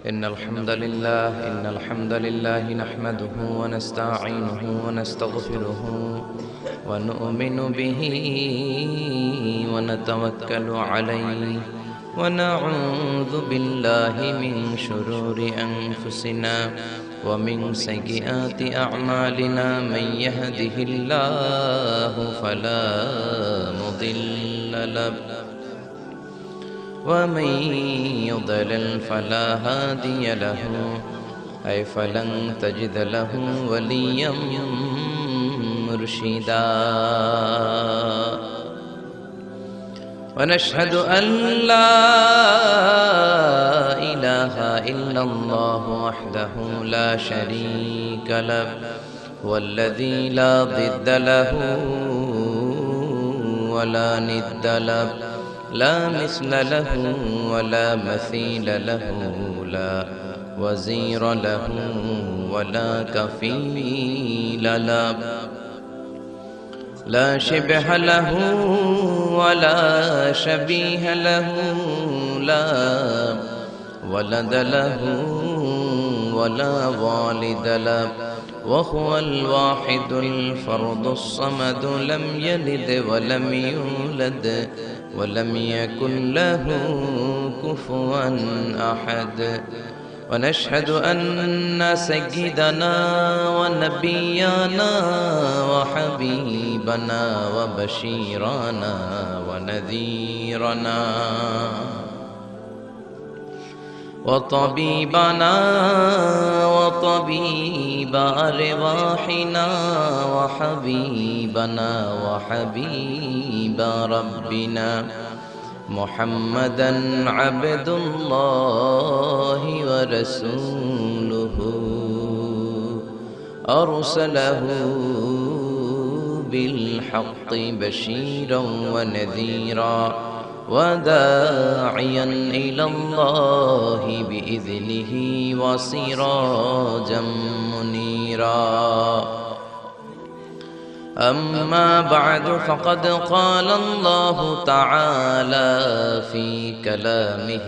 إن الحمد لله نحمده ونستعينه ونستغفره ونؤمن به ونتوكل عليه ونعوذ بالله من شرور أنفسنا ومن سيئات أعمالنا من يهده الله فلا مضل له ومن يضلل فلا هادي له أي فلن تجد له وليا مرشدا ونشهد أن لا إله إلا الله وحده لا شريك له والذي لا ضد له ولا ند له لا مثل له ولا مثيل له لا وزير له ولا كفيل له لا شبه له ولا شبيه له لا ولد له ولا والد له وهو الواحد الفرد الصمد لم يلد ولم يولد ولم يكن له كفوا أحد ونشهد أن سيدنا ونبينا وحبيبنا وبشيرنا ونذيرنا وطبيبنا وطبيب أرواحنا وحبيبنا وحبيب ربنا محمدا عبد الله ورسوله أرسله بالحق بشيرا ونذيرا وداعيا إلى الله بإذنه وسراجا منيرا أما بعد فقد قال الله تعالى في كلامه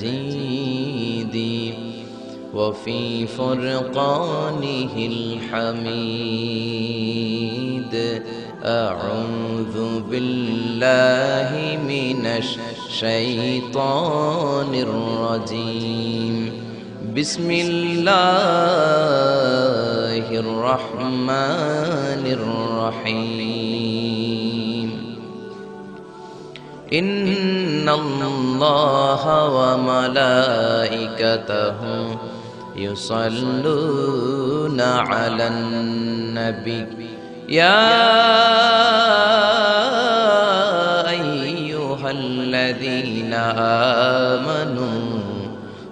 المجيد وفي فرقانه الحميد أعوذ بالله من الشيطان الرجيم بسم الله الرحمن الرحيم إن الله وملائكته يصلون على النبي يا أيها الذين آمنوا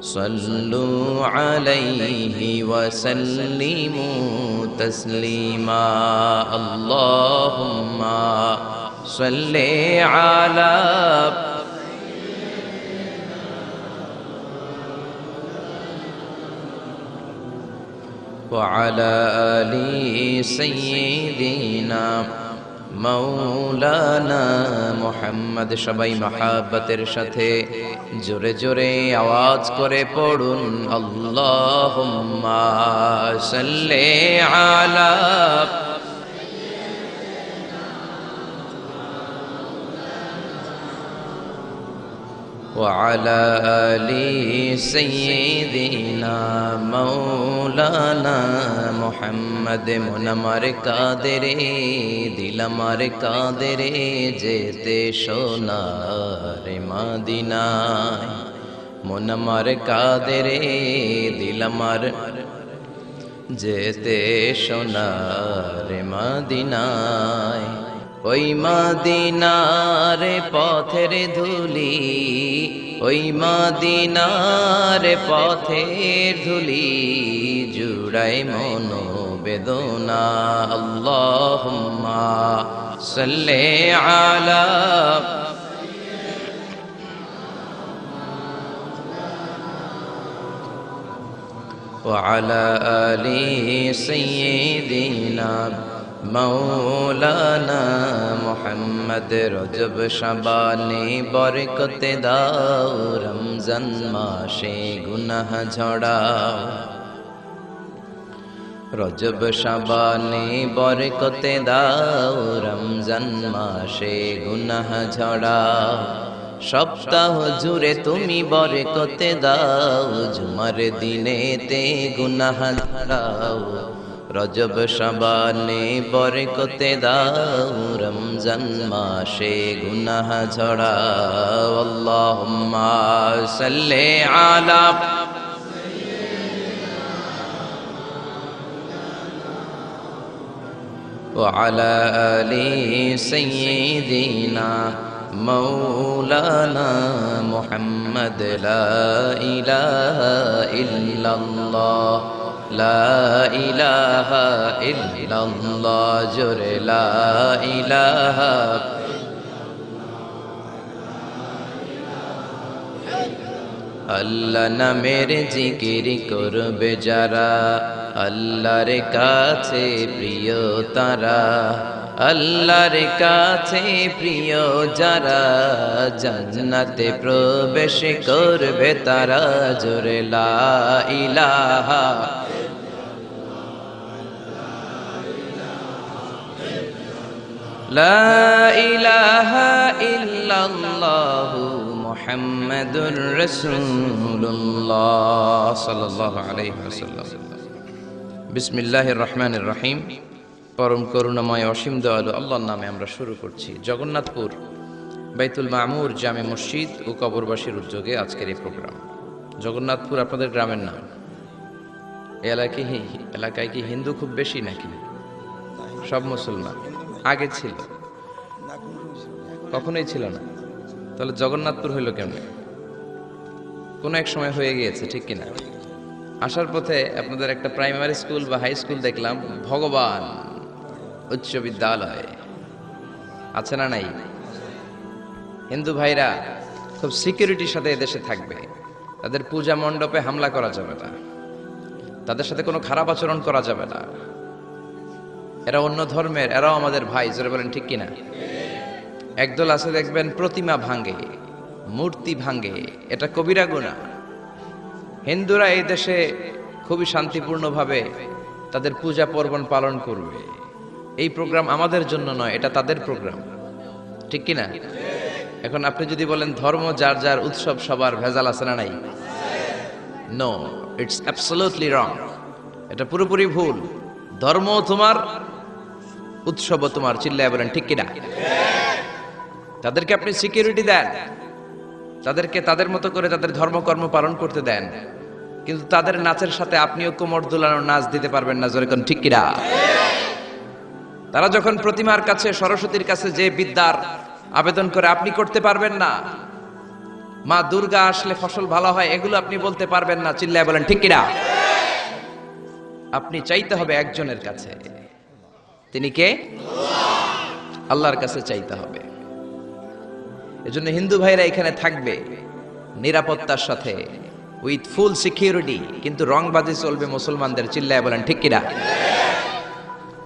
صلوا عليه وسلموا تسليما اللهم صل على وعلى آل سيدنا মৌলানা মুহাম্মদ সবাই মহাব্বতের সাথে জোরে জোরে আওয়াজ করে পড়ুন আল্লাহুম্মা সাল্লি আলা وعلى آل سيدنا مولانا محمد মনমার কাদরে দিলমার কাদরে যেতে সোনার মদিনায় মনমার কাদরে দিলমার যেতে সোনার মদিনায় ওই মদিনার পথের ধুলি ওই মদিনার পথের ধুলি জুড়ায় মনো বেদনা আল্লাহুম্মা সাল্লি আলা وعلى آل سيدنا মৌলানা মোহাম্মদ রজব শাবানে বরকতে দাও রমজান মাসে গুনাহ ঝড়াও রজব শাবানে বরকতে দাও রমজান মাসে গুনাহ ঝড়াও সপ্তাহ জুড়ে তুমি বরকতে দাও জুমার দিনেতে গুনাহ ঝড়াও রজব শাবানে বরকতে দাও রমজান মাসে গুনাহ ঝড়াও আল্লাহুম্মা সাল্লি আলা وعلى آل سيدنا مولانا محمد لا إله إلا الله لا إله إلا الله جر لا إله আল্লাহ নামের জিকির করবে যারা আল্লাহর কাছে প্রিয় তারা আল্লাহর কাছে প্রিয় যারা জান্নাতে প্রবেশ করবে তারা জোরে লা ইলাহা লা ইলাহা ইল্লাল্লাহু মুহাম্মাদুর রাসূলুল্লাহ সাল্লাল্লাহু আলাইহি ওয়াসাল্লাম বিসমিল্লাহির রহমানির রহিম পরম করুণাময় অসীম দয়ালু আল্লাহর নামে আমরা শুরু করছি জগন্নাথপুর বাইতুল মামুর জামে মসজিদ ও কবরবাসীর উদ্যোগে আজকের এই প্রোগ্রাম জগন্নাথপুর আপনাদের গ্রামের নাম এই এলাকায় কি হিন্দু খুব বেশি নাকি সব মুসলমান আগে ছিল কখনোই ছিল না তাহলে জগন্নাথপুর হইল কেমনে কোন এক সময় হয়ে গিয়েছে ঠিক কিনা আসার পথে আপনাদের একটা প্রাইমারি স্কুল বা হাই স্কুল দেখলাম ভগবান উচ্চ বিদ্যালয় আছে না নাই হিন্দু ভাইরা খুব সিকিউরিটির সাথে এদেশে থাকবে তাদের পূজা মণ্ডপে হামলা করা যাবে না তাদের সাথে কোনো খারাপ আচরণ করা যাবে না এরা অন্য ধর্মের এরাও আমাদের ভাই জোরে বলেন ঠিক কিনা একদল আছে দেখবেন প্রতিমা ভাঙে মূর্তি ভাঙে এটা কবিরা গুনাহ হিন্দুরা এই দেশে খুবই শান্তিপূর্ণভাবে তাদের পূজা পার্বণ পালন করবে এই প্রোগ্রাম আমাদের জন্য নয় এটা তাদের প্রোগ্রাম ঠিক কিনা এখন আপনি যদি বলেন ধর্ম যার যার উৎসব সবার ভেজাল আছে না নাই নো ইটস অ্যাবসলিউটলি রং এটা পুরোপুরি ভুল ধর্ম তোমার উৎসব তোমার চিল্লায় বলেন ঠিক কিনা তাদেরকে আপনি সিকিউরিটি দেন তাদেরকে তাদের মতো করে তাদের ধর্মকর্ম পালন করতে দেন কিন্তু তাদের নাচের সাথে আপনিও কোমর দুলানোর নাচ দিতে পারবেন না জোরে কোন ঠিক কিনা তারা যখন প্রতিমার কাছে সরস্বতীর কাছে যে বিদ্যার আবেদন করে আপনি করতে পারবেন না মা দুর্গা আসলে ফসল ভালো হয় এগুলো আপনি বলতে পারবেন না চিল্লায় বলেন ঠিক কিনা আপনি চাইতে হবে একজনের কাছে তিনি কে আল্লাহর কাছে চাইতে হবে এজন্য হিন্দু ভাইরা এখানে থাকবে নিরাপত্তার সাথে উইথ ফুল সিকিউরিটি কিন্তু রংবাজি চলবে মুসলমানদের চিল্লায় বলেন ঠিক কিনা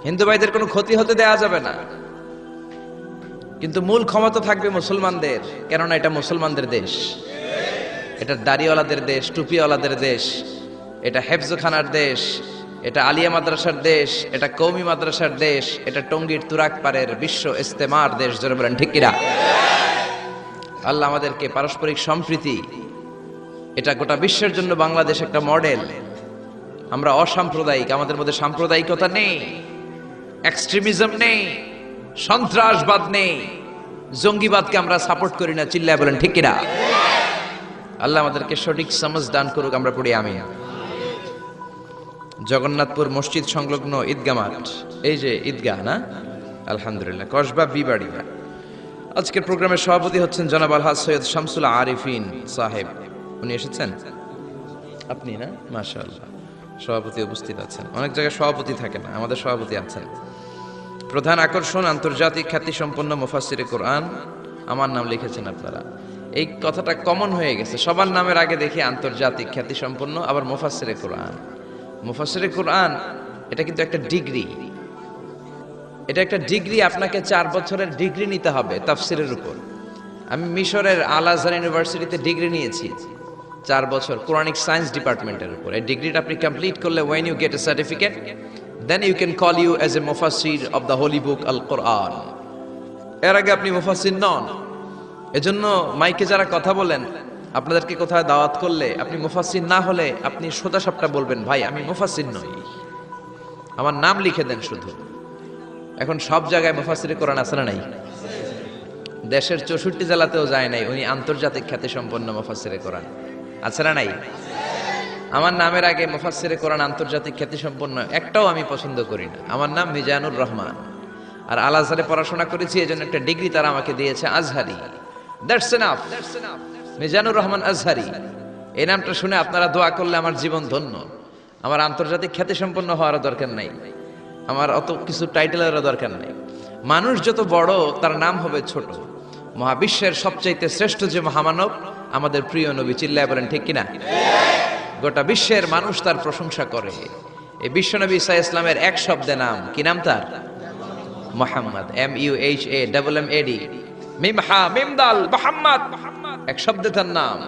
হিন্দু ভাইদের কোনো ক্ষতি হতে দেওয়া যাবে না কিন্তু মূল ক্ষমতা থাকবে মুসলমানদের কেননা এটা মুসলমানদের দেশ এটা দাড়িওয়ালাদের দেশ টুপিওয়ালাদের দেশ এটা হেফজখানার দেশ এটা আলিয়া মাদ্রাসার দেশ এটা কওমি মাদ্রাসার দেশ এটা টঙ্গীর তুরাকপাড়ের বিশ্ব ইস্তেমার দেশ জোরে বলেন ঠিক কিনা আল্লাহ আমাদেরকে পারস্পরিক সম্প্রীতি এটা গোটা বিশ্বের জন্য বাংলাদেশ একটা মডেল আমরা অসাম্প্রদায়িক আমাদের মধ্যে সাম্প্রদায়িকতা নেই এক্সট্রিমিজম নেই সন্ত্রাসবাদ নেই জঙ্গিবাদকে আমরা সাপোর্ট করি না চিল্লায় বলেন ঠিক কিনা আল্লাহ আমাদেরকে সঠিক সমঝ দান করুক আমরা পড়ি আমিন জগন্নাথপুর মসজিদ সংলগ্ন ঈদগাহ মাঠ এই যে ঈদগাহ না আলহামদুলিল্লাহ কসবা বিবাড়িয়া আজকের প্রোগ্রামের সভাপতি হচ্ছেন জনাব আলহাজ সৈয়দ শামসুল আরিফিন সাহেব উনি এসেছেন আপনি না মাশাআল্লাহ সভাপতি উপস্থিত আছেন অনেক জায়গায় সভাপতি থাকে না আমাদের সভাপতি আছেন প্রধান আকর্ষণ আন্তর্জাতিক খ্যাতিসম্পন্ন মুফাসসিরে কোরআন আমার নাম লিখেছেন আপনারা এই কথাটা কমন হয়ে গেছে সবার নামের আগে দেখি আন্তর্জাতিক খ্যাতিসম্পন্ন আবার মুফাসসিরে কোরআন এটা কিন্তু একটা ডিগ্রি এটা একটা ডিগ্রি, আপনাকে 4 বছরের ডিগ্রি নিতে হবে তাফসিরের উপর। আমি মিশরের আল আজহার ইউনিভার্সিটিতে ডিগ্রি নিয়েছি 4 বছর কোরআনিক সায়েন্স ডিপার্টমেন্টের উপর। এই ডিগ্রিটা আপনি কমপ্লিট করলে when you get a certificate then you can call you as a mufassir of the holy book al Quran। এর আগে আপনি মুফাসসির নন। এজন্য মাইকে যারা কথা বলেন, আপনাদেরকে কোথাও দাওয়াত করলে আপনি মুফাসসির না হলে আপনি সোজা সাপটা বলবেন, ভাই আমি মুফাসসির নই, আমার নাম লিখে দেন শুধু। এখন সব জায়গায় মুফাসসিরে কোরআন আছে না নাই? দেশের 64 জেলাতেও যায় নাই, উনি আন্তর্জাতিক খ্যাতি সম্পন্ন মুফাসসিরে কোরআন আছে না নাই? আমার নামের আগে মুফাসসিরে কোরআন আন্তর্জাতিক খ্যাতি সম্পন্ন একটাও আমি পছন্দ করি না। আমার নাম মিজানুর রহমান, আর আল আজহারে পড়াশোনা করেছি, এজন্য একটা ডিগ্রি তারা আমাকে দিয়েছে আজহারি। That's enough. মিজানুর রহমান আজহারি, এই নামটা শুনে আপনারা দোয়া করলে আমার জীবন ধন্য। আমার আন্তর্জাতিক খ্যাতি সম্পন্ন হওয়ার দরকার নাই, আমার অত কিছু টাইটেলেরও দরকার নাই। মানুষ যত বড় তার নাম হবে ছোট। মহাবিশ্বের সবচাইতে শ্রেষ্ঠ যে মহামানব আমাদের প্রিয় নবী, চিল্লায় বলেন ঠিক কিনা? গোটা বিশ্বের মানুষ তার প্রশংসা করে। এই বিশ্বনবী ঈসা ইসলামের এক শব্দে নাম, কি নাম তার? মুহাম্মদ, MUHAMMAD, মিম হা মিম দাল, মুহাম্মদ, এক শব্দে তার নাম।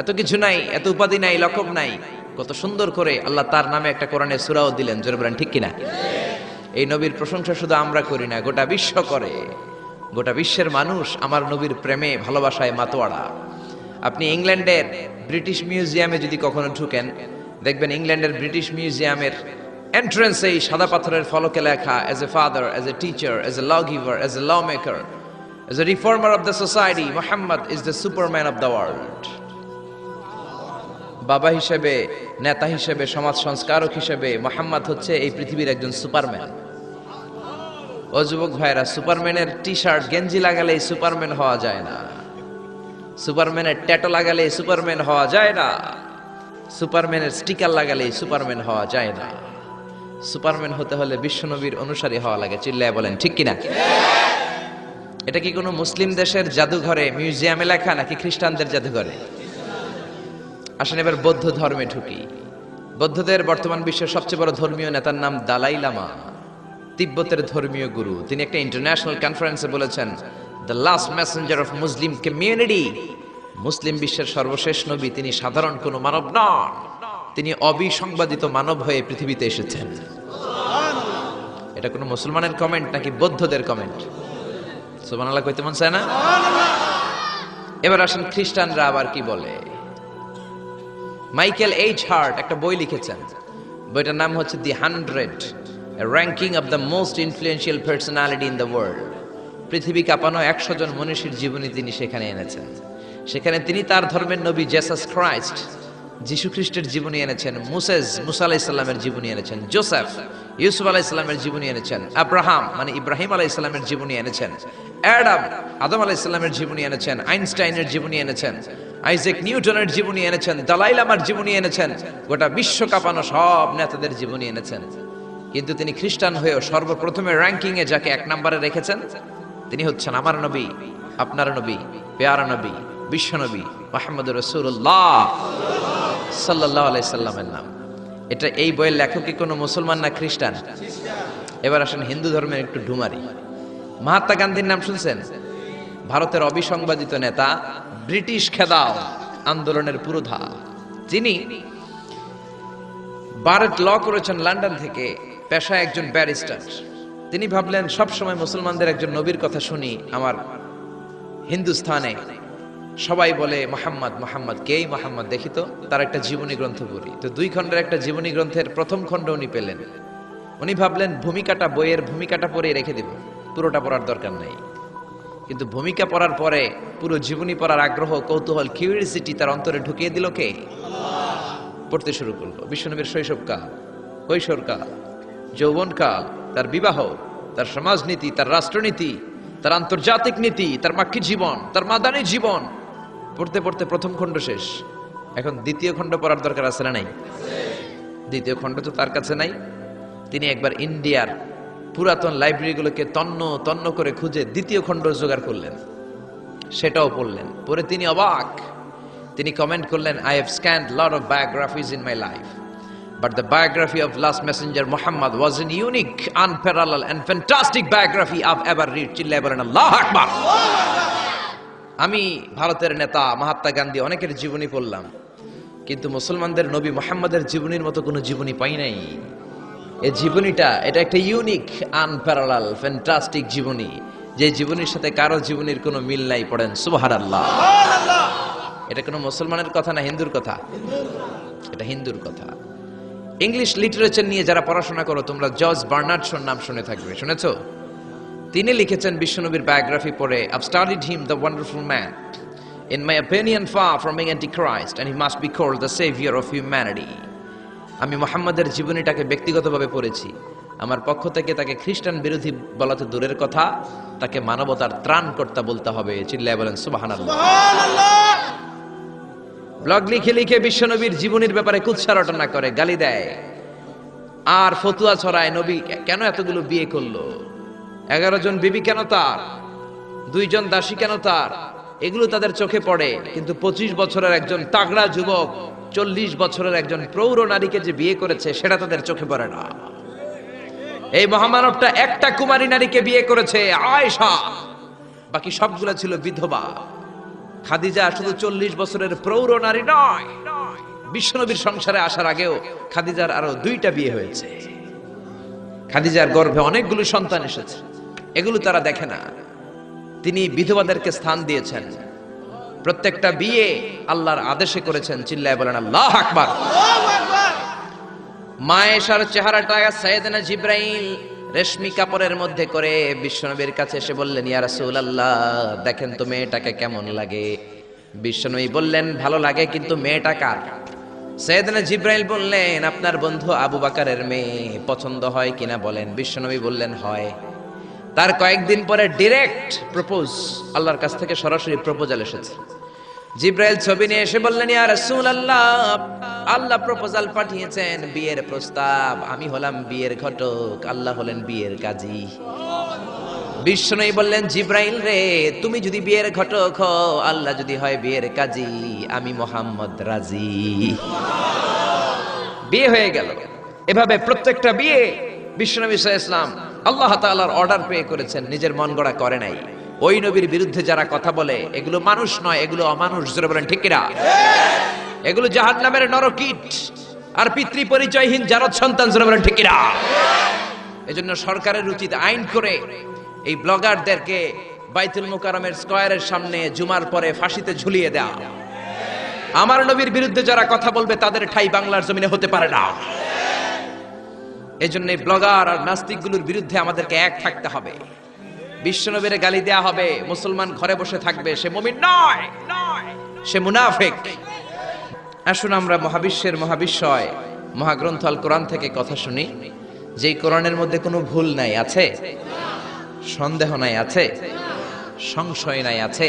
এত কিছু নাই, এত উপাধি নাই, লকব নাই, কত সুন্দর করে আল্লাহ তার নামে একটা কোরআনের সূরাও দিলেন। জোরে বলেন ঠিক কিনা? এই নবীর প্রশংসা শুধু আমরা করি না, গোটা বিশ্ব করে। গোটা বিশ্বের মানুষ আমার নবীর প্রেমে ভালোবাসায় মাতোয়ারা। আপনি ইংল্যান্ডের ব্রিটিশ মিউজিয়ামে যদি কখনো ঢুকেন, দেখবেন ইংল্যান্ডের ব্রিটিশ মিউজিয়ামের এন্ট্রান্সে এই সাদা পাথরের ফলকে লেখা, as a father, as a teacher, as a law giver, as a law maker, as a reformer of the society, Muhammad is the superman of the world. বাবা হিসেবে, নেতা হিসেবে, সমাজ সংস্কারক হিসেবে মুহাম্মদ হচ্ছে এই পৃথিবীর একজন সুপারম্যান। ও যুবক ভাইরা, সুপারম্যানের টি শার্ট গেঞ্জি লাগালে সুপারম্যান হওয়া যায় না, সুপারম্যানের ট্যাটু লাগালে সুপারম্যান হওয়া যায় না, সুপারম্যানের স্টিকার লাগালে সুপারম্যান হওয়া যায় না। সুপারম্যান হতে হলে বিশ্বনবীর অনুসারী হওয়া লাগে। চিল্লায় বলেন ঠিক কিনা? এটা কি কোনো মুসলিম দেশের জাদুঘরে, মিউজিয়ামে লেখা, নাকি খ্রিস্টানদের জাদুঘরে? আসেন এবার বৌদ্ধ ধর্মে ঢুকি। বৌদ্ধদের বর্তমান বিশ্বের সবচেয়ে বড় ধর্মীয় নেতার নাম দালাই লামা, তিব্বতের ধর্মীয় গুরু। তিনি একটা ইন্টারন্যাশনাল কনফারেন্সে বলেছেন, the last messenger of Muslim community, মুসলিম বিশ্বের সর্বশেষ নবী, তিনি সাধারণ কোনো মানব নন, তিনি অবিসংবাদিত মানব হয়ে পৃথিবীতে এসেছেন। এটা কোনো মুসলমানের কমেন্ট নাকি বৌদ্ধদের কমেন্ট? সুবহানাল্লাহ কইতে মন চায় না? এবার আসেন খ্রিস্টানরা আবার কি বলে। মাইকেল এইচ হার্ট একটা বই লিখেছেন, বইটার নাম হচ্ছে দি 100, a ranking of the most influential personality in the world। পৃথিবী কাঁপানো 100 জন মনীষীর জীবনী তিনি সেখানে এনেছেন। সেখানে তিনি তার ধর্মের নবী জেসাস ক্রাইস্ট, যিশু খ্রিস্টের জীবনী এনেছেন, মুসা আলাইহিস সালামের জীবনী এনেছেন, জোসেফ, ইউসুফ আলাইহিস সালামের জীবনী এনেছেন, আব্রাহাম মানে ইব্রাহিম আলাইহিস সালামের জীবনী এনেছেন, আদম আলাইহিস সালামের জীবনী এনেছেন, আইনস্টাইনের জীবনী এনেছেন, আইজাক নিউটনের জীবনী এনেছেন, দালাই লামার জীবনী এনেছেন, গোটা বিশ্ব কাঁপানো সব নেতাদের জীবনী এনেছেন। কিন্তু তিনি খ্রিস্টান হয়েও সর্বপ্রথমে র্যাঙ্কিং এ যাকে 1 নম্বরে রেখেছেন, তিনি হচ্ছেন আমার নবী, আপনার নবী, পেয়ারা নবী, বিশ্ব নবী মুহাম্মদুর রাসূলুল্লাহ সাল্লাল্লাহু আলাইহি সাল্লামের নাম। এটা এই বইয়ের লেখক কি কোনো মুসলমান না খ্রিস্টান? এবার আসেন হিন্দু ধর্মের একটু ঢুমারি। মহাত্মা গান্ধীর নাম শুনছেন? ভারতের অবিসংবাদিত নেতা, ব্রিটিশ খেদাও আন্দোলনের পুরোধা। যিনি বারেট ল করেছেন লন্ডন থেকে, পেশায় একজন ব্যারিস্টার। তিনি ভাবলেন সবসময় মুসলমানদের একজন নবীর কথা শুনি, আমার হিন্দুস্থানে সবাই বলে মোহাম্মদ মোহাম্মদ, কেই মোহাম্মদ, দেখি তো তার একটা জীবনী গ্রন্থ পড়ি। তো 2 খণ্ডের একটা জীবনী গ্রন্থের প্রথম খণ্ড উনি পেলেন। উনি ভাবলেন ভূমিকাটা, বইয়ের ভূমিকাটা পড়ে রেখে দেব, পুরোটা পড়ার দরকার নেই। কিন্তু ভূমিকা পড়ার পরে পুরো জীবনী পড়ার আগ্রহ, কৌতূহল, কিউরিওসিটি তার অন্তরে ঢুকিয়ে দিল কে? পড়তে শুরু করলো। বিশ্বনবীর শৈশবকাল, কৈশোরকাল, যৌবনকাল, তার বিবাহ, তার সমাজনীতি, তার রাষ্ট্রনীতি, তার আন্তর্জাতিক নীতি, তার মাক্কি জীবন, তার মাদানী জীবন। পড়তে পড়তে প্রথম খণ্ড শেষ। এখন দ্বিতীয় খণ্ড পড়ার দরকার আছে না নাই? দ্বিতীয় খণ্ড তো তার কাছে নাই। তিনি একবার ইন্ডিয়ার পুরাতন লাইব্রেরিগুলোকে তন্ন তন্ন করে খুঁজে দ্বিতীয় খণ্ড জোগাড় করলেন, সেটাও পড়লেন। পরে তিনি অবাক। তিনি কমেন্ট করলেন, I have scanned lot of biographies in my life, But the biography of last messenger Muhammad was an unique, unparalleled and fantastic biography I've ever read. চিল্লায়ে বলেন আল্লাহু আকবার। আমি ভারতের নেতা মহাত্মা গান্ধী অনেকের জীবনী পড়লাম, কিন্তু মুসলমানদের নবী মুহাম্মাদের জীবনীর মতো কোনো জীবনী পাই নাই। এই জীবনীটা এটা একটা ইউনিক, আনপ্যারালাল, ফ্যান্টাস্টিক জীবনী, যে জীবনীর সাথে কারো জীবনীর কোনো মিল নাই। পড়েন সুবহানাল্লাহ। এটা কোনো মুসলমানের কথা না হিন্দুর কথা? এটা হিন্দুর কথা। ইংলিশ লিটারেচার নিয়ে যারা পড়াশোনা করো তোমরা জর্জ বার্নার্ড শোর নাম শুনে থাকবে, শুনেছো? তিনি লিখেছেন বিশ্বনবীর বায়োগ্রাফি পড়ে, I've studied him, the wonderful man. In my opinion, far from being antichrist, and he must be called the savior of humanity. আমি মুহাম্মাদের জীবনীটাকে ব্যক্তিগতভাবে পড়েছি। আমার পক্ষ থেকে তাকে খ্রিস্টান বিরোধী বলাতে দূরের কথা, তাকে মানবতার ত্রাণকর্তা বলতে হবে। চিল্লায়ে বলেন সুবহানাল্লাহ। ব্লগ লিখে লিখে বিশ্বনবীর জীবনীর ব্যাপারে কুৎসা রটনা করে, গালি দেয় আর ফতুয়া ছড়ায়। নবী কেন এতগুলো বিয়ে করলো, 11 জন বিবি কেন তার, 2 জন দাসী কেন তার, এগুলো তাদের চোখে পড়ে। কিন্তু 25 বছরের একজন তাগড়া যুবক 40 বছরের একজন প্রৌঢ় নারীকে যে বিয়ে করেছে সেটা তাদের চোখে পড়ে না। এই মহামানবটা একটা কুমারী নারীকে বিয়ে করেছে, আয়েশা, বাকি সবগুলা ছিল বিধবা। খাদিজা শুধু 40 বছরের প্রৌঢ় নারী নয়, বিশ্বনবীর সংসারে আসার আগেও খাদিজার আরো 2টা বিয়ে হয়েছে। খাদিজার গর্ভে অনেকগুলো সন্তান এসেছে, এগুলো তারা দেখে না। তিনি বিধবাদেরকে স্থান দিয়েছেন, প্রত্যেকটা বিয়ে আল্লাহর আদেশে করেছেন। চিল্লায়ে বলেন আল্লাহু আকবার। মায়েশার চেহারাটা সাইয়েদনা জিবরাইল রেশমি কাপড়ের মধ্যে করে বিশ্বনবীর কাছে এসে বললেন, ইয়া রাসূলুল্লাহ, দেখেন তো মেয়েটাকে কেমন লাগে। বিশ্বনবী বললেন, ভালো লাগে, কিন্তু মেয়েটা কার? সাইয়েদনা জিবরাইল বললেন, আপনার বন্ধু আবু বকরের মেয়ে, পছন্দ হয় কিনা বলেন। বিশ্বনবী বললেন হয়। তার কয়েকদিন পরে ডাইরেক্ট প্রপোজ, আল্লাহর কাছ থেকে সরাসরি প্রপোজাল এসেছে। জিবরাইল ছবি নিয়ে এসে বললেন, ইয়া রাসূলুল্লাহ, আল্লাহ প্রপোজাল পাঠিয়েছেন, বিয়ের প্রস্তাব। আমি হলাম বিয়ের ঘটক, আল্লাহ হলেন বিয়ের কাজী। বিশ্বনবী বললেন, জিবরাইল রে, তুমি যদি বিয়ের ঘটক হও, আল্লাহ যদি হয় বিয়ের কাজী, আমি মুহাম্মদ রাজি। বিয়ে হয়ে গেল। এভাবে প্রত্যেকটা বিয়ে বিশ্বনবী সাল্লাল্লাহু আলাইহি ওয়াসাল্লাম আল্লাহ তাআলার অর্ডার পেয়ে করেছেন, নিজের মন গড়া করে নাই। ওই নবীর বিরুদ্ধে যারা কথা বলে এগুলো মানুষ নয়, এগুলো অমানুষ। জোরে বলেন ঠিক কিনা? এগুলো জাহান্নামের নরকীট আর পিতৃ পরিচয়হীন জারদ সন্তান। জোরে বলেন ঠিক কিনা? এজন্য সরকারের উচিত আইন করে এই ব্লগারদেরকে বাইতুল মুকাররমের স্কয়ারের সামনে জুমার পরে ফাঁসিতে ঝুলিয়ে দেয়া। আমার নবীর বিরুদ্ধে যারা কথা বলবে তাদের ঠাঁই বাংলার জমিনে হতে পারে না। এজন্য এই ব্লগার আর নাস্তিকগুলোর বিরুদ্ধে আমাদেরকে এক থাকতে হবে। বিশ্বনবীর গালি দেয়া হবে, মুসলমান ঘরে বসে থাকবে, সে মুমিন নয়, সে মুনাফিক। আসুন আমরা মহাবিশ্বের মহাবিশ্বয় মহাগ্রন্থ আল কোরআন থেকে কথা শুনি, যেই কোরআনের মধ্যে কোনো ভুল নাই, আছে সন্দেহ নাই, আছে সংশয় নাই, আছে।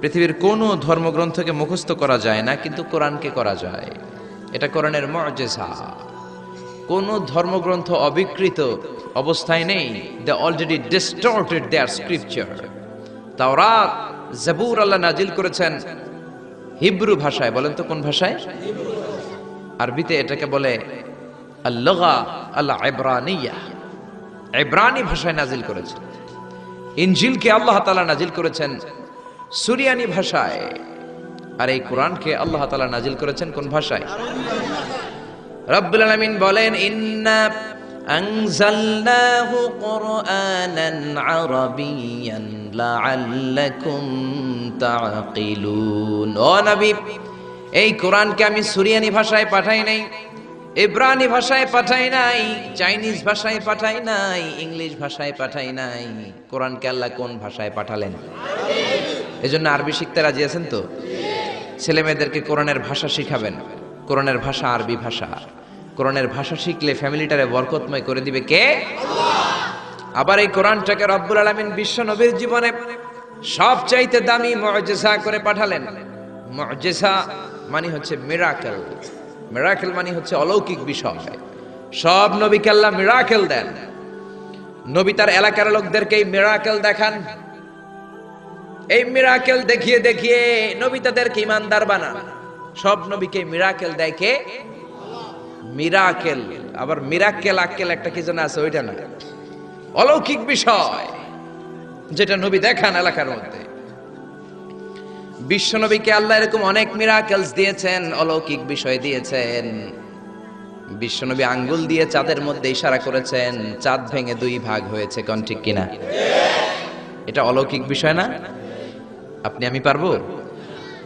পৃথিবীর কোনো ধর্মগ্রন্থকে মুখস্থ করা যায় না, কিন্তু কোরআনকে করা যায়। এটা কোরআনের মুআজিজা। কোন ধর্মগ্রন্থ অবিকৃত অবস্থায় নেই। They already distorted their scripture. তাওরাত, জাবুর আল্লাহ নাজিল করেছেন হিব্রু ভাষায়। বলেন তো কোন ভাষায়? আরবিতে এটাকে বলে আল-লুগা আল-ইব্রানিয়া। ইব্রানি ভাষায় নাজিল করেছেন। ইনজিলকে আল্লাহ তাআলা নাজিল করেছেন সুরিয়ানি ভাষায়। আর এই কোরআনকে আল্লাহ তাআলা নাজিল করেছেন কোন ভাষায়? রব্বুল আলামিন বলেন, ইন্না আনজালনাহু কুরআনান আরাবিয়্যান লাআল্লাকুম তাআকিলুন। ও নবী, এই কোরআনকে আমি সুরিয়ানি ভাষায় পাঠাই নাই, ইব্রানি ভাষায় পাঠাই নাই, চাইনিজ ভাষায় পাঠাই নাই, ইংলিশ ভাষায় পাঠাই নাই। কোরআনকে আল্লাহ কোন ভাষায় পাঠালেন? এজন্য আরবি শিখতে রাজি আছেন তো? ছেলে মেয়েদেরকে কোরআনের ভাষা শিখাবেন। কোরআনের ভাষা আরবি ভাষা। কোরআনের ভাষা শিখলে ফ্যামিলিটারে বরকতময় করে দিবে কে? আল্লাহ। আবার এই কোরআনটাকে রব্বুল আলামিন বিশ্ব নবীর জীবনে সবচাইতে দামি মুআজিজা করে পাঠালেন। মুআজিজা মানে হচ্ছে মিরাকেল। মিরাকেল মানে হচ্ছে অলৌকিক বিষয়। সব নবীকে আল্লাহ মিরাকেল দেন। নবী তার এলাকার লোকদেরকে এই মিরাকেল দেখান। এই মিরাকেল দেখিয়ে দেখিয়ে নবী তাদেরকে ঈমানদার বানান। সব নবীকে মিরাকেল দেয় কে? মিরাকেল, আবার মিরাক্কেল আক্কেল একটা কি যেন আছে, ওইটা না, অলৌকিক বিষয় যেটা নবী দেখান এলাকার মধ্যে। বিশ্বনবীকে আল্লাহ এরকম অনেক মিরাকেলস দিয়েছেন, অলৌকিক বিষয় দিয়েছেন। বিশ্বনবী আঙ্গুল দিয়ে চাঁদের মধ্যে ইশারা করেছেন, চাঁদ ভেঙে 2 ভাগ হয়েছে। কোন ঠিক কিনা? এটা অলৌকিক বিষয় না? আপনি আমি পারবো?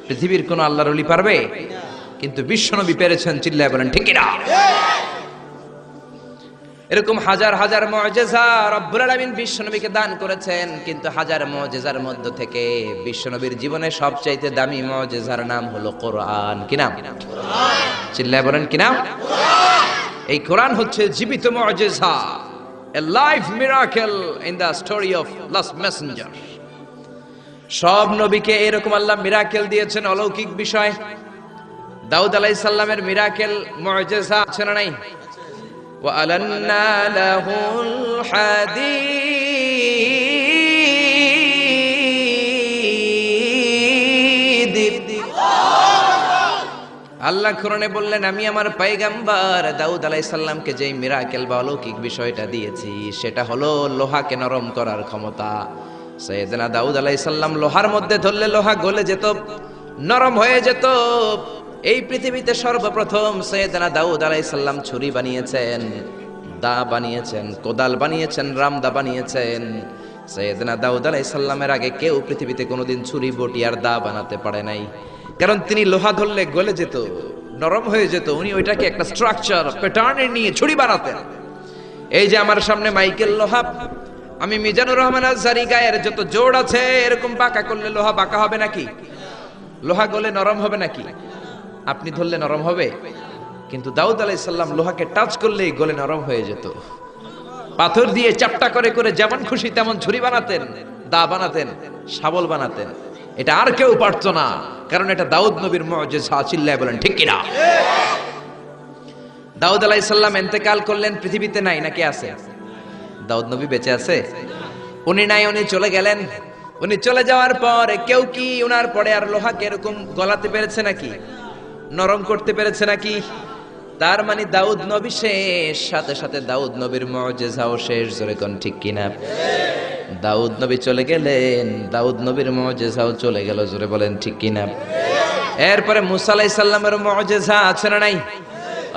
পৃথিবীর কোন আল্লাহর ওলি পারবে? কিন্তু বিশ্বনবী পেরেছেন। চিল্লায় বলেন ঠিক কিনা? এরকম হাজার হাজার মুআজিজা রব্বুল আলামিন বিশ্বনবীকে দান করেছেন, কিন্তু হাজার মুআজিজার মধ্য থেকে বিশ্বনবীর জীবনে সবচাইতে দামি মুআজিজার নাম হলো কোরআন। কি নাম? কোরআন। চিল্লায় বলেন কি নাম? কোরআন। এই কোরআন হচ্ছে জীবিত মুআজিজা, a live miracle in the story of last messenger। সব নবীকে এরকম আল্লাহ মিরাকেল দিয়েছেন, অলৌকিক বিষয়। দাউদ আলাইহিস সালামের মিরাকেল মুআজিজা আছে না নাই? وَأَلَنَّا لَهُ الْحَدِيدِ আল্লাহ কোরআনে বললেন, আমি আমার পয়গম্বর দাউদ আলাইহিস সালামকে যেই মিরাকেল বা অলৌকিক বিষয়টা দিয়েছি সেটা হলো লোহাকে নরম করার ক্ষমতা। সাইয়েদনা দাউদ আলাইহিস সালাম লোহার মধ্যে ধরলে লোহা গলে যেত, নরম হয়ে যেত। এই পৃথিবীতে সর্বপ্রথম সাইয়েদনা দাউদ আলাইহিস সালাম ছুরি বানিয়েছেন, দা বানিয়েছেন, কোদাল বানিয়েছেন, রামদা বানিয়েছেন। সাইয়েদনা দাউদ আলাইহিস সালামের আগে কেউ পৃথিবীতে কোনোদিন ছুরি, বটি আর দা বানাতে পারে নাই, কারণ তিনি লোহা ধরলে গলে যেত, নরম হয়ে যেত। উনি ওইটাকে একটা স্ট্রাকচার প্যাটার্নে নিয়ে ছুরি বানাতেন। এই যে আমার সামনে মাইকেল লোহা, আমি মিজানুর রহমান আজহারী গায়ের যত জোড় আছে এরকম বাঁকা করলে লোহা বাঁকা হবে নাকি? লোহা গলে নরম হবে নাকি? আপনি ধরলে নরম হবে? কিন্তু দাউদ আলাইহিস সালাম লোহাকে টাচ করলেই গলে নরম হয়ে যেত। পাথর দিয়ে চাপটা করে করে যেমন খুশি তেমন ছুরি বানাতেন, দা বানাতেন, শাবল বানাতেন। এটা আর কেউ পারতো না, কারণ এটা দাউদ নবীর মুআজিজা। চিল্লায় বলেন ঠিক কিনা? দাউদ আলাইহিস সালাম ইন্তেকাল করলেন, পৃথিবীতে নাই নাকি আছে? দাউদ নবী বেঁচে আছে? উনি নাই, উনি চলে গেলেন। উনি চলে যাওয়ার পর কেউ কি উনার পরে আর লোহাকে এরকম গলাতে পেরেছে নাকি? নরম করতে পেরেছে নাকি? তার মানে দাউদ নবী শেষ, সাথে সাথে দাউদ নবীর মুআজিজাও শেষ। জোরে কোন ঠিক কিনা? দাউদ নবী চলে গেলেন, দাউদ নবীর মুআজিজাও চলে গেল। জোরে বলেন ঠিক কিনা? এরপরে মুসা আলাইহিস সালামের মুআজিজা আছে না নাই?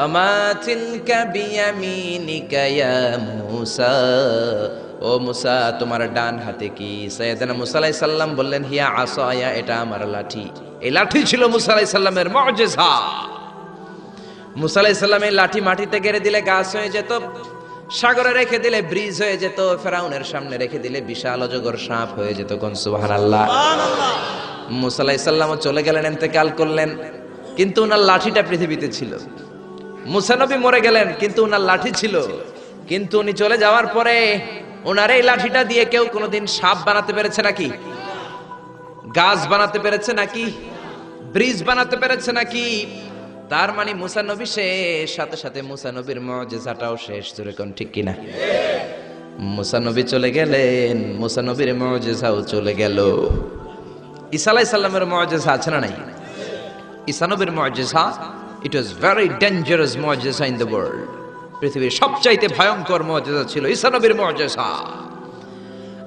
আমা তিলকা বিয়ামিনিকা ইয়া মুসা, ও মুসা তোমার ডান হাতে কি? সাইয়েদনা মুসা আলাইহিস সালাম বললেন, হিয়া আসায়া, এটা আমার লাঠি। এই লাঠি ছিল মুসা আলাইহিস সালামের মুআজিজা। মুসা আলাইহিস সালাম এই লাঠি মাটিতে গেড়ে দিলে গাছ হয়ে যেত, সাগরে রেখে দিলে ব্রিজ হয়ে যেত, ফেরাউনের সামনে রেখে দিলে বিশাল অজগর সাপ হয়ে যেত। কোন সুবহানাল্লাহ। মুসা আলাইহিস সালাম চলে গেলেন, ইন্তেকাল করলেন, কিন্তু ওনার লাঠিটা পৃথিবীতে ছিল। মুসা নবী মরে গেলেন, কিন্তু ওনার লাঠি ছিল। কিন্তু উনি চলে যাওয়ার পরে ওনার এই লাঠিটা দিয়ে কেউ কোনোদিন সাপ বানাতে পেরেছে নাকি? গাছ বানাতে পেরেছে নাকি? ব্রিজ বানাতে পেরেছে নাকি? তার মানে মুসা নবী শেষ, সাথে সাথে মুসা নবীর মুআজিজাটাও শেষ। জোরে কোন ঠিক কিনা? মুসা নবী চলে গেলেন, মুসা নবীর মুআজিজাও চলে গেল। ঈসা আলাইহিস সালামের মুআজিজা আছে না নাই? ঈসা নবীর মুআজিজা, ইট ওয়াজ ভেরি ডেঞ্জারাস মুআজিজা ইন দ্য ওয়ার্ল্ড। পৃথিবীর সবচাইতে ভয়ঙ্কর মুআজিজা ছিল ঈসা নবীর মুআজিজা।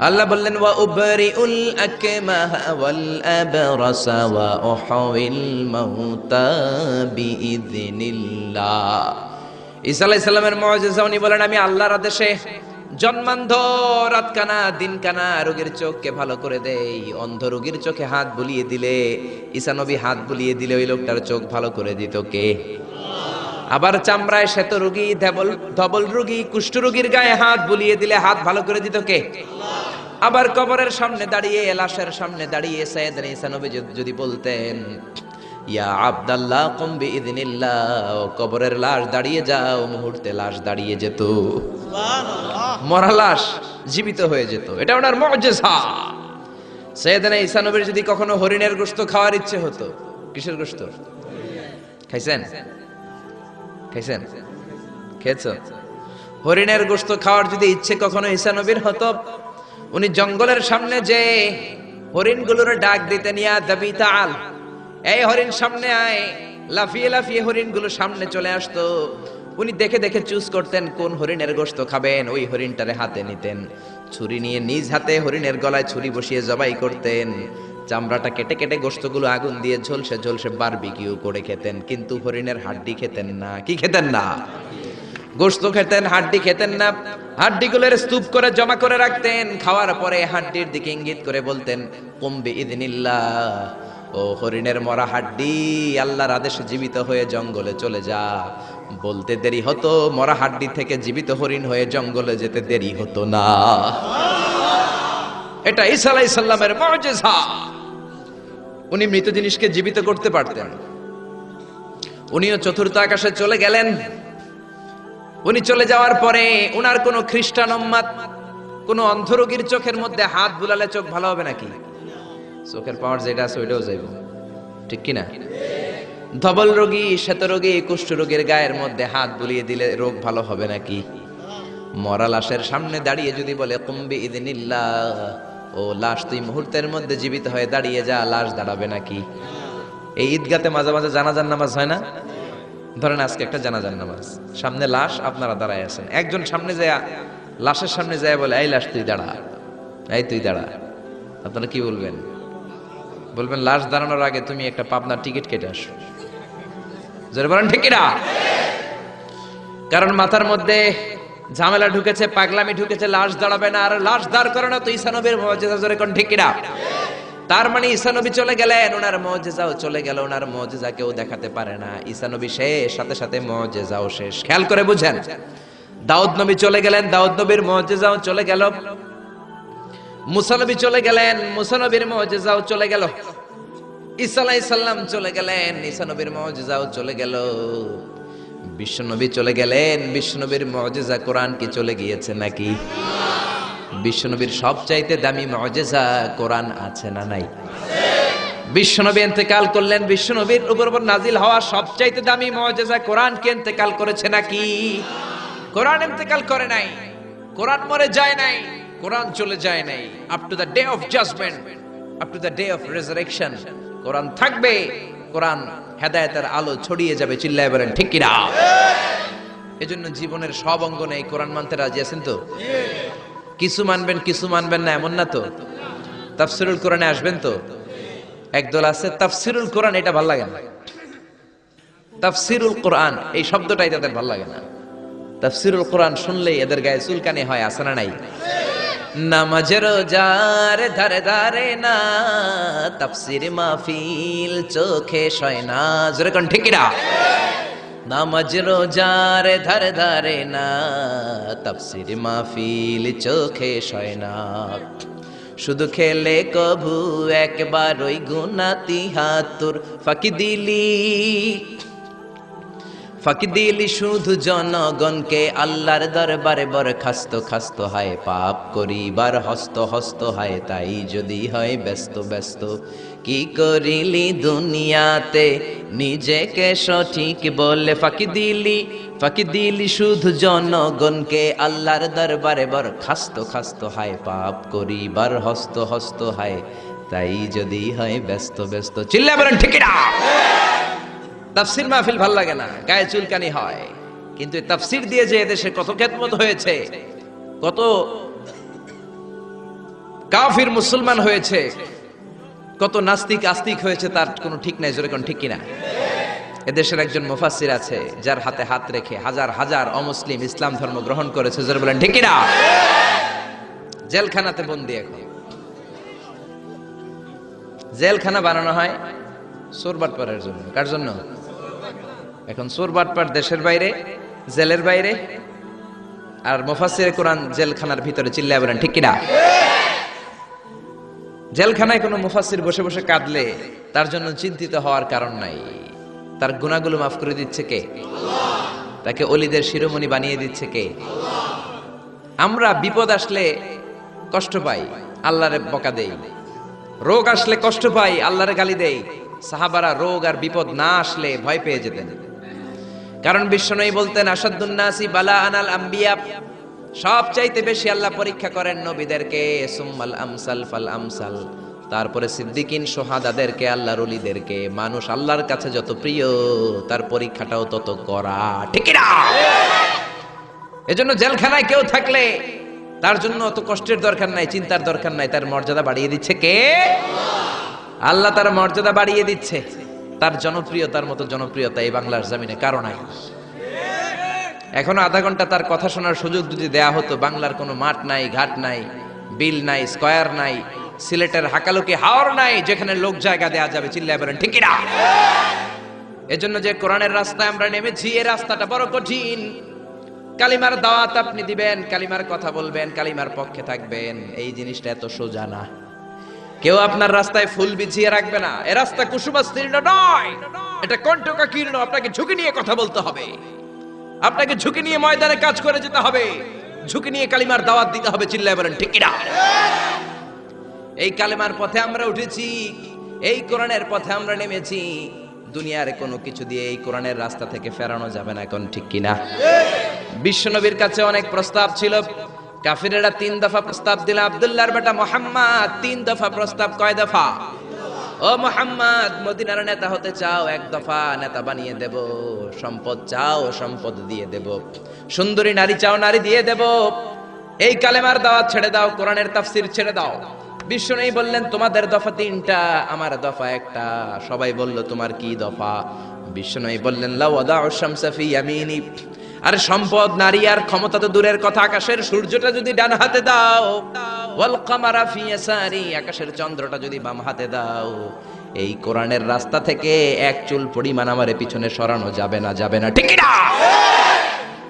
আল্লাহ বললেন, ওয়া উবরিউল আকমাহা ওয়াল আবরাসা ওয়া উহয়িল মাউতা বিইযনিল্লাহ। ঈসা আলাইহিস সালামের মুআজিজা, উনি বলেন, আমি আল্লাহর আদেশে জন্মান্ধ, রাতকানা, দিনকানা রোগীর চোখকে ভালো করে দেই। অন্ধ রোগীর চোখে হাত বুলিয়ে দিলে, ঈসা নবী হাত বুলিয়ে দিলে ওই লোকটার চোখ ভালো করে দিত কে? আবার চামড়ায় শ্বেত রোগী, ধবল রোগী, কুষ্ঠ রোগীর গায়ে হাত বুলিয়ে দিলে হাত ভালো করে দিত কে? আবার কবরের সামনে দাঁড়িয়ে, লাশের সামনে দাঁড়িয়ে সাইয়েদনা ঈসা নবী যদি বলতেন, ইয়া আব্দাল্লাহ কুম বিইযনিল্লাহ, কবরের লাশ দাঁড়িয়ে যাও, মুহূর্তে লাশ দাঁড়িয়ে যেত। সুবহানাল্লাহ। মরা লাশ জীবিত হয়ে যেত। এটা ওনার মুআজিজা। সাইয়েদনা ঈসা নবীর যদি কখনো হরিণের গোশত খাওয়ার ইচ্ছে হতো, কিসের গোশত খাইছেন? খাইছেন? খেয়েছো? হরিণের গোশত খাওয়ার যদি ইচ্ছে কখনো ঈসা নবীর হতো, উনি জঙ্গলের সামনে যে হরিণগুলোর ডাক দিতেন, ইয়া দাবি তাআল, এই হরিণ সামনে আয়। লাফিয়ে লাফিয়ে হরিণগুলো সামনে চলে আসতো। উনি দেখে দেখে চুজ করতেন কোন হরিণের গোশত খাবেন, ওই হরিণটারে হাতে নিতেন, ছুরি নিয়ে নিজ হাতে হরিণের গলায় ছুরি বসিয়ে জবাই করতেন, চামড়াটা কেটে কেটে গোশতগুলো আগুন দিয়ে ঝলসে ঝলসে বারবিকিউ করে খেতেন। কিন্তু হরিণের হাড্ডি খেতেন না। কি খেতেন না? গোশত খেতেন, হাড্ডি খেতেন না। হাড্ডিগুলোর স্তূপ করে জমা করে রাখতেন। খাওয়ার পরে হাড্ডির দিকে ইঙ্গিত করে বলতেন কুম বিইذনিল্লাহ, ও হরিণের মরা হাড্ডি, আল্লাহর আদেশে জীবিত হয়ে জঙ্গলে চলে যা। বলতে দেরি হতো, মরা হাড্ডি থেকে জীবিত হরিণ হয়ে জঙ্গলে যেতে দেরি হতো না। এটা ঈসা আলাইহিস সালামের মুজিজা। উনি মৃত জিনিসকে জীবিত করতে পারতেন। উনিও চতুর্থ আকাশে চলে গেলেন। উনি চলে যাওয়ার পরে উনার কোন খ্রিস্টান উম্মাত কোন অন্ধরোগীর চোখের মধ্যে হাত বুলালে চোখ ভালো হবে নাকি? চোখের পাওয়ার যেটা আছে ওইটাও যাইব, ঠিক কিনা? ধবল রোগী, শ্বেত রোগী, কুষ্ঠ রোগীর গায়ের মধ্যে হাত বুলিয়ে দিলে রোগ ভালো হবে নাকি? মরা লাশের সামনে দাঁড়িয়ে যদি বলে কুম বিইذনিল্লাহ, ও লাশ তুই মুহূর্তের মধ্যে জীবিত হয়ে দাঁড়িয়ে যা, লাশ দাঁড়াবে নাকি? এই ঈদগাতে মাঝে মাঝে জানাজার নামাজ হয় না? ধরেন আজকে একটা জানাজার নামাজ, সামনে লাশ, আপনারা দাঁড়ায় আছেন, একজন সামনে যায়, লাশের সামনে যায় বলে এই লাশ তুই দাঁড়া, এই তুই দাঁড়া, আপনারা কি বলবেন? বলবেন লাশ দাঁড়ানোর আগে তুমি একটা পাবনার টিকিট কেটে আসো। জোরে বলেন ঠিক কিনা? কারণ মাথার মধ্যে ঝামেলা ঢুকেছে, পাগলামি ঢুকেছে, লাশ দাঁড়াবে না, আর লাশ দাঁড় করে না তো ঈসা নবীর মুজিজা। জোরে কোন ঠিক কিনা? তার মানে ঈসা নবী চলে গেলেন, ওনার মুজিজাও চলে গেল, ওনার মুজিজা কেউ দেখাতে পারে না। ঈসা নবী শেষ, সাথে সাথে মুজিজাও শেষ। খেয়াল করে বুঝেন, দাউদ নবী চলে গেলেন, দাউদ নবীর মুজিজাও চলে গেল। মুসা নবী চলে গেলেন, মুসা নবীর মুজিজাও চলে গেল। ঈসা আলাইহিস সালাম চলে গেলেন, ঈসা নবীর মুজিজাও চলে গেল। বিশ্ব নবী চলে গেলেন, বিশ্ব নবীর মুজিজা কোরআন কি চলে গিয়েছে নাকি? বিশ্বনবীর সবচাইতে দামি মুজিজা কোরআন আছে না নাই? বিশ্বনবী ইন্তেকাল করলেন, বিশ্বনবীর উপর নাজিল হওয়া সবচাইতে দামি মুজিজা কোরআন কি ইন্তেকাল করেছে নাকি? কোরআন ইন্তেকাল করে নাই, কোরআন মরে যায় নাই, কোরআন চলে যায় নাই। Up to the day of judgement, up to the day of resurrection Quran থাকবে। কোরআন হেদায়েতের আলো ছড়িয়ে যাবে। চিল্লায় বলেন ঠিক কিনা? এজন্য জীবনের সব অঙ্গনে এই কোরআন মানতে রাজি আছেন তো? কিছু মানবেন, কিছু মানবেন না এমন না তো? তাফসিরুল কোরআনে আসবেন তো? একদল আছে তাফসিরুল কোরআন, এটা ভালো লাগে না। তাফসিরুল কোরআন এই শব্দটাই তাদের ভালো লাগে না। তাফসিরুল কোরআন শুনলেই এদের গায়ে চুলকানি হয়, আছে না নাই? নামাজের রোজার ধারে ধারে না, তাফসির মাহফিল চোখে সয় না। জোরে কোন ঠিক কিনা? নামাজ রোজার ধারে ধারে না, তাফসির মাহফিল চোখে সয় না। শুধু খেলে কভু একবার ওই গুনাতি হাতুর ফাঁকি দিলি শুধু জনগণকে, আল্লাহর দরবারে বরখাস্ত খাস্ত হয়, পাপ করিবার হস্ত হস্ত হয়। তাই যদি হয় ব্যস্ত ব্যস্ত, কি করিলি দুনিয়াতে নিজেকে সঠিক বলে? ফাঁকি দিলি শুধু জনগণকে, আল্লাহর দরবারে বরখাস্ত খাস্ত হয়, পাপ করিবার হস্ত হস্ত হয়। তাই যদি হয় ব্যস্ত ব্যস্ত। চিল্লা বলেন ঠিক না? তাফসির মাহফিল ভাল লাগে না, গায়ে চুলকানি হয়। কিন্তু তাফসির দিয়ে যে এদেশে কত খেদমত হয়েছে, কত কাফির মুসলমান হয়েছে, কত নাস্তিক আস্তিক হয়েছে, তার কোনো ঠিক নাই। জোরে কোন ঠিক কিনা? এদেশের একজন মুফাসসির আছে যার হাতে হাত রেখে হাজার হাজার অমুসলিম ইসলাম ধর্ম গ্রহণ করেছে। জোরে বলেন ঠিক কিনা? জেলখানাতে বন্দী। এখন জেলখানা বানানো হয় চোর বাটপারের জন্য। কার জন্য? এখন চোর বাটপার দেশের বাইরে, জেলের বাইরে, আর মুফাসসিরে কোরআন জেলখানার ভিতরে। চিল্লায় বলেন ঠিক কিনা? জেলখানায় কোনো মুফাসসির বসে বসে কাঁদলে তার জন্য চিন্তিত হওয়ার কারণ নাই। তার গুনাহগুলো মাফ করে দিচ্ছে কে? আল্লাহ। তাকে ওলিদের শিরোমণি বানিয়ে দিচ্ছে কে? আল্লাহ। আমরা বিপদ আসলে কষ্ট পাই, আল্লাহরে বকা দেই। রোগ আসলে কষ্ট পাই, আল্লাহরে গালি দেই। সাহাবারা রোগ আর বিপদ না আসলে ভয় পেয়ে যেতেন। কারণ বিশ্বনবী বলতেন আসাদুন নাসি বালাআন আল আম্বিয়া, সবচাইতে বেশি আল্লাহ পরীক্ষা করেন নবীদেরকে। সুম্মাল আমসাল ফাল আমসাল, তারপরে সিদ্দিকিন, সোহাদাদেরকে, আল্লাহর ওলিদেরকে। মানুষ আল্লাহর কাছে যত প্রিয়, তার পরীক্ষাটাও তত কড়া, ঠিক না? এজন্য জেলখানায় কেউ থাকলে তার জন্য অত কষ্টের দরকার নাই, চিন্তার দরকার নাই। তার মর্যাদা বাড়িয়ে দিচ্ছে কে? আল্লাহ তার মর্যাদা বাড়িয়ে দিচ্ছে। তার জনপ্রিয়তার মতো জনপ্রিয়তা এই বাংলার জমিনে কারো নাই। এখনো আধা ঘন্টা তার কথা শোনার সুযোগ যদি দেয়া হতো, বাংলার কোনো মাঠ নাই, ঘাট নাই, বিল নাই, স্কয়ার নাই, সিলেটের হাকালুকি হাওর নাই যেখানে লোক জায়গা দেয়া যাবে। চিল্লায় বলেন ঠিক না? এজন্য যে কোরআনের রাস্তায় আমরা নেমেছি, এই রাস্তাটা বড় কঠিন। কালিমার দাওয়াত আপনি দিবেন, কালিমার কথা বলবেন, কালিমার পক্ষে থাকবেন, এই জিনিসটা এত সোজা না। কেউ আপনার রাস্তায় ফুল বিছিয়ে রাখবে না। এ রাস্তা কুসুমাস্তীর্ণ নয়, এটা কণ্টকাকীর্ণ। আপনাকে ঝুঁকি নিয়ে কথা বলতে হবে, আপনাকে ঝুঁকি নিয়ে ময়দানে কাজ করে যেতে হবে, ঝুঁকি নিয়ে কালিমার দাওয়াত দিতে হবে। চিল্লায় বলেন ঠিক না? এই কালিমার পথে আমরা উঠেছি, এই কোরআনের পথে আমরা নেমেছি। দুনিয়ার কোনো কিছু দিয়ে এই কোরআনের রাস্তা থেকে ফেরানো যাবে না, এখন ঠিক কিনা? বিশ্বনবীর কাছে অনেক প্রস্তাব ছিল। কাফিরেরা 3 দফা প্রস্তাব দিল। আব্দুল্লাহর বেটা মুহাম্মদ 3 দফা প্রস্তাব। কয় দফা? ও মুহাম্মদ, মদিনার নেতা হতে চাও? 1 দফা, নেতা বানিয়ে দেব। সম্পদ চাও? সম্পদ দিয়ে দেব। সুন্দরী নারী চাও? নারী দিয়ে দেব। এই কালেমার দাওয়াত ছেড়ে দাও, কোরআনের তাফসীর ছেড়ে দাও। বিশ্বনবী বললেন তোমাদের দফা 3টা, আমার দফা 1টা। সবাই বলল তোমার কি দফা? বিশ্বনবী বললেন লা ওয়াদাউ শামসা ফি ইয়ামিনি। আর সম্পদ, নারী আর ক্ষমতা তো দূরের কথা, আকাশের সূর্যটা যদি ডান হাতে দাও, ওয়াল কামারা ফি ইয়াসারি, আকাশের চন্দ্রটা যদি বাম হাতে দাও, এই কোরআনের রাস্তা থেকে 1 চুল পরিমাণ আমারে পিছনে সরানো যাবে না, যাবে না, ঠিক না?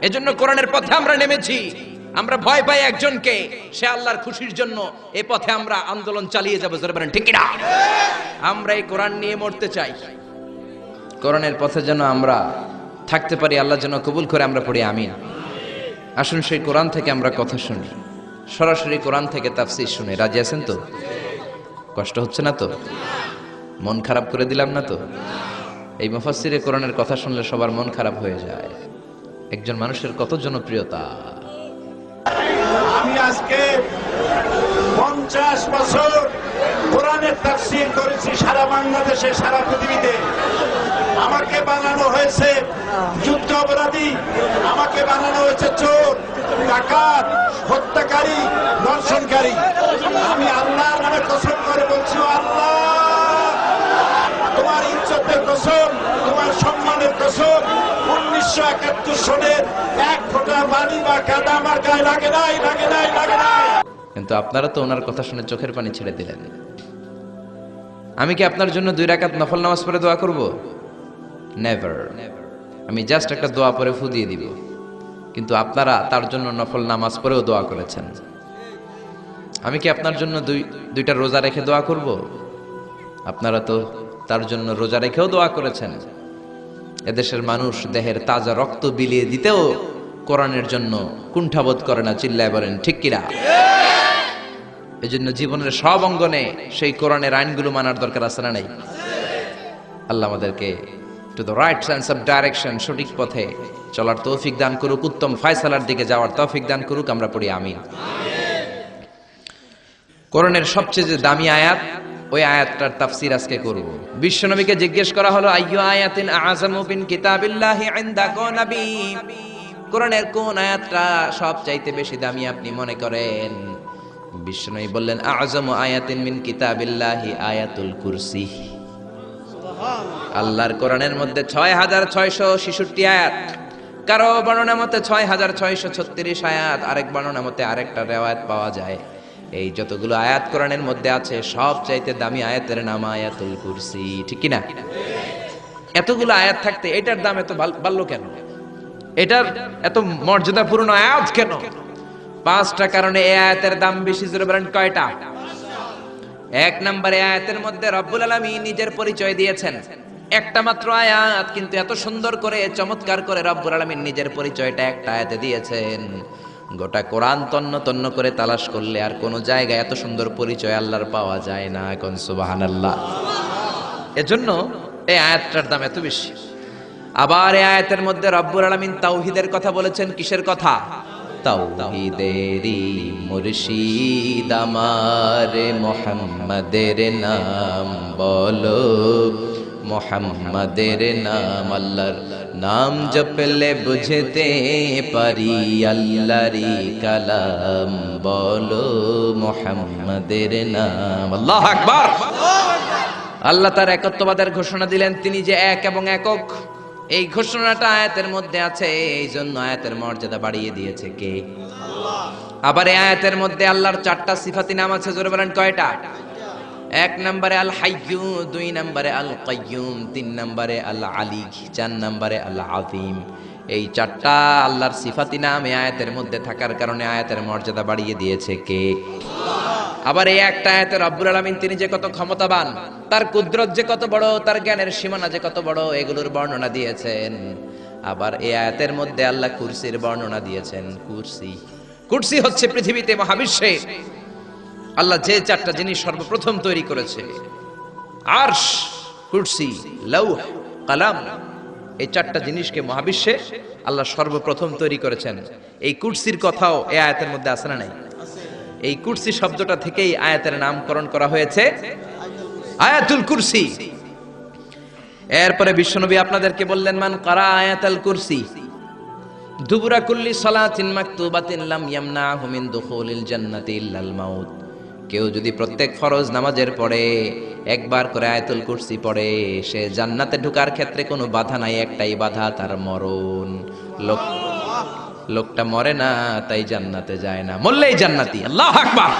এজন্য কোরআনের পথে আমরা নেমেছি। আমরা ভয় পাই একজনকে, সে আল্লাহর খুশির জন্য এই পথে আমরা আন্দোলন চালিয়ে যাবো। জোরে বলেন ঠিক না? আমরা এই কোরআন নিয়ে মরতে চাই। কোরআনের পথে যেন আমরা থাকতে পারি, আল্লাহ যেন কবুল করে আমরা পড়ি আমিন। আসুন সেই কোরআন থেকে আমরা কথা শুনি, সরাসরি কোরআন থেকে তাফসীর শুনি। রাজি আছেন তো? কষ্ট হচ্ছে না তো? মন খারাপ করে দিলাম না তো? এই মুফাসসিরে কোরআনের কথা শুনলে সবার মন খারাপ হয়ে যায়। একজন মানুষের কত জনপ্রিয়তা। আমি আজকে 50 বছর কোরআনের তাফসীর করেছি সারা বাংলাদেশে, সারা পৃথিবীতে। আমাকে বানানো হয়েছে যুদ্ধ অপরাধী, আমাকে বানানো হয়েছে চোর, ডাকাত, হত্যাকারী, ধর্ষণকারী। আমি আল্লাহর নামে কসম করে বলছি, আল্লাহ তোমার ইজ্জতের কসম, তোমার সম্মানের কসম, 1971 সনের 1 ফোঁটা পানি বা কাদা আমার গায়ে লাগে নাই, লাগে নাই, লাগে নাই। কিন্তু আপনারা তো ওনার কথা শুনে চোখের পানি ছেড়ে দিলেন। আমি কি আপনার জন্য 2 রাকাত নফল নামাজ পড়ে দোয়া করব? নেভার। আমি জাস্ট একটা দোয়া পড়ে ফু দিয়ে দিব। কিন্তু আপনারা তার জন্য নফল নামাজ পড়েও দোয়া করেছেন। আমি কি আপনার জন্য 2টা রোজা রেখে দোয়া করব? আপনারা তো তার জন্য রোজা রেখেও দোয়া করেছেন। এদেশের মানুষ দেহের তাজা রক্ত বিলিয়ে দিতেও কোরআনের জন্য কুণ্ঠাবোধ করে না। চিল্লায় বলেন ঠিক কিনা? এজন্য জীবনের সব অঙ্গনে সেই কোরআনের আইনগুলো মানার দরকার আছে না নাই? আল্লাহ আমাদেরকে to the right sense of direction, সঠিক পথে চলার তৌফিক দান করুক, উত্তম ফয়সালার দিকে যাওয়ার তৌফিক দান করুক। আমরা পড়ি আমিন। কোরআনের সবচেয়ে যে দামি আয়াত, ওই আয়াতটার তাফসীর আজকে করব। বিশ্বনবীকে জিজ্ঞেস করা হলো আইয়ু আয়াতিন আযামু মিন কিতাবিল্লাহি ইনদাকা নবী, কোরআনের কোন আয়াতটা সবচাইতে বেশি দামি আপনি মনে করেন? বিশ্বনবী বললেন আযমু আয়াতিন মিন কিতাবিল্লাহি আয়াতুল কুরসি। আল্লাহর কোরআনের মধ্যে 6666 আয়াত, কারো বর্ণনা মতে 6636 আয়াত, আরেক বর্ণনা মতে আরেকটা রিওয়ায়াত পাওয়া যায়। এই যতগুলো আয়াত কোরআনের মধ্যে আছে, সবচাইতে দামি আয়াতের নাম আয়াতুল কুরসি, ঠিক কি না? এতগুলো আয়াত থাকতে এটার দাম এত বাড়লো কেন? এটার এত মর্যাদাপূর্ণ আয়াত কেন? 5টা কারণে এই আয়াতের দাম বেশি। জোরে বলেন কয়টা? 1 নম্বরে আয়াতের মধ্যে রব্বুল আলামিন নিজের পরিচয় দিয়েছেন। একটা মাত্র আয়াত, কিন্তু এত সুন্দর করে চমৎকার করে রব্বুল আলামিন নিজের পরিচয়টা একটা আয়াতে দিয়েছেন। গোটা কোরআন তন্ন তন্ন করে তালাশ করলে আর কোন জায়গায় এত সুন্দর পরিচয় আল্লাহর পাওয়া যায় না। কোন সুবহানাল্লাহ। এজন্য এই আয়াতটার দাম এত বেশি। আবার এই আয়াতের মধ্যে রব্বুল আলামিন তাওহীদের কথা বলেছেন। কিসের কথা? তাওহীদেরই মুর্শিদ আমার মুহাম্মাদের নাম বলো, মুহাম্মাদের নাম। আল্লাহর নাম জপলে বুঝতে পারি আল্লাহরই কালাম বলো, মুহাম্মাদের নাম। আল্লাহু আকবার। আল্লাহ তার একত্ববাদের ঘোষণা দিলেন, তিনি যে এক এবং একক। এই ঘোষণাটা আয়াতের মধ্যে আছে, এই জন্য আয়াতের মর্যাদা বাড়িয়ে দিয়েছে কে? আল্লাহ। আবার এই আয়াতের মধ্যে আল্লাহর 4টা সিফাতি নাম আছে, জোরে বলেন কয়টা? 1 নম্বরে আল হাইয়্যু, 2 নম্বরে আল কাইয়্যুম, 3 নম্বরে আল আলী, 4 নম্বরে আল আযীম। এই 4টা আল্লাহর সিফাতি নাম এই আয়াতের মধ্যে থাকার কারণে আয়াতের মর্যাদা বাড়িয়ে দিয়েছে কে? আবার এই একটা আয়াতে রব্বুল আলামিন তিনি যে কত ক্ষমতাবান, তার কুদরত যে কত বড়, তার জ্ঞানের সীমানা যে কত বড়, এগুলোর বর্ণনা দিয়েছেন। আবার এই আয়াতের মধ্যে আল্লাহ কুরসির বর্ণনা দিয়েছেন। কুরসি হচ্ছে পৃথিবীতে, মহাবিশ্বে আল্লাহ যে 4টা জিনিস সর্বপ্রথম তৈরি করেছে, আরশ, কুরসি, লৌহ, কলম, এই 4টা জিনিসকে মহাবিশ্বে আল্লাহ সর্বপ্রথম তৈরি করেছেন। এই কুরসির কথাও এই আয়াতের মধ্যে আছে না নাই? এই কুরসি শব্দটা থেকেই আয়াতের নামকরণ করা হয়েছে আয়াতুল কুরসি। এরপরে বিশ্বনবী আপনাদেরকে বললেন, মান কারা আয়াতুল কুরসি দুবুরা কুল্লি সালাতিন মাকতুবাতিন লাম ইয়ামনাহু মিন দুখুলিল জান্নাতি ইল্লাল মাউত। কেউ যদি প্রত্যেক ফরজ নামাজের পরে একবার করে আয়াতুল কুরসি পড়ে, সে জান্নাতে ঢোকার ক্ষেত্রে কোনো বাধা নাই, একটাই বাধা, তার মরণ। লোকটা মরে না, তাই জান্নাতে যায় না, মরলেই জান্নাতি। আল্লাহু আকবার।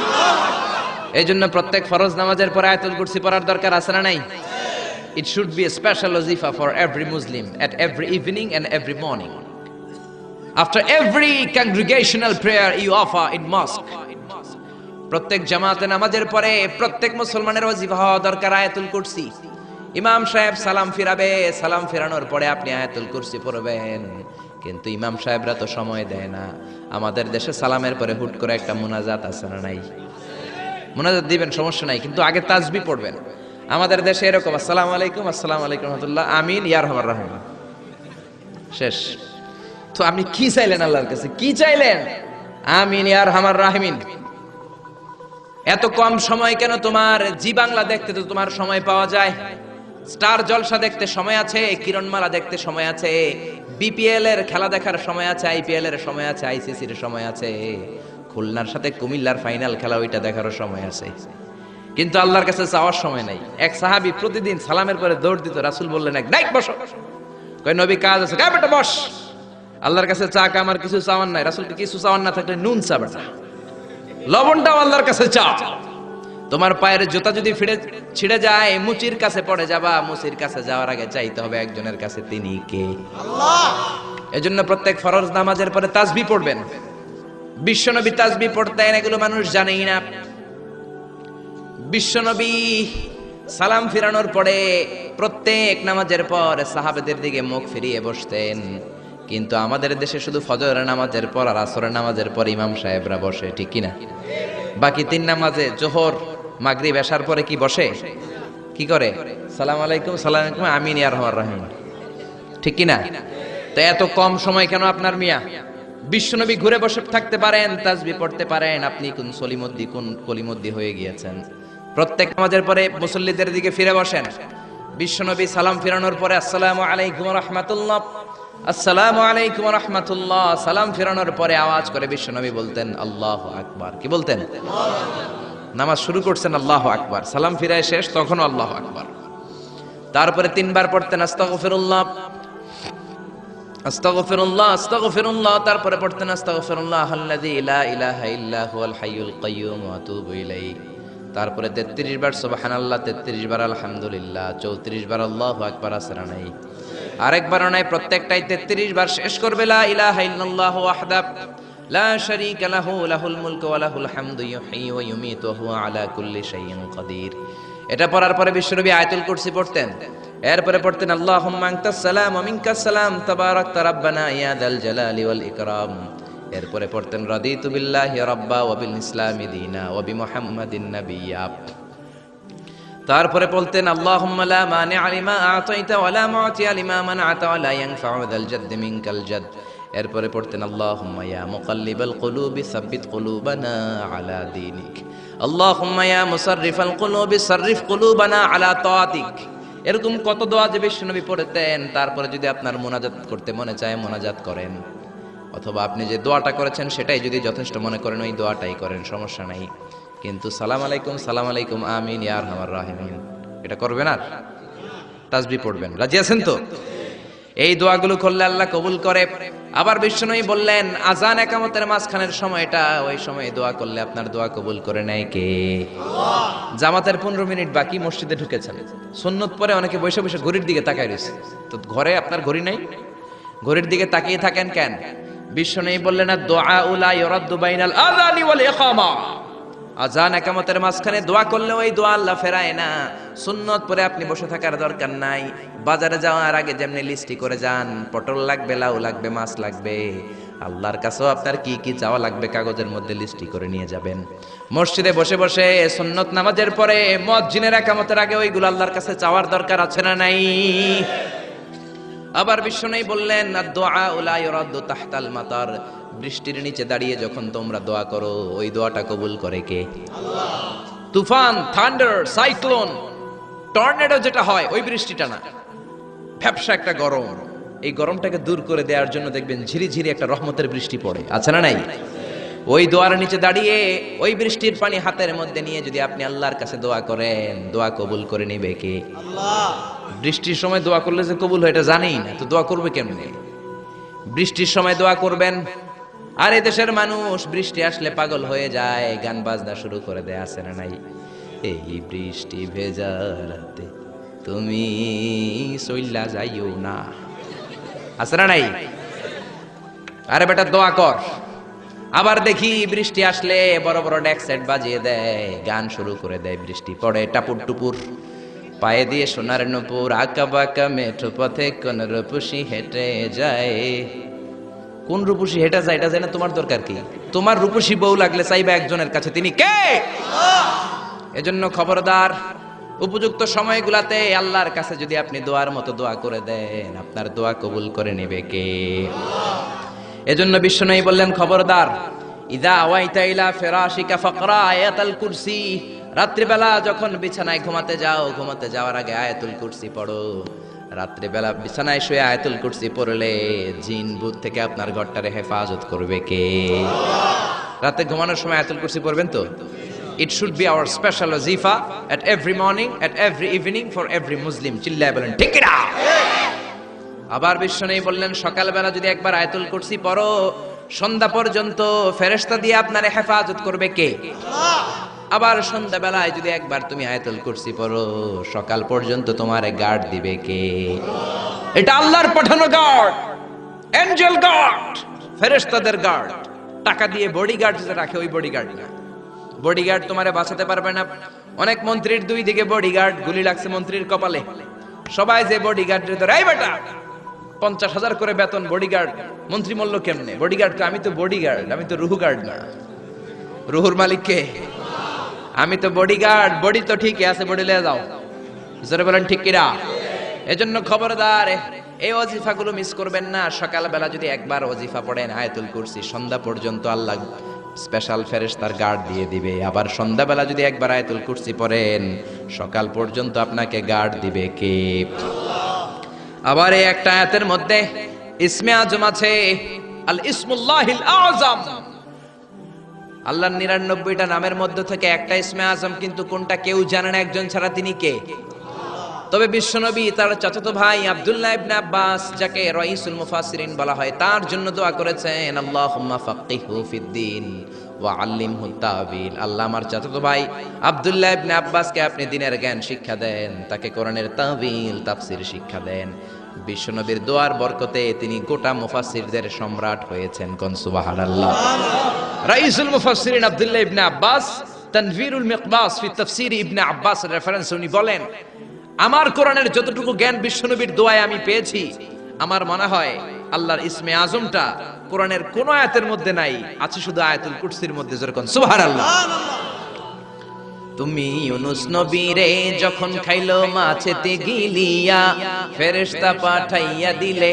এই জন্য প্রত্যেক ফরজ নামাজের পরে আয়াতুল কুরসি পড়ার দরকার আছে না নাই? It should be a special wazifa for every Muslim at every evening and every morning. After every congregational prayer you offer in mosque. প্রত্যেক জামাতে নামাজের পরে প্রত্যেক মুসলমানের ওয়াজিফা হওয়া দরকার আয়াতুল কুরসি। ইমাম সাহেব সালাম ফিরাবে, সালাম ফেরানোর পরে আপনি আয়াতুল কুরসি পড়বেন। কিন্তু ইমাম সাহেবরা তো সময় দেয় না। আমাদের দেশে সালামের পরে হুট করে একটা মুনাজাত আছে না নাই? মুনাজাত দিবেন, সমস্যা নাই, কিন্তু আগে তাসবিহ পড়বেন। আমাদের দেশে এরকম আসসালামু আলাইকুম, আসসালামু আলাইকুম রাহমাতুল্লাহ, আমিন, ইয়া রহমান রহিম, শেষ। তো আপনি কি চাইলেন আল্লাহর কাছে? কি চাইলেন? আমিন ইয়া রহমান রাহিমিন। এত কম সময় কেন তোমার? জি বাংলা দেখতে তো তোমার সময় পাওয়া যায়, স্টার জলসা দেখতে সময় আছে, কিরণমালা দেখতে সময় আছে, বিপিএল এর খেলা দেখার সময় আছে, আইপিএল এর সময় আছে, আইসিসি এর সময় আছে, খুলনার সাথে কুমিল্লার ফাইনাল খেলা ওইটা দেখারও সময় আছে। কিন্তু আল্লাহর কাছে চাওয়ার সময় নাই। এক সাহাবী প্রতিদিন সালামের পরে দৌড় দিত, রাসূল বললেন, এক নাইক বসো। কই নবী কাজ আছে, কই বেটা বস। আল্লাহর কাছে চা আমার কিছু চাওয়ার নাই। রাসূলকে কিছু চাওয়ার না থাকলে নুন চা বেটা, লবণটাও আল্লাহর কাছে চা। তোমার পায়ের জুতা যদি ছিঁড়ে যায়, মুচির কাছে পড়ে যাবা, মুচির কাছে যাওয়ার আগে চাইতে হবে একজনের কাছে, তিনি কে? আল্লাহ। এজন্য প্রত্যেক ফরজ নামাজের পরে তাসবিহ পড়বেন। বিশ্বনবী তাসবিহ পড়তেন, এগুলো মানুষ জানেই না। বিশ্বনবী সালাম ফিরানোর পরে প্রত্যেক নামাজের পর সাহাবাদের দিকে মুখ ফিরিয়ে বসতেন। কিন্তু আমাদের দেশে শুধু ফজরের নামাজের পর আর আসরের নামাজের পর ইমাম সাহেবরা বসে, ঠিক কিনা? বাকি 3 নামাজে জোহর, মাগরিব, এশার পরে কি বসে? কি করে? সালাম আলাইকুম, সালাম আলাইকুম, আমিন ইয়া রহমান রহিম, ঠিক কিনা? তো এত কম সময় কেন আপনার মিয়া? বিশ্বনবী ঘুরে বসে থাকতে পারেন, তাসবিহ পড়তে পারেন, আপনি কোন সলিমদ্দি কোন কলিমদ্দি হয়ে গিয়েছেন। প্রত্যেক নামাজের পরে মুসল্লিদের দিকে ফিরে বসেন। বিশ্বনবী সালাম ফিরানোর পরে আসসালামু আলাইকুম ওয়া রাহমাতুল্লাহ, আসসালামু আলাইকুম ওয়া রাহমাতুল্লাহ, সালাম ফিরানোর পরে আওয়াজ করে বিশ্বনবী বলতেন আল্লাহু আকবার। কি বলতেন? নামাজ শুরু করছেন আল্লাহু আকবার, সালাম ফিরায় শেষ তখনও আল্লাহু আকবার। তারপরে 3 বার পড়তেন আস্তাগফিরুল্লাহ, আস্তাগফিরুল্লাহ, আস্তাগফিরুল্লাহ। তারপরে পড়তেন আস্তাগফিরুল্লাহ আল্লাযী লা ইলাহা ইল্লা হুয়াল হাইয়ুল কাইয়্যুম ওয়া আতুবু ইলাইহি। তারপরে 33 বার সুবহানাল্লাহ, 33 বার আলহামদুলিল্লাহ, 34 বার আল্লাহু আকবার। আসরা নাই, আরেকবার নাই, প্রত্যেকটাই 33 বার শেষ করবে লা ইলাহা ইল্লাল্লাহু ওয়াহদাহু লা শারীকা লাহু লাহুল মুলকু ওয়া লাহুল হামদু ইউহয়ী ওয়া ইউমীতু ওয়া হুয়া আলা কুল্লি শাইইন কাদির। এটা পড়ার পরে বিশ্বনবী আয়াতুল কুরসি পড়তেন। এরপরে পড়তেন আল্লাহুম্মা আনতাস সালাম ওয়া মিনকাস সালাম তাবারাকতা রাব্বানা ইয়া যাল জালালি ওয়াল ইকরাম। এরপরে পড়তেন রাদিতু বিল্লাহি রাব্বা ওয়া বিল ইসলামি দীনা ওয়া বিমুহাম্মাদিন নাবিয়্যা। তারপরে বলতেন আল্লাহুম্মা লা মানিআ লিমা আ'তাইতা ওয়া লা মু'তিয়া লিমা মানআতা ওয়া লা ইয়ানফা'ু যাল জাদ্দি মিনকাল জাদ। এরপরে পড়তেন আল্লাহুম্মা ইয়া মুকাল্লিবাল কুলুবি সাব্বিত কুলুবানা আলা দীনিক, আল্লাহুম্মা ইয়া মুসাররিফাল কুলুবি সাররিফ কুলুবানা আলা তাআতিক। এরকম কত দোয়া যে বিশ্বনবী পড়তেন। তারপরে যদি আপনার মুনাজাত করতে মনে চায় মুনাজাত করেন, অথবা আপনি যে দোয়াটা করেছেন সেটাই যদি যথেষ্ট মনে করেন ওই দোয়াটাই করেন, সমস্যা নাই। কিন্তু সালাম আলাইকুম আমিন ইয়া আরহামার রাহিমিন এটা করবেন, আর তাসবিহ পড়বেন। রাজি আছেন তো? এই দোয়াগুলো করলে আল্লাহ কবুল করে। আবার বিশ্বনবী বললেন আজান একামতের মাঝখানের সময়টা, ওই সময় দোয়া করলে আপনার দোয়া কবুল করে নেয় কে? আল্লাহ। জামাতের 15 মিনিট বাকি, মসজিদে ঢুকেছেন, সুন্নত পরে অনেকে বসে বসে ঘড়ির দিকে তাকায় রয়েছে। তো ঘরে আপনার ঘড়ি নাই, ঘড়ির দিকে তাকিয়ে থাকেন কেন? বিশ্বনবী বললেন দোয়া উলা ইউরাদ্দু বাইনাল আযানি ওয়াল ইকামা, আজান একামতের মাঝখানে দোয়া করলে ওই দোয়া আল্লাহ ফেরায় না। সুন্নত পরে আপনি বসে থাকার দরকার নাই। বাজারে যাওয়ার আগে যেমনি লিস্টি করে যান, পটল লাগবে, লাউ লাগবে, মাছ লাগবে, আল্লাহর কাছেও আপনার কি কি চাওয়া লাগবে কাগজের মধ্যে লিস্টি করে নিয়ে যাবেন। মসজিদে বসে বসে সুন্নত নামাজের পরে মুয়াজ্জিনের একামতের আগে ওইগুলো আল্লাহর কাছে চাওয়ার দরকার আছে না নাই? আবার বিশ্বনবী বললেন আদ-দুআ লা ইউরাদ্দু তাহতাল মাতার, বৃষ্টির নিচে দাঁড়িয়ে যখন তোমরা দোয়া করো ওই দোয়াটা কবুল করে কে? আল্লাহ। তুফান, থান্ডার, সাইক্লোন, টর্নেডো যেটা হয় ওই বৃষ্টিটা না, ভ্যাপসা একটা গরম, এই গরমটাকে দূর করে দেওয়ার জন্য দেখবেন ঝিরিঝিরি একটা রহমতের বৃষ্টি পড়ে, আছে না নাই? ওই দোয়ার নিচে দাঁড়িয়ে ওই বৃষ্টির পানি হাতের মধ্যে নিয়ে যদি আপনি আল্লাহর কাছে দোয়া করেন, দোয়া কবুল করে নেবে কে? আল্লাহ। বৃষ্টির সময় দোয়া করলে যে কবুল হয় এটা জানেই না, তো দোয়া করবে কেমনে? বৃষ্টির সময় দোয়া করবেন। আর এই দেশের মানুষ বৃষ্টি আসলে পাগল হয়ে যায়, গান বাজনা শুরু করে দেয়, আছে না নাই? এই বৃষ্টি ভেজা রাতে তুমি সইলা যাইও না, আছে না নাই? আরে বেটা দোয়া কর। আবার দেখি বৃষ্টি আসলে বড় বড় ডেক সেট বাজিয়ে দেয়, গান শুরু করে দেয়, বৃষ্টি পড়ে টাপুর টুপুর, পায়ে দিয়ে সোনার নূপুর, আঁকা বাঁকা মেঠো পথে কোন রূপসী হেঁটে যায়। কোন রূপসী হেঁটে যায় এটা জানে তোমার দরকার কি? তোমার রূপসী বউ লাগলে চাইবা একজনের কাছে, তিনি কে? এজন্য খবরদার, উপযুক্ত সময়গুলাতে আল্লাহর কাছে যদি আপনি দোয়ার মতো দোয়া করে দেন, আপনার দোয়া কবুল করে নেবে কে? এজন্য বিশ্বনবী বললেন খবরদার, ইযা আওয়াইতা ইলা ফিরাশিকা ফাকরা আয়াতুল কুরসি, রাত্রিবেলা যখন বিছানায় ঘুমাতে যাও, ঘুমাতে যাওয়ার আগে আয়াতুল কুরসি পড়ো। রাত্রিবেলা বিছানায় শুয়ে আয়াতুল কুরসি পড়লে জিন ভূত থেকে আপনার ঘরটারে হেফাজত করবে কে? রাতে ঘুমানোর সময় আয়াতুল কুরসি পড়বেন তো? It should be our special wazifa at every morning, at every evening for every Muslim. চিল্লায় বলেন ঠিক না? আবার বিশ্বনবী বললেন সকালবেলা যদি একবার আয়াতুল কুরসি পড়ো, সন্ধ্যা পর্যন্ত ফেরেশতা দিয়ে আপনারে হেফাজত করবে কে? আল্লাহ। আবার সন্ধ্যাবেলায় যদি একবার তুমি আয়াতুল কুরসি পড়ো, সকাল পর্যন্ত তোমারে গার্ড দিবে কে? আল্লাহ। এটা আল্লাহর পাঠানো গার্ড, এঞ্জেল গার্ড, ফেরেশতাদের গার্ড। টাকা দিয়ে বডিগার্ড যে রাখে ওই বডিগার্ড না। বডিগার্ড তোমারে বাঁচাতে পারবে না। অনেক মন্ত্রীর দুই দিকে বডিগার্ড, গুলি লাগছে মন্ত্রীর কপালে, সবাই যে বডিগার্ডের ধরে এই বেটা 50,000 করে বেতন বডিগার্ড, মন্ত্রী মূল্য কেমনে? বডিগার্ডকে আমি তো বডিগার্ড, আমি তো রুহু গার্ড না। রুহুর মালিক কে? আমি তো বডিগার্ড। বডি তো ঠিকই আছে, বডি লয়ে যাও, জোরে বলেন ঠিক কিনা? এজন্য খবরদার এই ওয়াজিফাগুলো মিস করবেন না। সকালবেলা যদি একবার ওয়াজিফা পড়েন আয়াতুল কুরসি, সন্ধ্যা পর্যন্ত আল্লাহ স্পেশাল ফেরেশতার গার্ড দিয়ে দিবে। আবার সন্ধ্যাবেলা যদি একবার আয়াতুল কুরসি পড়েন, সকাল পর্যন্ত আপনাকে গার্ড দিবে কে? আবার এই একটা আয়াতের মধ্যে ইসমে আজম আছে, আল ইসমুল্লাহিল আযম। আল্লাহর 99টা নামের মধ্যে থেকে একটা ইসমে আজম, কিন্তু কোনটা কেউ জানে না একজন ছাড়া, তিনি কে? তবে বিশ্বনবী তার চাচাতো ভাই আব্দুল্লাহ ইবনে আব্বাস, যাকে রাইসুল মুফাসসিরিন বলা হয়, তার জন্য দোয়া করেছেন আল্লাহুম্মা ফাক্কিহু ফিদ্দীন ওয়া আল্লিমহু তা'বীল। আল্লাহ আমার চাচাতো ভাই আব্দুল্লাহ ইবনে আব্বাসকে আপনি দ্বীনের জ্ঞান শিক্ষা দেন, তাকে কোরআনের তা'বীল তাফসীর শিক্ষা দেন। বিশ্বনবীর দোয়ার বরকতে তিনি গোটা মুফাসসিরদের সম্রাট হয়েছেন। কোন সুবহানাল্লাহ। রাইসুল মুফাসসিরিন আব্দুল্লাহ ইবনে আব্বাস তানভীরুল মিকবাস ফি তাফসীর ইবনে আব্বাস রেফারেন্স উনি বলেন, আমার কোরআনের যতটুকু জ্ঞান বিশ্বনবীর দোয়ায় আমি পেয়েছি, আমার মনে হয় আল্লাহর ইসমে আজমটা কোরআনের কোন আয়াতের মধ্যে নাই, আছে শুধু আয়াতুল কুরসির মধ্যে। যেরকম সুবহানাল্লাহ। তুমি ইউনুস নবীরে যখন খাইলো মাছেতে গিলিয়া ফেরেশতা পাঠাইয়া দিলে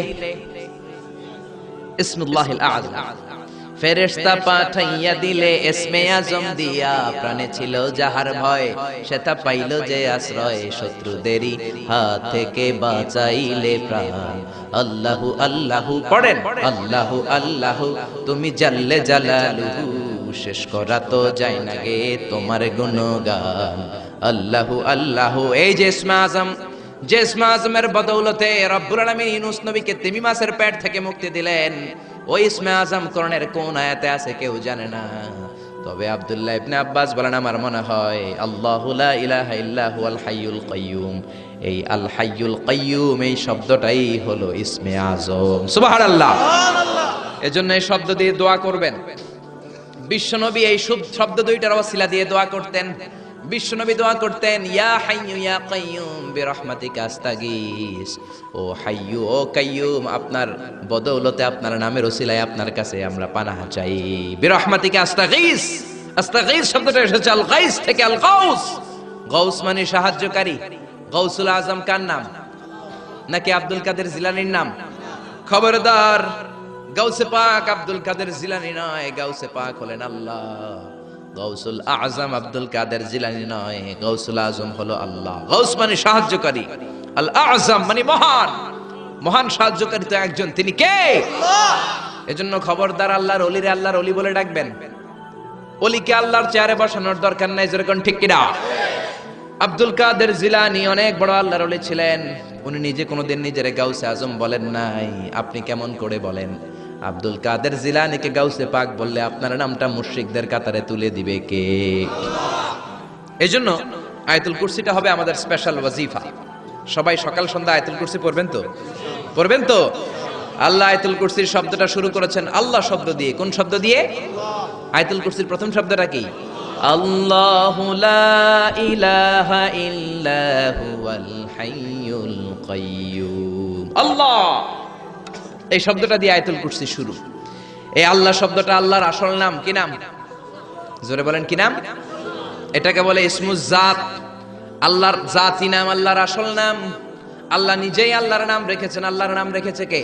ইসমুল্লাহিল আযম ফেরেশতা পাঠাইয়া দিলে ইসমে আজম দিয়া প্রাণে ছিল যাহার ভয় সেটা পাইল যে আশ্রয় শত্রুদেরই হাত থেকে বাঁচাইলে প্রাণ আল্লাহু আল্লাহু পড়েন আল্লাহু আল্লাহু তুমি জাল্লে জালালুহু শেষ করা তো যায় না গে তোমার গুণগান আল্লাহু আল্লাহু এই যে ইসমে আজম যে ইসমে আজমের বদৌলতে রব্বুল আলামিন ইউনুস নবীকে তিমি মাছের পেট থেকে মুক্তি দিলেন ওই ইসমে আজম কোরআনের কোন আয়াতে আছে কেউ জানে না তবে আব্দুল্লাহ ইবনে আব্বাস বলেন আমার মনে হয় আল্লাহু লা ইলাহা ইল্লা হুয়াল হাইয়ুল কাইয়্যুম এই আল হাইয়ুল কাইয়্যুম এই শব্দটাই হলো ইসমে আজম সুবহানাল্লাহ সুবহানাল্লাহ এজন্য এই শব্দ দিয়ে দোয়া করবেন বিশ্বনবী এই শব্দ দুইটার ওসিলা দিয়ে দোয়া করতেন বিশ্বনবী দোয়া করতেন ইয়া হাইয়্যু ইয়া কাইয়্যুম বিরহমাতিকা আস্তাগীস ও হাইয়্যু ও কাইয়্যুম আপনার বদৌলতে আপনার নামের ওসিলায় আপনার কাছে আমরা পানাহ চাই বিরহমাতিকা আস্তাগীস আস্তাগীস শব্দটা এসেছে আল গাইস থেকে আল গাউস গাউস মানে সাহায্যকারী গাউসুল আজম কার নাম নাকি আব্দুল কাদের জিলানীর নাম খবরদার গাউসে পাক আব্দুল কাদের জিলানী নয় গাউসে পাক হলেন আল্লাহ গাউসুল আজম আব্দুল কাদের জিলানী নয় গাউসুল আজম হলো আল্লাহ গাউস মানে সাহায্যকারী আল আজম মানে মহান মহান সাহায্যকারী তো একজন তিনি কে আল্লাহ এজন্য খবরদার আল্লাহর ওলিরে আল্লাহর ওলি বলে ডাকবেন ওলিকে আল্লাহর চেয়ারে বসানোর দরকার নাই যেরকম ঠিক কিনা আব্দুল কাদের জিলানী অনেক বড় আল্লাহর ওলি ছিলেন উনি নিজে কোনোদিন নিজের গাউসে আজম বলেন নাই আপনি কেমন করে বলেন আব্দুল কাদের জিলানীকে গাউসে পাক বললে আপনার নামটা মুশরিকদের কাতারে তুলে দিবে কে এজন্য আয়াতুল কুরসিটা হবে আমাদের স্পেশাল ওয়াজিফা সবাই সকাল সন্ধ্যা আয়াতুল কুরসি পড়বেন তো আল্লাহ আয়াতুল কুরসির শব্দটা শুরু করেছেন আল্লাহ শব্দ দিয়ে কোন শব্দ দিয়ে আয়াতুল কুরসির প্রথম শব্দটা কি আল্লাহু লা ইলাহা ইল্লা হুয়াল হাইয়ুল কাইয়্যুম আল্লাহ এই শব্দটা দিয়ে আয়াতুল কুরসি শুরু এই আল্লাহ শব্দটা আল্লাহর আসল নাম কি নাম জোরে বলেন কি নাম এটাকে বলে ইসমুজ জাত আল্লাহর জাতি নাম আল্লাহর আসল নাম আল্লাহ নিজেই আল্লাহর নাম রেখেছেন আল্লাহর নাম রেখেছে কে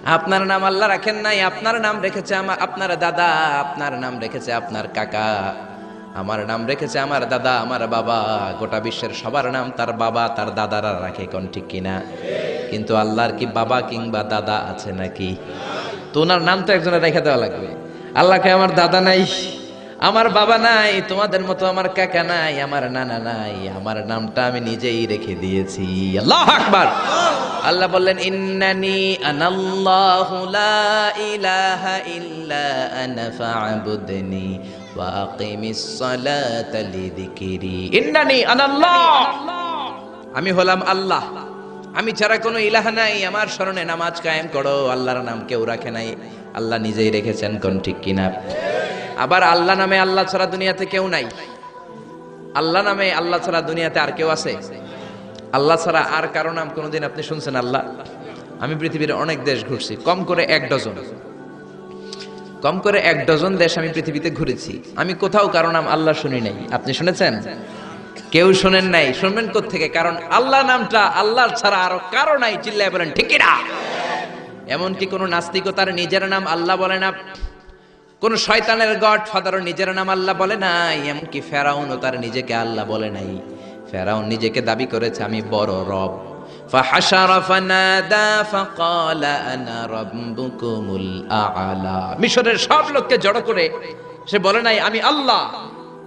আপনার নাম আল্লাহ রাখেন নাই আপনার নাম রেখেছে আপনার দাদা আপনার নাম রেখেছে আপনার কাকা আমার নাম রেখেছে আমার দাদা আমার বাবা গোটা বিশ্বের সবার নাম তার বাবা তার দাদারা রাখে কোন ঠিক কিনা কিন্তু আল্লাহর কি বাবা কিংবা দাদা আছে নাকি তো ওনার নাম তো একজনের রেখে দেওয়া লাগবে আল্লাহকে আমার দাদা নাই আমার বাবা নাই তোমাদের মতো আমার কাকা নাই আমার নানা নাই আমার নামটা আমি নিজেই রেখে দিয়েছি আল্লাহু আকবার আল্লাহ বললেন ইন্নানি আনাল্লাহু লা ইলাহা ইল্লা আনা ফা'বুদনি ওয়া আকিমিস সালাতা লিযিকরি ইন্নানি আনাল্লাহ আমি হলাম আল্লাহ আমি ছাড়া কোনো ইলাহ নাই আমার শরণে নামাজ কায়েম করো আল্লাহর নাম কেউ রাখে নাই আল্লাহ নিজেই রেখেছেন কোন ঠিক কিনা আবার আল্লাহ নামে আল্লাহ ছাড়া দুনিয়াতে কেউ নাই আল্লাহ নামে আল্লাহ ছাড়া দুনিয়াতে আর কেউ আছে আল্লাহ ছাড়া আর কারো নাম কোনোদিন আপনি শুনছেন আল্লাহ আমি পৃথিবীর অনেক দেশ ঘুরছি কম করে এক ডজন দেশ আমি পৃথিবীতে ঘুরেছি আমি কোথাও কারো নাম আল্লাহ শুনি নাই আপনি শুনেছেন কেউ শোনেন নাই শুনবেন কোত্থেকে কারণ আল্লাহ নামটা আল্লাহ ছাড়া আরো কারো নাই চিল্লায় বলেন ঠিক না এমনকি কোন নাস্তিকও তার নিজের নাম আল্লাহ বলে না কোন শয়তানের গড ফাদারও নিজের নাম আল্লাহ বলে নাই এমনকি ফেরাউনও তার নিজেকে আল্লাহ বলে নাই ফেরাউন নিজেকে দাবি করেছে আমি বড় রব ফাহাশারা ফানাদা ফাকালা আনা রাব্বুকুমুল আ'লা মিশরের সব লোককে জড়ো করে সে বলে নাই আমি আল্লাহ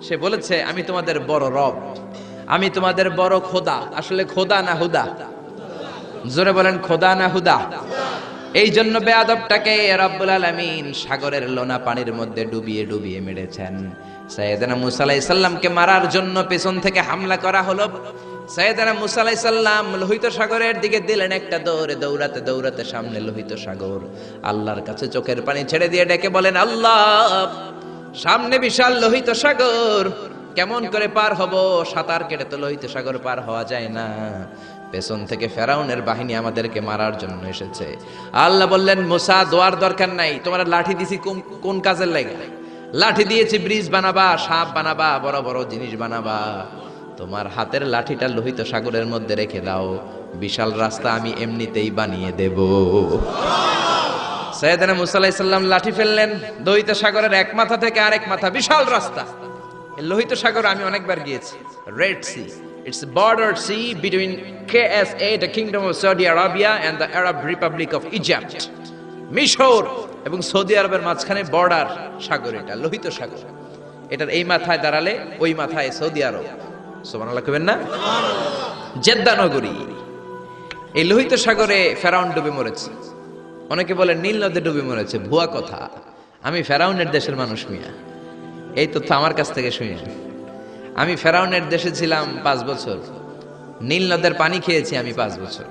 সে বলেছে আমি তোমাদের বড় রব আমি তোমাদের বড় খোদা আসলে খোদা না হুদা জোরে বলেন খোদা না হুদা এই জন্য বেয়াদবটাকে রব্বুল আলামিন সাগরের লোনা পানির মধ্যে ডুবিয়ে ডুবিয়ে মেরেছেন সাইয়েদনা মুসা আলাইহিস সালামকে মারার জন্য পেছন থেকে হামলা করা হলো সাইয়েদনা মুসা আলাইহিস সালাম লোহিত সাগরের দিকে দিলেন একটা দৌড়ে দৌড়াতে দৌড়াতে সামনে লোহিত সাগর আল্লাহর কাছে চোখের পানি ছেড়ে দিয়ে ডেকে বলেন আল্লাহ সামনে বিশাল লোহিত সাগর কেমন করে পার হব সাঁতার কেটে তো লোহিত সাগর পার হওয়া যায় না পেছন থেকে ফেরাউনের বাহিনী আমাদেরকে মারার জন্য এসেছে আল্লাহ বললেন মুসা দোয়ার দরকার নাই তোমার লাঠি দিছি কোন কাজের লাগে লাঠি দিয়েছি ব্রিজ বানাবা, সাপ বানাবা, বড় বড় জিনিস বানাবা, তোমার হাতের লাঠিটা লোহিত সাগরের মধ্যে রেখে দাও, বিশাল রাস্তা আমি এমনিতেই বানিয়ে দেব। সাইয়েদনা মুসা আলাইহিস সালাম লাঠি ফেললেন, লোহিত সাগরের এক মাথা থেকে আরেক মাথা বিশাল রাস্তা। এই লোহিত সাগর আমি অনেকবার গিয়েছি। Red Sea, it's border sea between KSA, the Kingdom of Saudi Arabia, and the Arab Republic of Egypt. মিশর এবং সৌদি আরবের মাঝখানে বর্ডার সাগর, এটা লোহিত সাগর। এটার এই মাথায় দাঁড়ালে ওই মাথায় সৌদি আরব। সুবহানাল্লাহ কইবেন না? জেদ্দা নগরী। এই লোহিত সাগরে ফেরাউন ডুবে মরেছে। অনেকে বলে নীল নদে ডুবে মরেছে, ভুয়া কথা। আমি ফেরাউনের দেশের মানুষ মিয়া, এই তথ্য আমার কাছ থেকে শুনেন। আমি ফেরাউনের দেশে ছিলাম 5 বছর, নীল নদের পানি খেয়েছি আমি 5 বছর।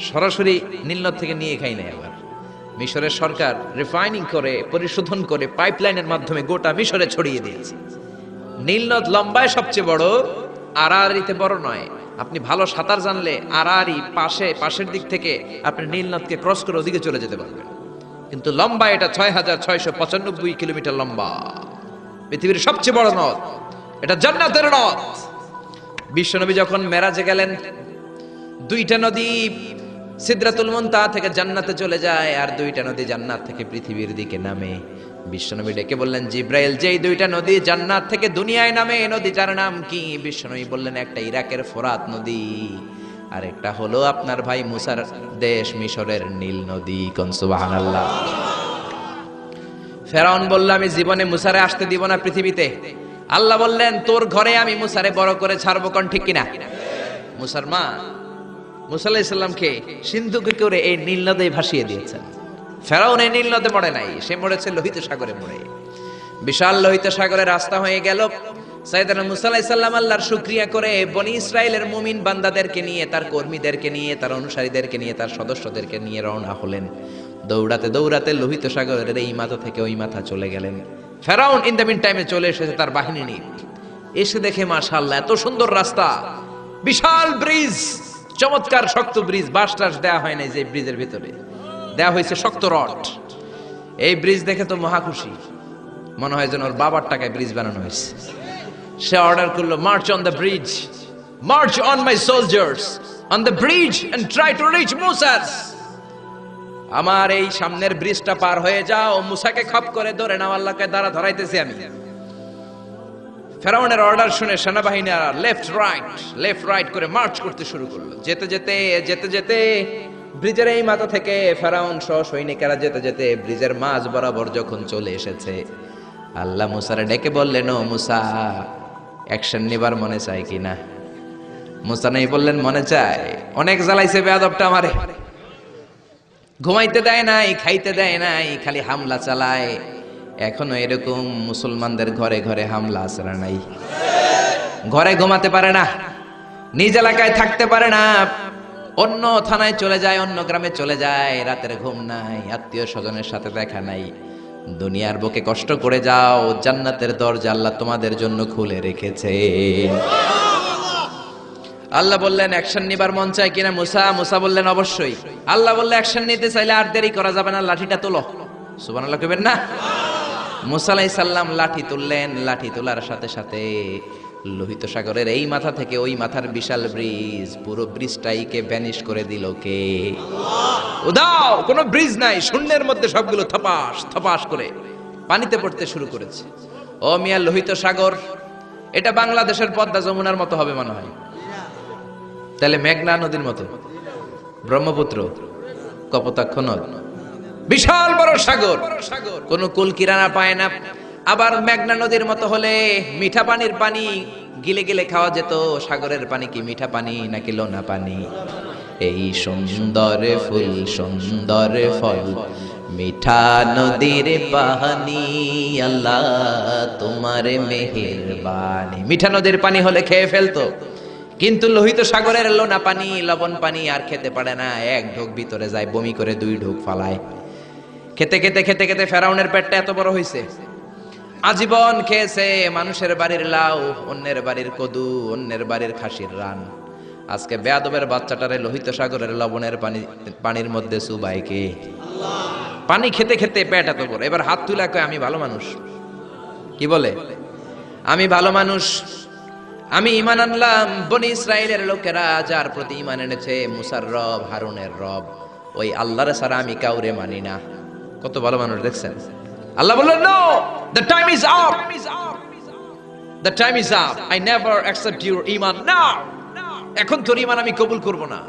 সরাসরি নীল নদ থেকে নিয়ে খাই নাই। আবার মিশরের সরকার রিফাইনিং করে, পরিশোধন করে, পাইপলাইনের মাধ্যমে গোটা মিশরে ছড়িয়ে দিয়েছে। নীল নদ লম্বায় সবচেয়ে বড়, আড়াআড়িতে বড় নয়। আপনি ভালো সাঁতার জানলে আড়াআড়ি পাশের দিক থেকে আপনি নীল নদকে ক্রস করে ওদিকে চলে যেতে পারবেন। কিন্তু লম্বা এটা 6695 কিলোমিটার লম্বা, পৃথিবীর সবচেয়ে বড় নদ। এটা জান্নাতের নদ। বিশ্বনবী যখন মেরাজে গেলেন, 2টা নদী সিদরাতুল মুনতাহা থেকে জান্নাতে চলে যায়, আর 2টা নদী জান্নাত থেকে পৃথিবীর দিকে নামে। বিশ্বনবী ডেকে বললেন, জিব্রাইল, যেই 2টা নদী জান্নাত থেকে দুনিয়ায় নামে, এই নদীটার নাম কি? বিশ্বনবী বললেন, একটা ইরাকের ফোরাত নদী, আর একটা হলো আপনার ভাই মুসার দেশ মিশরের নীল নদী। কোন সুবহানাল্লাহ। ফেরাউন বলল, আমি জীবনে মুসারে আসতে দিব না পৃথিবীতে। আল্লাহ বললেন, তোর ঘরে আমি মুসারে বড় করে ছাড়বো। কোন ঠিক কিনা? মুসার মা মুসা আলাইহিস সালামকে সিন্ধুকে করে এই নীল নদে ভাসিয়ে দিয়েছেন। ফেরাউন এই নীল নদে মরে নাই, সে মরেছে লোহিত সাগরে মরে। বিশাল লোহিত সাগরে রাস্তা হয়ে গেল। সাইয়েদনা মুসা আলাইহিস সালাম আল্লাহর শুকরিয়া করে বনি ইসরাইলের মুমিন বান্দাদেরকে নিয়ে, তার কর্মীদেরকে নিয়ে, তার অনুসারীদেরকে নিয়ে, তার সদস্যদেরকে নিয়ে রওনা হলেন। দৌড়াতে দৌড়াতে লোহিত সাগরের এই মাথা থেকে ওই মাথা চলে গেলেন। ফেরাউন ইন দ্য মিন টাইমে চলে এসেছে তার বাহিনী নিয়ে। এসে দেখে মাশাআল্লাহ এত সুন্দর রাস্তা, বিশাল ব্রিজ, চমৎকার শক্ত ব্রিজ। বাঁশ টাস দেওয়া হয় নাই, যে ব্রিজের ভিতরে দেওয়া হয়েছে শক্ত রড। এই ব্রিজ দেখে তো মহা খুশি, মনে হয় যেন ওর বাবার টাকায় ব্রিজ বানানো হয়েছে। সে অর্ডার করলো, march on the bridge, march on my soldiers on the bridge and try to reach Musa's. আমার এই সামনের ব্রিজটা পার হয়ে যাও, মুসাকে খপ করে ধরে নাও, আল্লাহকে দ্বারা ধরাইতেছি আমি। ফেরাউনের অর্ডার শুনে সেনাবাহিনীরা লেফট রাইট করে মার্চ করতে শুরু করলো। যেতে যেতে ব্রিজের এই মাথা থেকে ফেরাউন সহ সৈনিকেরা যেতে যেতে ব্রিজের মাঝ বরাবর যখন চলে এসেছে, আল্লাহ মুসারে ডেকে বললেন, ও মুসা, অ্যাকশন নেবার মনে চায় কিনা? মুসা নেই বললেন, মনে চায়। অনেক জ্বালাইছে বেয়াদবটা আমারে, ঘুমাইতে দেয় নাই, খাইতে দেয় নাই, খালি হামলা চালায়। এখনো এরকম মুসলমানদের ঘরে ঘরে হামলা আসরা নাই। ঘরে ঘুমাতে পারে না, নিজ এলাকায় থাকতে পারে না, অন্য থানায় চলে যায়, অন্য গ্রামে চলে যায়, রাতের ঘুম নাই, আত্মীয় স্বজনের সাথে দেখা নাই। দুনিয়ার বুকে কষ্ট করে যাও, জান্নাতের দরজা আল্লাহ তোমাদের জন্য খুলে রেখেছে। আল্লাহ বললেন, অ্যাকশন নিবার মন চায় কিনা মুসা? মুসা বললেন, অবশ্যই। আল্লাহ বললে, অ্যাকশন নিতে চাইলে আর দেরি করা যাবে না, লাঠিটা তোলো। সুবহানাল্লাহ কইবেন না? মুসা আলাইহিস সালাম লাঠি তুললেন। লাঠি তোলার সাথে সাথে লোহিত সাগরের এই মাথা থেকে ওই মাথার বিশাল ব্রিজ, পুরো ব্রিজটাইকে ভ্যানিশ করে দিল কে? উদাও, কোনো ব্রিজ নাই, শূন্যের মধ্যে সবগুলো থপাস থপাস করে পানিতে পড়তে শুরু করেছে। ও মিয়া, লোহিত সাগর এটা বাংলাদেশের পদ্মা যমুনার মতো হবে মনে হয়? তাহলে মেঘনা নদীর মতো, ব্রহ্মপুত্র, কপোতাক্ষ নদ, বিশাল বড় সাগর, কোন কুল কিনারা পায় না। আবার মেঘনা নদীর মতো হলে মিঠা পানির পানি গিলে গিলে খাওয়া যেত। সাগরের পানি কি মিঠা পানি নাকি লোনা পানি? এই সুন্দর ফুল সুন্দর ফল, মিঠা নদীর পানি, আল্লাহ তোমার মেহেরবানি। মিঠা নদীর পানি হলে খেয়ে ফেলতো, কিন্তু লোহিত সাগরের লোনা পানি, লবণ পানি আর খেতে পারে না। এক ঢোক ভিতরে যায়, বমি করে 2 ঢোক ফালায়। খেতে খেতে খেতে খেতে ফেরাউনের পেটটা এত বড় হয়েছে, আজীবন খেয়েছে মানুষের বাড়ির লাউ, অন্যের বাড়ির কদু, অন্যের বাড়ির খাসির রান। আজকে বেয়াদবের বাচ্চাটারে লোহিত সাগরের লবণের পানির মধ্যে চুবায় কে? পানি খেতে খেতে পেট এত বড়। এবার হাত তুলে কয়, আমি ভালো মানুষ। কি বলে? আমি ভালো মানুষ, আমি ঈমান আনলাম। বনি ইসরাইলের লোকেরা যার প্রতি ঈমান এনেছে, মুসার রব, হারুনের রব, ওই আল্লাহর ছাড়া আমি কাউরে মানি না। কত ভালো মানুষ দেখছেন। আল্লাহ বললেন, no, the time is up, the time is up, I never accept your ঈমান নাও। এখন তোর ঈমান আমি কবুল করব না।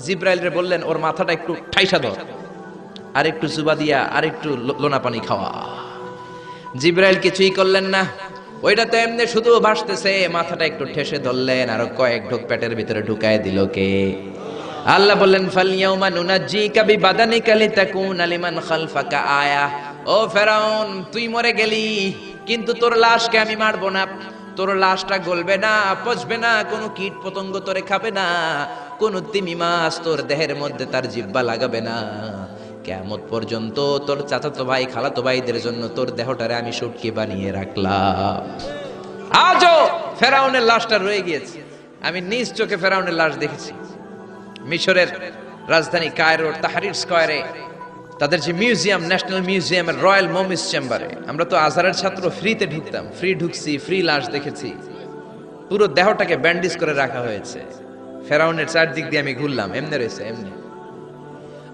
জিব্রাইলরে বললেন, ওর মাথাটা একটু ঠাইসা ধর, আর একটু জুবা দিয়া, আর একটু লোনা পানি খাওয়া। জিব্রাইল কিছুই করলেন না, ওইটা তো এমনি শুধু ভাসতেছে। মাথাটা একটু ঠেসে ধরলেন, আর কয়েক ঢোক পেটের ভিতরে ঢুকায় দিল কে? আল্লাহ বললেন, ফালইয়াউমা নুনাজ্জিকা বিবাদানিকা লিতাকুনা লিমান খালফাকা আয়া। ও ফেরাউন, তুই মরে গেলি, কিন্তু তোর লাশকে আমি মারবো না। তোর লাশটা গলবে না, পচবে না, কোনো কীট পতঙ্গ তোরে খাবে না, কোন তিমি মাছ তোর দেহের মধ্যে তার জিহ্বা লাগাবে না। কিয়ামত পর্যন্ত তোর চাচাতো ভাই, খালাতো ভাইদের জন্য তোর দেহটারে আমি শুটকি বানিয়ে রাখলাম। আজও ফেরাউনের লাশটা রয়ে গিয়েছে। আমি নিজ চোখে ফেরাউনের লাশ দেখেছি। মিশরের রাজধানী কায়রোর তাহরির স্কয়ারে তাদের যে মিউজিয়াম, ন্যাশনাল মিউজিয়ামের রয়্যাল মমিস চেম্বারে, আমরা তো আজহারের ছাত্র, ফ্রিতে ঢুকতাম, ফ্রি ঢুকছি, ফ্রি লাশ দেখেছি। পুরো দেহটাকে ব্যান্ডেজ করে রাখা হয়েছে। ফেরাউনের চারদিক দিয়ে আমি ঘুরলাম, এমনি রয়েছে, এমনি।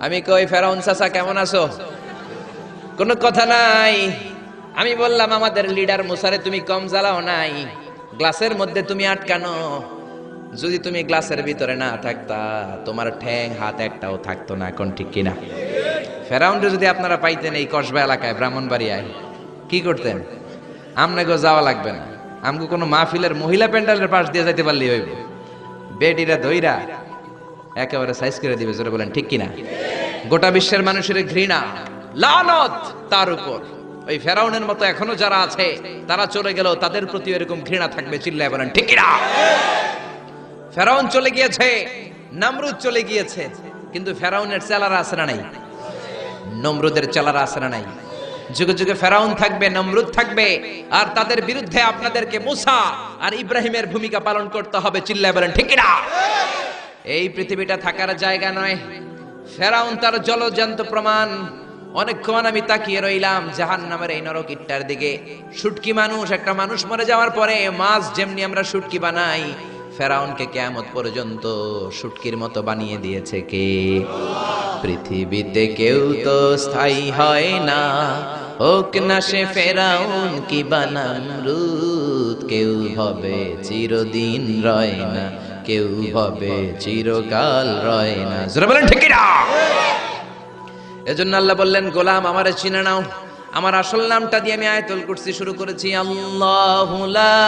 আমি কই, ফেরাউন চাচা কেমন আছো? কোনো কথা নাই। আমি বললাম, আমাদের লিডার মুসারে তুমি কম জ্বালাও নাই, গ্লাসের মধ্যে তুমি আটকানো। যদি তুমি গ্লাসের ভিতরে না থাকতা, তোমার ঠ্যাং হাত একটাও থাকতো না। কোন ঠিক কিনা? ফেরাউনরে যদি আপনারা পাইতেন এই কসবা এলাকায়, ব্রাহ্মণবাড়িয়ায়, কি করতেন? আমনাগো যাওয়া লাগবে না, আমগো কোনো মাহফিলের মহিলা প্যান্ডেলের পাশ দিয়ে যাইতে পারলেই হইব। বেডিরা দইরা একেবারে সাইজ করে দিবে। জোরে বলেন ঠিক কিনা? গোটা বিশ্বের মানুষের ঘৃণা, লানত তার উপর। ওই ফেরাউনের মতো এখনো যারা আছে, তারা চলে গেল, তাদের প্রতি এরকম ঘৃণা থাকবে। চিল্লায় বলেন ঠিক কিনা? ফেরাউন চলে গিয়েছে, নমরুদ চলে গিয়েছে, কিন্তু ফেরাউনের চেলারা আছে না নাই? নমরুদের চেলারা আছে না নাই? যুগে যুগে ফেরাউন থাকবে, নমরুদ থাকবে, আর তাদের বিরুদ্ধে আপনাদেরকে মুসা আর ইব্রাহিমের ভূমিকা পালন করতে হবে। চিল্লায় বলেন ঠিক কিনা? এই পৃথিবীটা থাকার জায়গা নয়। ফেরাউন তার জলজ্যান্ত প্রমাণ। অনেকক্ষণ আমি তাকিয়ে রইলাম জাহান্নামের এই নরক ইট্টার দিকে। শুটকি মানুষ, একটা মানুষ মরে যাওয়ার পরে মাছ যেমনি আমরা শুটকি বানাই, ফেরাউনকে কিয়ামত পর্যন্ত শুটকির মতো বানিয়ে দিয়েছে কে? পৃথিবীতে কেউ তো স্থায়ী হয় না, হোক না সে ফেরাউন কি বা নমরুদ। কেউ হবে চিরদিন রয় না, কেউ হবে চিরকাল রয় না। জোরে বলেন ঠিক কিনা? এজন্য আল্লাহ বললেন, গোলাম আমারে চিনে নাও। আমার আসল নামটা দিয়ে আমি আয়াতুল কুরসি শুরু করেছি। আল্লাহু লা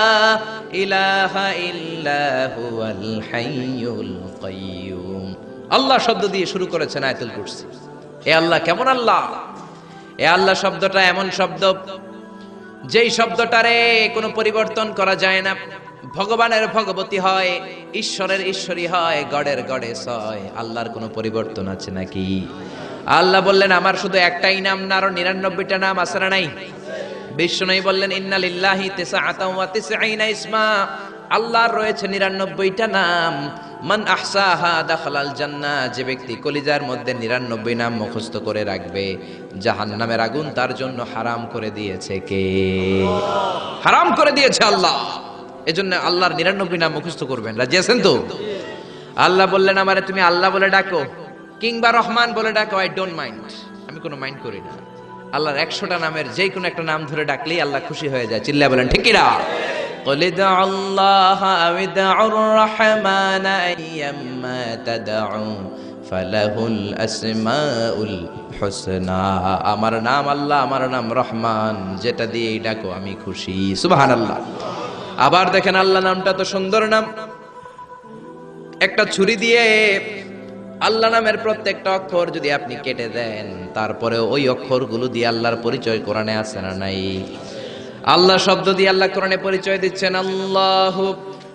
ইলাহা ইল্লা হুয়াল হাইয়ুল কাইয়্যুম। আল্লাহ শব্দ দিয়ে শুরু করেছেন আয়াতুল কুরসি। এ আল্লাহ কেমন আল্লাহ? এ আল্লাহ শব্দটা এমন শব্দ, যেই শব্দটারে কোনো পরিবর্তন করা যায় না। ভগবানের ভগবতী হয়, ঈশ্বরের ঈশ্বরী হয়, গডের গডেস হয়। আল্লাহর কোনো পরিবর্তন আছে নাকি? আল্লাহ বললেন, আমার শুধু একটাই নাম না, আরো 99টা নাম আছে না নাই? বিষ্ণু বললেন, ইন্না লিল্লাহি তিসআতাও ওয়া তিসঈনা ইসমা। আল্লাহর রয়েছে 99টা নাম। মান আহসাহা দাখালাল জান্নাহ। যে ব্যক্তি কলিজার মধ্যে 99 নাম মুখস্থ করে রাখবে, জাহান্নামের আগুন তার জন্য হারাম করে দিয়েছে কে? হারাম করে দিয়েছে আল্লাহ। এজন্য আল্লাহর 99 নাম মুখস্থ করবেন। রাজি আছেন তো? আল্লাহ বললেন, আমারে তুমি আল্লাহ বলে ডাকো কিংবা রহমান বলে ডাকো, আই ডোন্ট মাইন্ড, আমি কোনো মাইন্ড করি না। আল্লাহর 100টা নামের যে কোনো একটা নাম ধরে ডাকলেই আল্লাহ খুশি হয়ে যায়। চিল্লায় বলেন ঠিক কিনা? قل ادعوا الله أو ادعوا الرحمن أيما تدعوا فله الأسماء الحسنى। আমার নাম আল্লাহ, আমার নাম রহমান, যেটা দিয়ে ডাকো আমি খুশি। সুবহানাল্লাহ। আবার দেখেন, আল্লাহ নামটা তো সুন্দর নাম। একটা ছুরি দিয়ে আল্লাহ নামের প্রত্যেকটা অক্ষর যদি আপনি কেটে দেন, তারপরে ওই অক্ষরগুলো দিয়ে আল্লাহর পরিচয় কোরআনে আছে না নাই? আল্লাহ শব্দ দিয়ে আল্লাহ কোরআনে পরিচয় দিচ্ছেন। আল্লাহু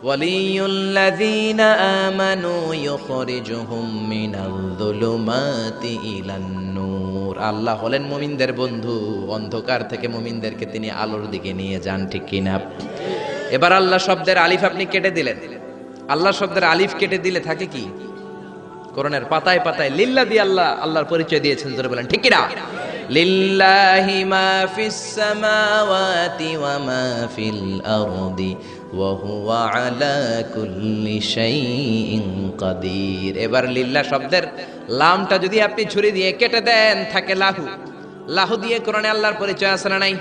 ওয়ালিয়ুল্লাযীনা আমানু ইউখরিজুহুম মিনাল যুলুমাতি ইলান নূর। আল্লাহ হলেন মুমিনদের বন্ধু, অন্ধকার থেকে মুমিনদেরকে তিনি আলোর দিকে নিয়ে যান। ঠিক কিনা? এবার আল্লাহ শব্দের আলিফ আপনি কেটে দিলেন। আল্লাহ শব্দের আলিফ কেটে দিলে থাকে কি? কোরআনের পাতায় পাতায় লিল্লাহ দিয়ে আল্লাহ আল্লাহর পরিচয় দিয়েছেন। জোরে বলেন ঠিক কিনা? লিল্লাহি মা ফিস সামাওয়াতি ওয়া মা ফিল আরদি ওয়া হুয়া আলা কুল্লি শাইইন কাদির। এবার লিল্লাহ শব্দের লামটা যদি আপনি ছুরি দিয়ে কেটে দেন থাকে লাহু। লাহু দিয়ে কোরআনে আল্লাহর পরিচয় আছে না নাই?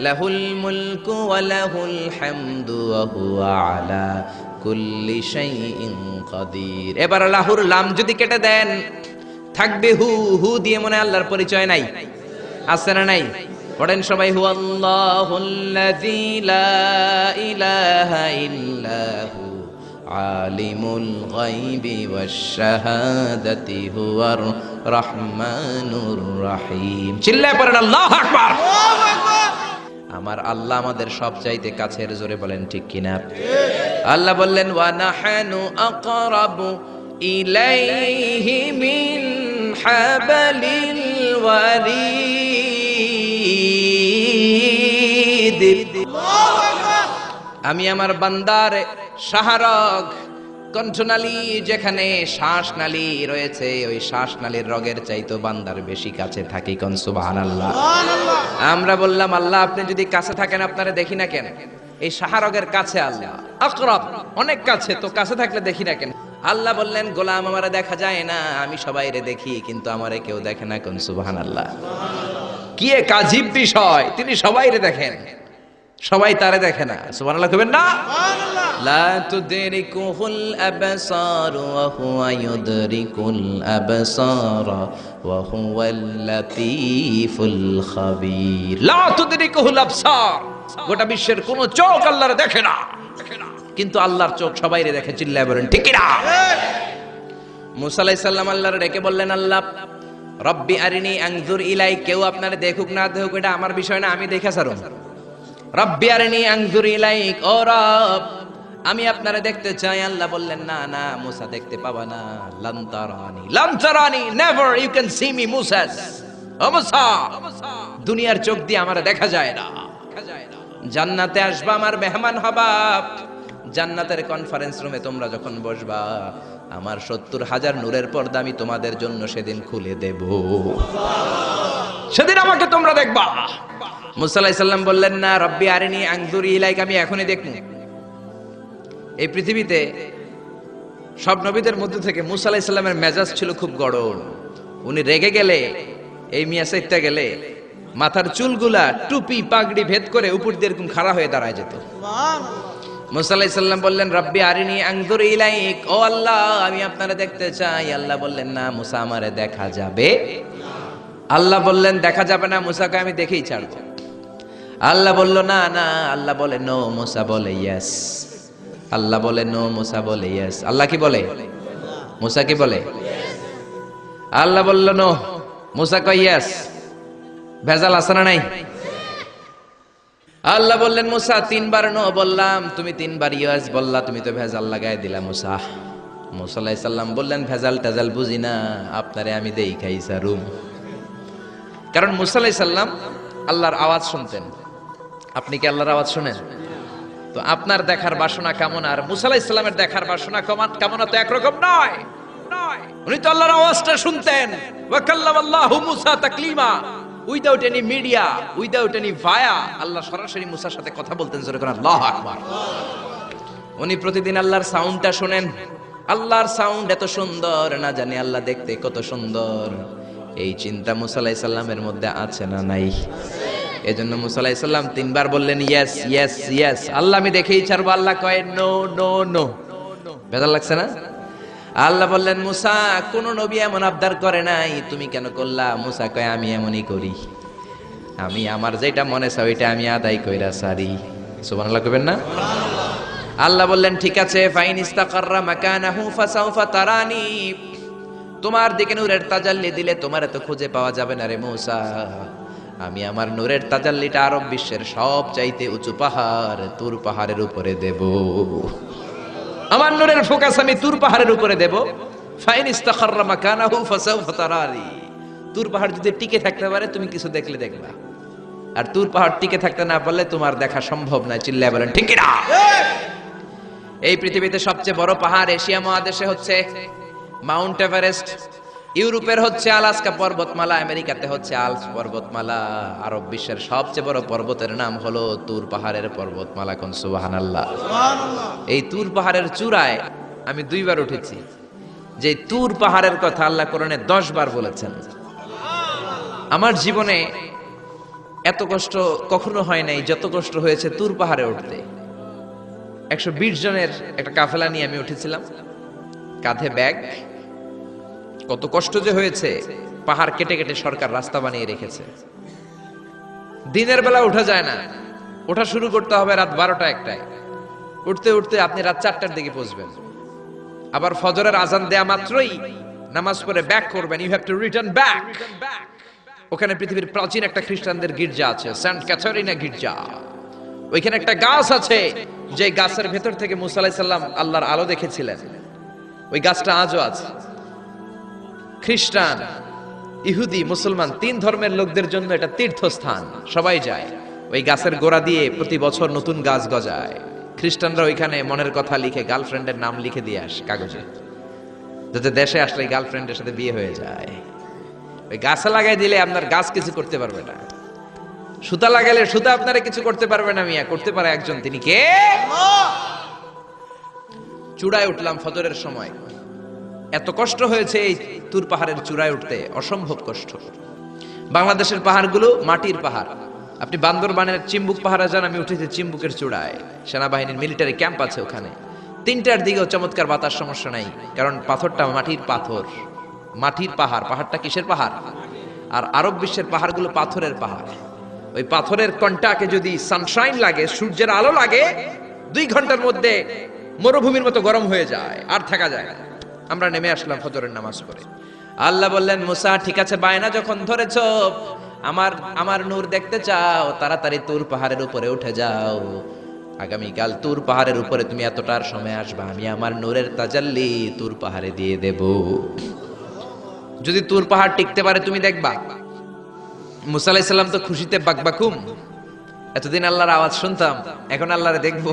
লাহুল মুলকু ওয়া লাহুল হামদু ওয়া হুয়া আলা কুল্লি শাইইন কাদির। এবার লাহুর লাম যদি কেটে দেন থাকবে হু। হু দিয়ে মনে আল্লাহর পরিচয় নাই? আছে না নাই? পড়েন সবাই, হু আল্লাহুল্লাযী লা ইলাহা ইল্লা হু আলিমুল গায়বি ওয়াশ শাহাদাতি হুয়ার রহমানুর রহিম। চিল্লায় পড়েন আল্লাহু আকবার। আমার আল্লাহ আমাদের সব চাইতে কাছের, জোরে বলেন ঠিক কিনা? আল্লাহ বললেন ওয়া নাহানু আকরাবু ইলাইহি মিন হাবালিল ওয়ারিদ। আমি আমার বান্দার শাহরগ কণ্ঠনালী, যেখানে শ্বাসনালী রয়েছে, ওই শ্বাসনালীর রগের চাইতো বান্দার বেশি কাছে থাকি। কোন সুবহানাল্লাহ। আমরা বললাম আল্লাহ আপনি যদি কাছে থাকেন আপনারা দেখি না কেন? এই শাহরগের কাছে আল্লাহ, আকরাব অনেক কাছে, তো কাছে থাকলে দেখি না কেন? আল্লাহ বললেন গোলাম আমারে দেখা যায় না, আমি সবাইরে দেখি কিন্তু আমারে কেউ দেখে না। কোন সুবহানাল্লাহ। কি এক আজীব বিষয়, তিনি সবাইরে দেখেন, সবাই তারে দেখে না। সুবহানাল্লাহ কইবেন না? লা তুদরিকুহুল আবসার ওয়া হুয়া ইউদরিকুল আবসার ওয়া হুয়াল লাতীফুল খাবীর। লা তুদরিকুহুল আবসার, গোটা বিশ্বের কোন চোখ আল্লাহরে দেখে না, কিন্তু আল্লাহর চোখ সবাইরে দেখে। চিল্লায় বলেন ঠিক কি না? মুসা আলাইহিস সালাম আল্লাহরে ডেকে বললেন আল্লাহ রব্বি আরিনি আনজুর ইলাই। কেউ আপনারে দেখুক না দেখুক এটা আমার বিষয় না, আমি দেখে ছাড়ব। রব্বি আরিনি আনজুর ইলাইক, ও রব আমি আপনারে দেখতে চাই। আল্লাহ বললেন না না মুসা দেখতে পাবা না। লান তারানি, লান তারানি, never you can see me Musa. ও মুসা, দুনিয়ার চোখ দিয়ে আমারে দেখা যায় না। জান্নাতে আসবা, আমার মেহমান হবা। জান্নাতের কনফারেন্স রুমে তোমরা যখন বসবা, আমার 70,000 নূরের পর্দা আমি তোমাদের জন্য সেদিন খুলে দেব। সেদিন আমাকে তোমরা দেখবা। মুসা আলাইহিস সালাম বললেন না রব্বি আরিনি আনজুর ইলাইক, আমি এখনই দেখব। এই পৃথিবীতে সব নবীদের মধ্যে থেকে মুসা আলাইহিস সালামের মেজাজ ছিল খুব গরম। উনি রেগে গেলে, এই মিয়া সাইতে গেলে মাথার চুলগুলা টুপি পাগড়ি ভেদ করে উপর দিয়ে এরকম খাড়া হয়ে দাঁড়ায় যেত। মুসা আলাইহিস সালাম বললেন রব্বি আরিনি আনজুর ইলাইক, ও আল্লাহ আমি আপনারে দেখতে চাই। আল্লাহ বললেন না মুসা আমারে দেখা যাবে। আল্লাহ বললেন দেখা যাবে না, মুসাকে আমি দেখেই ছাড়ব। আল্লাহ বলল না না। আল্লাহ বলে নো, মুসা বলে ইয়েস। আল্লাহ বলে নো, মুসা বলে ইয়েস। আল্লাহ কি বলে? মুসা কি বলে? আল্লাহ বলল নো, মুসা কয় ইয়েস। ভেজাল আছে না নাই? আল্লাহ বললেন মুসা 3 বার নো বললাম, তুমি 3 বার ইয়েস বললা, তুমি তো ভেজাল লাগাই দিলা মুসা। মুসা আলাইহিস সালাম বললেন ভেজাল টেজাল বুঝি না, আপনারে আমি দেই খাই সারুম। কারণ মুসা আলাইহিস সালাম আল্লাহর আওয়াজ শুনতেন। আপনি কি আল্লাহর আওয়াজ শুনেন? তো আপনার দেখার বাসনা কেমন আর মুসা আলাইহিস সালামের দেখার বাসনা কেমন তো একরকম নয়। উনি তো আল্লাহর আওয়াজটা শুনতেন। ওয়া কাল্লামাল্লাহু মুসা তাকলিমা, without any media, without any via, Allah সরাসরি মুসার সাথে কথা বলতেন। জোরে করে আল্লাহু আকবার। উনি প্রতিদিন আল্লাহর সাউন্ডটা শুনেন। আল্লাহর সাউন্ড এত সুন্দর, না জানি আল্লাহ দেখতে কত সুন্দর। এই চিন্তা মুসা আলাইহিস সালামের মধ্যে আছে না নাই? এজন্য মুসা আলাইহিস সালাম 3 বার বললেন ইয়েস ইয়েস ইয়েস। আল্লাহ আমি দেখেই ছাড়বো। আল্লাহ কয় নো নো নো। বেজার লাগছে না? আল্লাহ বললেন মুসা কোন নবী এমন আবদার করে নাই, তুমি কেন করলা? মুসা কয় আমি এমনই করি, আমি আমার যেটা মনে চাই ওইটা আমি আদায় কইরা সারি। সুবহানাল্লাহ কইবেন না? আল্লাহ বললেন ঠিক আছে, ফাইন ইস্তাকাররা মাকানাহু ফাসাউফা তারানি। তোমার দিকে নূরের তাজাল্লি দিলে তোমার তো খুঁজে পাওয়া যাবে না রে মুসা। আমি আমার নূরের তাজাল্লিটা আরব বিশ্বের সব চাইতে উঁচু পাহাড় তুর পাহাড়ের উপরে দেব। আমার নূরের ফোকাস আমি তুর পাহাড়ের উপরে দেব। ফাইন ইস্তাকাররা মাকানাহু ফাসাউফা তারানি। তুর পাহাড় যদি টিকে থাকতে পারে তুমি কিছু দেখলে দেখবা, আর তুর পাহাড় টিকে থাকতে না পারলে তোমার দেখা সম্ভব না। চিল্লায় বলেন ঠিক কি না? এই পৃথিবীতে সবচেয়ে বড় পাহাড় এশিয়া মহাদেশে হচ্ছে মাউন্ট এভারেস্ট। ইউরোপের হচ্ছে আলাস্কা পর্বতমালা, আমেরিকাতে হচ্ছে আল্পস পর্বতমালা, আরব বিশ্বের সবচেয়ে বড় পর্বতের নাম হলো তুর পাহাড়ের পর্বতমালা। কোন সুবহানাল্লাহ। এই তুর পাহাড়ের চূড়ায় আমি 2 বার উঠেছি। যে তুর পাহাড়ের কথা আল্লাহ কোরআনে 10 বার বলেছেন। আমার জীবনে এত কষ্ট কখনো হয় নাই যত কষ্ট হয়েছে তুর পাহাড়ে উঠতে। 120 জনের একটা কাফেলা নিয়ে আমি উঠেছিলাম, কাঁধে ব্যাগ। কত কষ্ট যে হয়েছে, পাহাড় কেটে কেটে সরকার রাস্তা বানিয়ে রেখেছে। দিনের বেলা ওঠা যায় না, ওঠা শুরু করতে হবে রাত 12টা 1টায়। উঠতে উঠতে আপনি রাত 4টার দিকে পৌঁছবেন। আবার ফজরের আজান দেয়া মাত্রই নামাজ পড়ে ব্যাক করবেন। You have to return back. ওখানে পৃথিবীর প্রাচীন একটা খ্রিস্টানদের গির্জা আছে, সেন্ট ক্যাথারিনা গির্জা। ওইখানে একটা গাছ আছে, যে গাছের ভেতর থেকে মুসা আলাইহিস সালাম আল্লাহর আলো দেখেছিলেন। ওই গাছটা আজও আছে। খ্রিস্টান, ইহুদি, মুসলমান 3 ধর্মের লোকদের জন্য এটা তীর্থস্থান, সবাই যায়। ওই গাছের গোড়া দিয়ে প্রতি বছর নতুন গাছ গজায়। খ্রিস্টানরা ওইখানে মনের কথা লিখে, গার্লফ্রেন্ডের নাম লিখে দিয়ে আসে কাগজে, যাতে দেশে আসলে গার্লফ্রেন্ডের সাথে বিয়ে হয়ে যায়। ওই গাছে লাগাই দিলে আপনার গাছ কিছু করতে পারবে না, সুতা লাগাইলে সুতা আপনারা কিছু করতে পারবে না। মিয়া করতে পারে একজন, তিনি কে? চূড়ায় উঠলাম ফজরের সময়। এত কষ্ট হয়েছে এই তুর পাহাড়ের চূড়ায় উঠতে, অসম্ভব কষ্ট। বাংলাদেশের পাহাড়গুলো মাটির পাহাড়। আপনি বান্দরবানের চিম্বুক পাহাড়ে যান, আমি উঠেছি চিম্বুকের চূড়ায়। সেনাবাহিনীর মিলিটারি ক্যাম্প আছে ওখানে। 3টার দিকেও চমৎকার বাতাস, সমস্যা নাই, কারণ পাথরটা মাটির পাথর। মাটির পাহাড়। পাহাড়টা কিসের পাহাড়? আর আরব বিশ্বের পাহাড়গুলো পাথরের পাহাড়। ওই পাথরের কন্টাকে যদি সানশাইন লাগে, সূর্যের আলো লাগে, 2 ঘন্টার মধ্যে মরুভূমির মতো গরম হয়ে যায়, আর থাকা যায় না। আমরা নেমে আসলাম ফজরের নামাজ পড়ে। আল্লাহ বললেন, মুসা ঠিক আছে, বায়না যখন ধরেছো, আমার নূর দেখতে চাও, তাড়াতাড়ি তুর পাহাড়ের উপরে উঠে যাও। আগামীকাল তুর পাহাড়ের উপরে তুমি এতটার সময় আসবা, আমি আমার নূরের তাজাল্লি তুর পাহাড়ে দিয়ে দেব। যদি তুর পাহাড় টিকতে পারে তুমি দেখবা। মুসা আলাইহিস সালাম তো খুশিতে বাকবাকুম। এতদিন আল্লাহর আওয়াজ শুনতাম, এখন আল্লাহরে দেখব,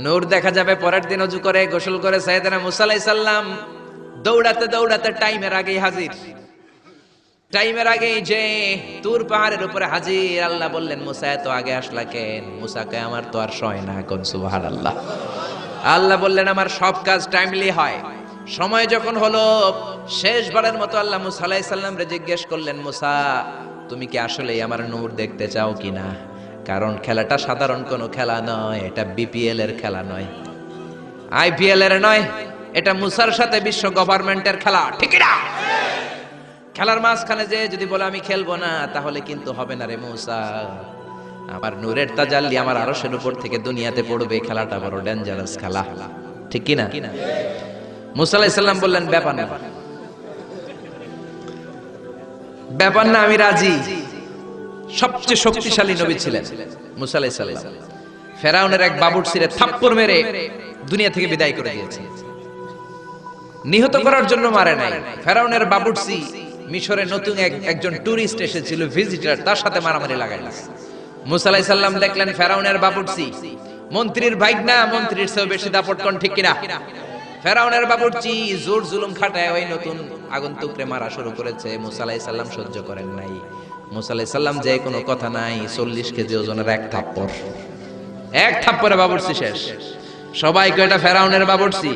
নূর দেখা যাবে। পরের দিন ওযু করে গোসল করে সাইয়েদনা মুসা আলাইহিস সালাম দৌড়াতে দৌড়াতে টাইমের আগেই হাজির। টাইমের আগেই যে তুর পাহাড়ের উপরে হাজির। আল্লাহ বললেন, মুসা এত আগে আসলা কেন? মুসাকে আমার তো আর সয় না। কোন সুবহানাল্লাহ। আল্লাহ বললেন, আমার সব কাজ টাইমলি হয়। সময় যখন হলো, শেষবারের মতো আল্লাহ মুসা আলাইহিস সালামরে জিজ্ঞেস করলেন, মুসা তুমি কি আসলেই আমার নূর দেখতে চাও কিনা? কারণ খেলাটা সাধারণ কোনো খেলা নয়, এটা বিপিএল এর খেলা নয়, আইপিএল এর নয়, এটা মুসার সাথে বিশ্ব গভর্নমেন্টের খেলা, ঠিক না? খেলার মাঝখানে যে যদি বলে আমি খেলবো না, তাহলে কিন্তু হবে না রে মুসা। আমার নূরের তাজাল্লি আমার আরশের উপর থেকে দুনিয়াতে পড়বে, খেলাটা বড় ডেঞ্জারাস খেলা, ঠিক কি না? মুসা আলাইহিস সালাম বললেন, ব্যাপার না, ব্যাপার না, আমি রাজি। সবচেয়ে শক্তিশালী নবী ছিলেন মুসা আলাইহিস সালাম। ফেরাউনের এক বাবুর্চিরে থাপ্পড় মেরে দুনিয়া থেকে বিদায় করে দিয়েছে। নিহত করার জন্য মারে নাই। ফেরাউনের বাবুর্চি মিশরে নতুন একজন টুরিস্ট এসেছিল, ভিজিটর, তার সাথে মারামারি লাগাইল। মুসা আলাইহিস সালাম দেখলেন ফেরাউনের বাবুর্চি মন্ত্রীর ভাইগনা, মন্ত্রীর চেয়েও বেশি দাপট, কোন ঠিক কিনা? ফেরাউনের বাবুর্চি জোর জুলুম খাটায় ওই নতুন আগন্তুকরে মারা শুরু করেছে। মুসা আলাইহিস সালাম সহ্য করেন নাই। মুসা আলাইহিস সালাম যে কোনো কথা নাই, 40 কেজি ওজনের এক থাপ্পড়ে বাবুর্চি শেষ। সবাই কয় এটা ফেরাউনের বাবুর্চি,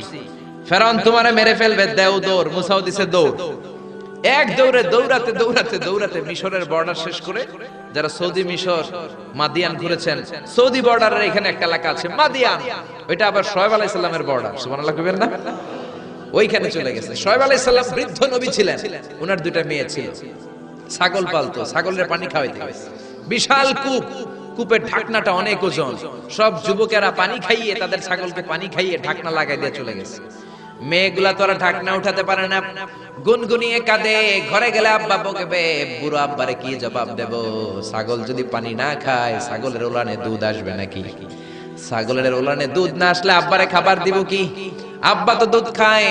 ফেরাউন তোমারে মেরে ফেলবে, দেও দৌড়। মুসাও দিছে দৌড়। এক দৌড়ে দৌড়াতে দৌড়াতে দৌড়াতে মিশরের বর্ডার শেষ করে, যারা সৌদি মিশর মাদিয়ান ঘুরেছেন, সৌদি বর্ডারের এখানে একটা এলাকা আছে মাদিয়ান, ওইটা আবার শোয়েব আলাইহিস সালামের বর্ডার, সুবহানাল্লাহ কইবেন না? ওইখানে চলে গেছে। শোয়েব আলাইহিস সালাম বৃদ্ধ নবী ছিলেন, ওনার 2টা মেয়ে ছিল, ছাগল পালতো, ছাগলের পানি খাওয়াইতে গেছে। বিশাল কূপ, কূপের ঢাকনাটা অনেক ওজন। সব যুবকেরা পানি খাইয়ে, তাদের ছাগলকে পানি খাইয়ে ঢাকনা লাগাই দিয়ে চলে গেছে। মেয়েগুলা তো আর ঢাকনা উঠাতে পারে না, গুনগুনিয়ে কাঁদে। ঘরে গেলে আব্বা বকবে, বুড়ো আব্বারে কি জবাব দেব? ছাগল যদি পানি না খায়, ছাগলের ওলানে দুধ আসবে নাকি? ছাগলের ওলানে দুধ না আসলে আব্বারে খাবার দিব কি? আব্বা তো দুধ খায়,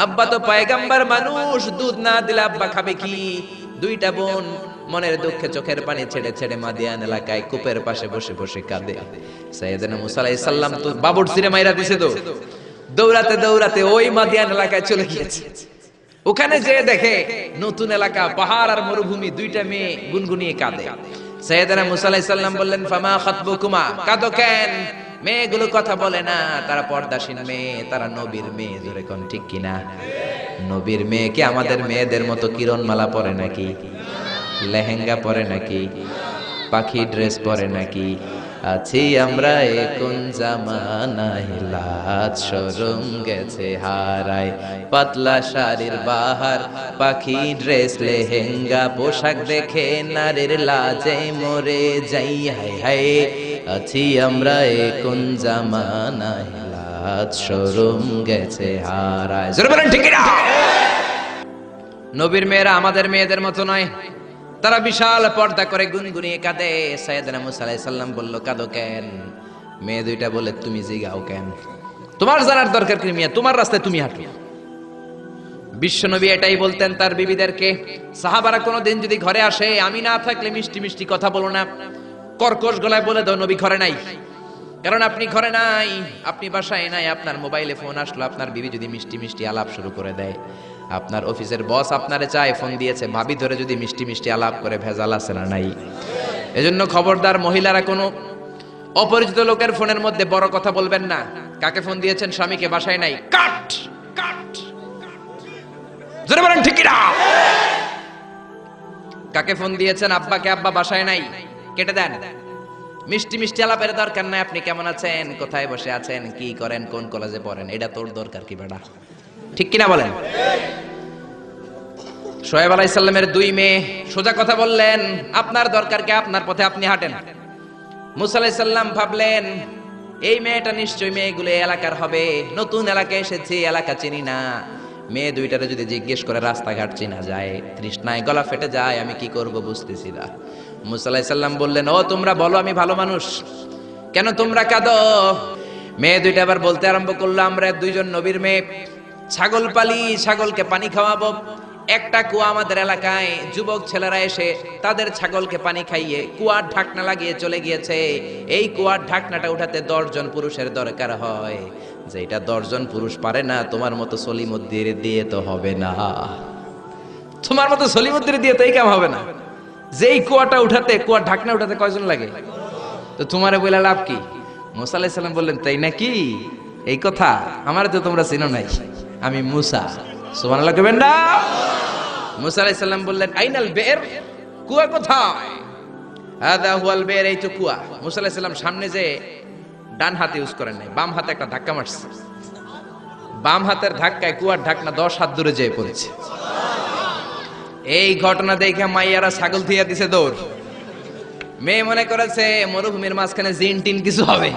আব্বা তো পয়গম্বর মানুষ, দুধ না দিলে আব্বা খাবে কি? 2টা বোন মনের দুঃখে চোখের পানি ছেড়ে ছেড়ে মাদিয়ান এলাকায় কূপের পাশে বসে বসে কাঁদে। সাইয়েদনা মুসা আলাইহিস সালাম তো বাবুর্চিরে মাইরা দিছে, তো দৌড়াতে দৌড়াতে ওই মাদিয়ান এলাকায় চলে গিয়েছে। ওখানে যে দেখে নতুন এলাকা, পাহাড় আর মরুভূমি, দুইটা মেয়ে গুনগুনিয়ে কাঁদে। সাইয়েদনা মুসা আলাইহিস সালাম বললেন, ফামা খাতবুকুমা, কাঁদো কেন? মেয়েগুলো কথা বলে না, তারা পর্দাসীন মেয়ে, তারা নবীর মেয়ে। জোরে কোন ঠিক কিনা? নবীর মেয়ে কি আমাদের মেয়েদের মতো কিরণমালা পরে নাকি? লেহেঙ্গা পরে নাকি? পাখি ড্রেস পরে নাকি? আছি আমরা কোন জামানায়, লাজ শরম গেছে হারায়, পাতলা শাড়ির বাহার, পাখি ড্রেস লেহেঙ্গা পোশাক দেখে নারীর লাজে মরে যাই। হায় হায়, আছি আমরা কোন জামানায়, লাজ শরম গেছে হারায়। জোরে বলেন ঠিক না? নবীর মেয়েরা আমাদের মেয়েদের মতো নয়, তারা বিশাল পর্দা করে গুনগুনিয়ে কাঁদে। সাইয়েদনা মুসা আলাইহিস সালাম বলল, কাঁদো কেন? মেয়ে দুইটা বলে, তুমি জিগাও কেন? তোমার জানার দরকার কি মিয়া? তোমার রাস্তায় তুমি হাঁটো। বিশ্বনবী এটাই বলতেন তার বিবিদেরকে। সাহাবারা কোনোদিন যদি ঘরে আসে, আমি না থাকলে মিষ্টি মিষ্টি কথা বলো না, কর্কশ গলায় বলে দাও নবী ঘরে নাই। কারণ আপনি ঘরে নাই, আপনি বাসায় নাই, আপনার মোবাইলে ফোন আসলো, আপনার বিবি যদি মিষ্টি মিষ্টি আলাপ শুরু করে দেয়, আপনার অফিসের বস আপনারে চায়, ফোন দিয়েছে, ভাবি ধরে যদি মিষ্টি মিষ্টি আলাপ করে, ভেজাল আছে না নাই? এজন্য খবরদার মহিলারা কোনো অপরিচিত লোকের ফোনের মধ্যে বড় কথা বলবেন না। কাকে ফোন দিয়েছেন? স্বামীকে, বাসায় নাই, কাট কাট। জোরে বলেন ঠিক না? কাকে ফোন দিয়েছেন? আব্বাকে, আব্বা বাসায় নাই, কেটে দেন। মিষ্টি মিষ্টি আলাপের দরকার নাই। আপনি কেমন আছেন, কোথায় বসে আছেন, কি করেন, কোন কলেজে পড়েন, এটা তোর দরকার কি বেটা? ঠিক কিনা বলেন? শোয়েব আলাইহিস সালামের দুই মেয়ে সোজা কথা বললেন, আপনার দরকার কি? আপনার পথে আপনি হাঁটেন। মুসা আলাইহিস সালাম ভাবলেন, এই মেয়েটা নিশ্চয়ই মেয়েগুলো এলাকার হবে, নতুন এলাকায় এসেছে, এলাকা চিনি না। মেয়ে দুইটারে যদি জিজ্ঞেস করে রাস্তাঘাট চিনা যায়, তৃষ্ণায় গলা ফেটে যায়, আমি কি করব বুঝতেছি না। মুসা আলাইহিস সালাম বললেন, ও তোমরা বলো আমি ভালো মানুষ, কেন তোমরা কাঁদো? মেয়ে দুইটা আবার বলতে আরম্ভ করলো, আমরা দুইজন নবীর মেয়ে, ছাগল পালি, ছাগলকে পানি খাওয়াবো। একটা কুয়া আমাদের এলাকায়, যুবক ছেলেরা এসে তাদের ছাগলকে পানি খাইয়ে কুয়ার ঢাকনা লাগিয়ে চলে গিয়েছে। এই কুয়ার ঢাকনাটা উঠাতে 10 জন পুরুষের দরকার হয়, যেটা 10 জন পুরুষ পারে না। তোমার মতো সলিমুদ্দির দিয়ে তো হবে না, তোমার মতো সলিমুদ্দির দিয়ে তো এই কাম হবে না। যেই কুয়াটা উঠাতে, কুয়ার ঢাকনা উঠাতে কয়জন লাগে? তো তোমারে বলে লাভ কি? মুসা আলাইহিস সালাম বললেন, তাই নাকি? এই কথা আমার তো তোমরা চিনো নাই, আমি মুসা। সুবহানাল্লাহ কইবেন না? মুসা আলাইহিস সালাম বললেন, আইনাল বের, কুয়া কোথায়? হাদা হুয়াল বের, এই তো কুয়া। মুসা আলাইহিস সালাম সামনে যে ডান হাতে ইউজ করেন নাই, বাম হাতে একটা ধাক্কা মারছে। বাম হাতের ধাক্কায় কুয়ার ঢাকনা 10 হাত দূরে যেয়ে পড়েছে। এই ঘটনা দেখে মাইয়ারা ছাগল থিয়া দিছে দৌড়। মেয়ে মনে করেছে মরুভূমির মাঝখানে জিন টিন কিছু হবে।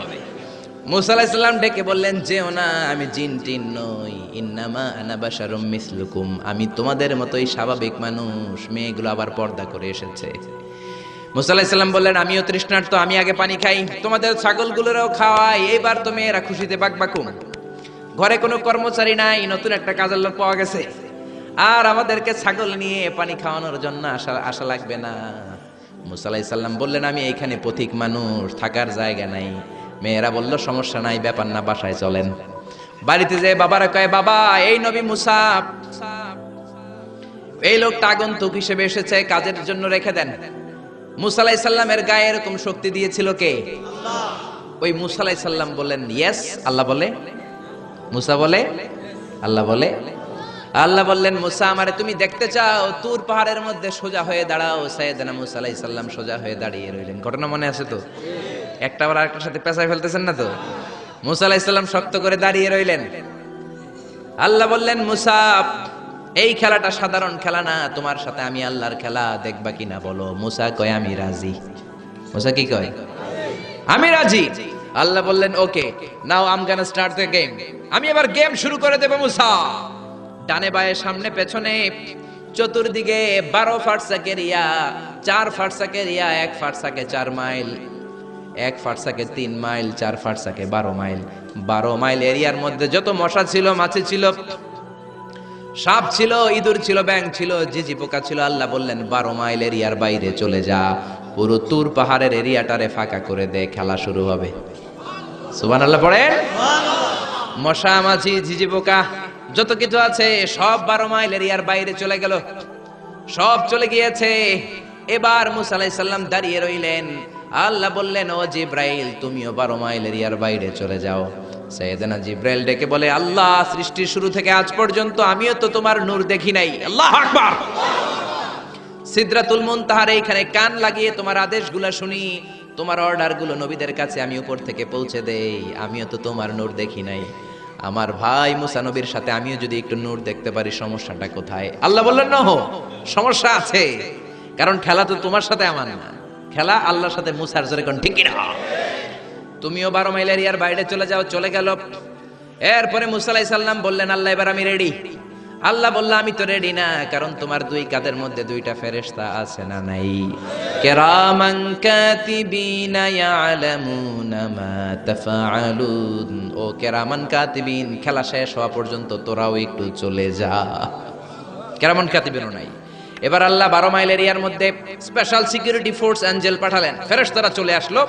মুসা আলাইহিস সালাম ডেকে বললেন, যেও না, আমি জিন টিন নই, ইন্নামা আনা বাশারুম মিসলুকুম, আমি তোমাদের মতোই স্বাভাবিক মানুষ। মেয়েগুলো আবার পর্দা করে এসেছে। মুসা আলাইহিস সালাম বললেন, আমিও তৃষ্ণার্ত, আমি আগে পানি খাই, তোমাদের ছাগলগুলোরও খাওয়াই। এইবার তো মেয়েরা খুশিতে বাকবাকুম। ঘরে কোনো কর্মচারী নাই, নতুন একটা কাজের লোক পাওয়া গেছে, আর আমাদেরকে ছাগল নিয়ে পানি খাওয়ানোর জন্য আশা লাগবে না। মুসা আলাইহিস সালাম বললেন, আমি এইখানে পথিক মানুষ, থাকার জায়গা নাই। মেয়েরা বলল, সমস্যা নাই, ব্যাপার না, বাসায় চলেন। বাড়িতে যে বাবারা কয়, বাবা এই নবী মুসা, এই লোকটা আগন্তুক হিসেবে এসেছে, কাজের জন্য রেখে দেন। মুসা আলাইহিস সালামের গায়ে এরকম শক্তি দিয়েছিল কে? আল্লাহ। ওই মুসা আলাইহিস সালাম বললেন, ইয়েস। আল্লাহ বলে? মুসা বলে? আল্লাহ বলে? আল্লাহ বললেন, মুসা আমারে তুমি দেখতে চাও? তুর পাহাড়ের মধ্যে সোজা হয়ে দাঁড়াও। সাইয়েদনা মুসা আলাইহিস সালাম সোজা হয়ে দাঁড়িয়ে রইলেন। ঘটনা মনে আছে তো? একটা আবার আরেকটার সাথে পেঁচায় ফেলতেছেন না তো? মুসা আলাইহিস সালাম শক্ত করে দাঁড়িয়ে রইলেন। আল্লাহ বললেন, মুসা এই খেলাটা সাধারণ খেলা না, তোমার সাথে আমি আল্লাহর খেলা, দেখবা কিনা বলো? মুসা কয়, আমি রাজি। মুসা কি কয়? আমি রাজি। আল্লাহ বললেন, okay, now I am gonna start the game. আমি এবার গেম শুরু করে দেব। মুসা ডানে বায়ে সামনে পেছনে চতুর্দিকে 12 ফারসাক এরিয়া, 4 ফারসাক এরিয়া, 1 ফারসাকে 4 মাইল, 1 ফারসাকে 3 মাইল, 4 ফারসাকে 12 মাইল। 12 মাইল এরিয়ার মধ্যে যত মশা ছিল, মাছি ছিল, সাপ ছিল, ইঁদুর ছিল, ব্যাঙ ছিল, ঝিঝি পোকা ছিল। আল্লাহ বললেন, 12 মাইল এরিয়ার বাইরে চলে যা, পুরো তুর পাহাড়ের এরিয়াটারে ফাঁকা করে দে, খেলা শুরু হবে। সুবহানাল্লাহ পড়েন। মশা, মাছি, ঝিঝি পোকা যত কিছু আছে সব 12 মাইল এরিয়ার বাইরে চলে গেল, সব চলে গিয়েছে। এবার মুসা আলাইহিস সালাম দাঁড়িয়ে রইলেন। আল্লাহ বললেন, ও জিব্রাইল, তুমিও 12 মাইল এরিয়ার বাইরে চলে যাও। সাইয়েদনা জিব্রাইল ডেকে বলে, আল্লাহ, সৃষ্টির শুরু থেকে আজ পর্যন্ত আমিও তো তোমার নূর দেখি নাই। আল্লাহু আকবার। সিদরাতুল মুনতাহার এইখানে কান লাগিয়ে তোমার আদেশগুলো শুনি, তোমার অর্ডারগুলো নবীদের কাছে আমি উপর থেকে পৌঁছে দেই, আমিও তো তোমার নূর দেখি নাই। আমার ভাই মুসা নবীর সাথে আমিও যদি একটু নূর দেখতে পারি, সমস্যাটা কোথায়? আল্লাহ বললেন, না, সমস্যা আছে, কারণ খেলা তো তোমার সাথে আমার না, খেলা আল্লাহর সাথে। মুসার জোরে কোন ঠিক না? তুমিও 12 মাইল এরিয়ার বাইরে চলে যাও। চলে গেল। এরপরে মুসা আলাইহিস সালাম বললেন, আল্লাহ, এবার আমি রেডি। আল্লাহ বলল, আমি তো রেডি না, কারণ তোমার দুই কাঁধের মধ্যে দুইটা ফেরেশতা আছে না নাই? কিরামান কাতিবিনা ইয়ালামুনা মা তাফআলুন। ও কিরামান কাতিবিন, খেলা শেষ হওয়া পর্যন্ত তোরাও একটু চলে যা। কিরামান কাতিবিনও নাই। এবার আল্লাহ 12 মাইল এরিয়ার মধ্যে স্পেশাল সিকিউরিটি ফোর্স এঞ্জেল পাঠালেন। ফেরেশতারা চলে আসলো।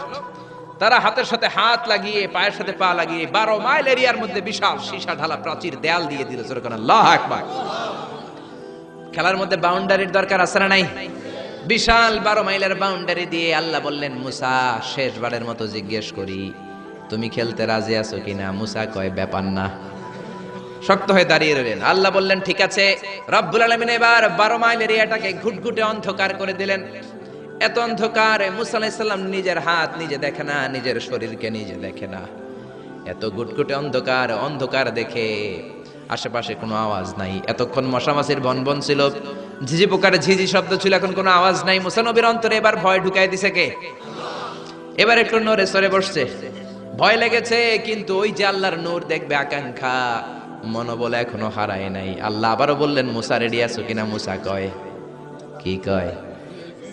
তারা হাতের সাথে হাত লাগিয়ে, পায়ের সাথে পা লাগিয়ে 12 মাইল এরিয়ার মধ্যে বিশাল সীসা ঢালা প্রাচীর দেয়াল দিয়ে দিল। আল্লাহু আকবার। খেলার মধ্যে বাউন্ডারির দরকার আছে না নাই? বিশাল 12 মাইলের বাউন্ডারি দিয়ে আল্লাহ বললেন, মুসা, শেষবারের মতো জিজ্ঞেস করি, তুমি খেলতে রাজি আছো কিনা? মুসা কয়, ব্যাপার না। শক্ত হয়ে দাঁড়িয়ে রইলেন। আল্লাহ বললেন, ঠিক আছে। রব্বুল আলামিন এবার 12 মাইল এরিয়াটাকে ঘুটঘুটে অন্ধকার করে দিলেন। এত অন্ধকার, মুসা আলাইহিস সালাম নিজের হাত নিজে দেখে না, নিজের শরীরকে নিজে দেখে না। এত ঘুটঘুটে অন্ধকার, অন্ধকার দেখে আশেপাশে কোনো আওয়াজ নাই। এতক্ষণ মশামাছির বনবন ছিল, ঝিঝি পোকার ঝিঝি শব্দ ছিল, এখন কোনো আওয়াজ নাই। মুসা নবীর অন্তরে এবার ভয় ঢুকাই দিছে কে? এবার একটু নড়ে সরে বসছে। ভয় লেগেছে, কিন্তু ওই যে আল্লাহর নূর দেখবে আকাঙ্ক্ষা, মনোবল এখনো হারায় নাই। আল্লাহ আবারও বললেন, মুসা, রেডি আছো কিনা? মুসা কয়, কি কয়?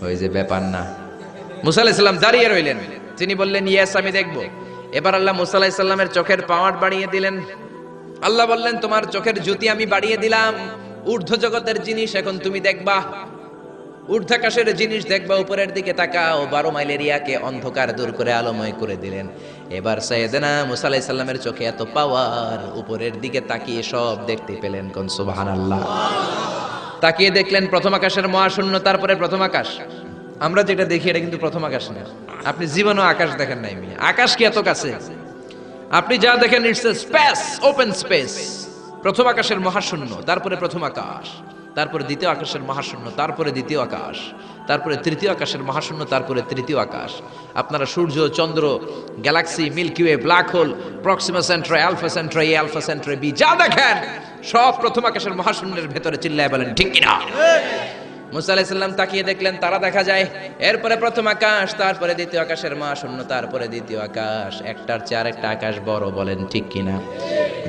ওই যে ব্যাপার না। মুসা আলাইহিস সালাম দাঁড়িয়ে রইলেন। তিনি বললেন, ইয়েস, আমি দেখব। এবার আল্লাহ মুসা আলাইহিস সালামের চোখের পাওয়ার বাড়িয়ে দিলেন। আল্লাহ বললেন, তোমার চোখের জ্যোতি আমি বাড়িয়ে দিলাম। ঊর্ধ্ব জগতের জিনিস এখন তুমি দেখবা, ঊর্ধ্বাকাশের জিনিস দেখবা। উপরের দিকে তাকাও। 12 মাইল এরিয়াকে অন্ধকার দূর করে আলোময় করে দিলেন। এবার সাইয়েদনা মুসা আলাইহিস সালামের চোখে এত পাওয়ার, উপরের দিকে তাকিয়ে সব দেখতে পেলেন। কোন সুবহানাল্লাহ। তাকিয়ে দেখলেন প্রথম আকাশের মহাশূন্য, তারপরে প্রথম আকাশ। আমরা যেটা দেখি এটা কিন্তু প্রথম আকাশ না। আপনি জীবনেও আকাশ দেখেন নাই। আকাশ কি এত কাছে? আপনি যা দেখেন it's a space, open space. প্রথম আকাশের মহাশূন্য, তারপরে প্রথম আকাশ, তারপরে দ্বিতীয় আকাশের মহাশূন্য, তারপরে দ্বিতীয় আকাশ, তারপরে তৃতীয় আকাশের মহাশূন্য, তারপরে তৃতীয় আকাশ। আপনারা সূর্য, চন্দ্র, galaxy, Milky Way, black hole, Proxima Centauri, Alpha Centauri, A Alpha Centauri B, যা দেখেন সব প্রথম আকাশের মহাশূন্যের ভেতরে। চিল্লায় বলেন ঠিক কিনা? মুসা আলাইহিস সালাম তাকিয়ে দেখলেন তারা দেখা যায়। এরপরে প্রথম আকাশ, তারপরে দ্বিতীয় আকাশের মহাশূন্য, তারপরে দ্বিতীয় আকাশ। একটার চেয়ে আরেকটা আকাশ বড়। বলেন ঠিক কিনা?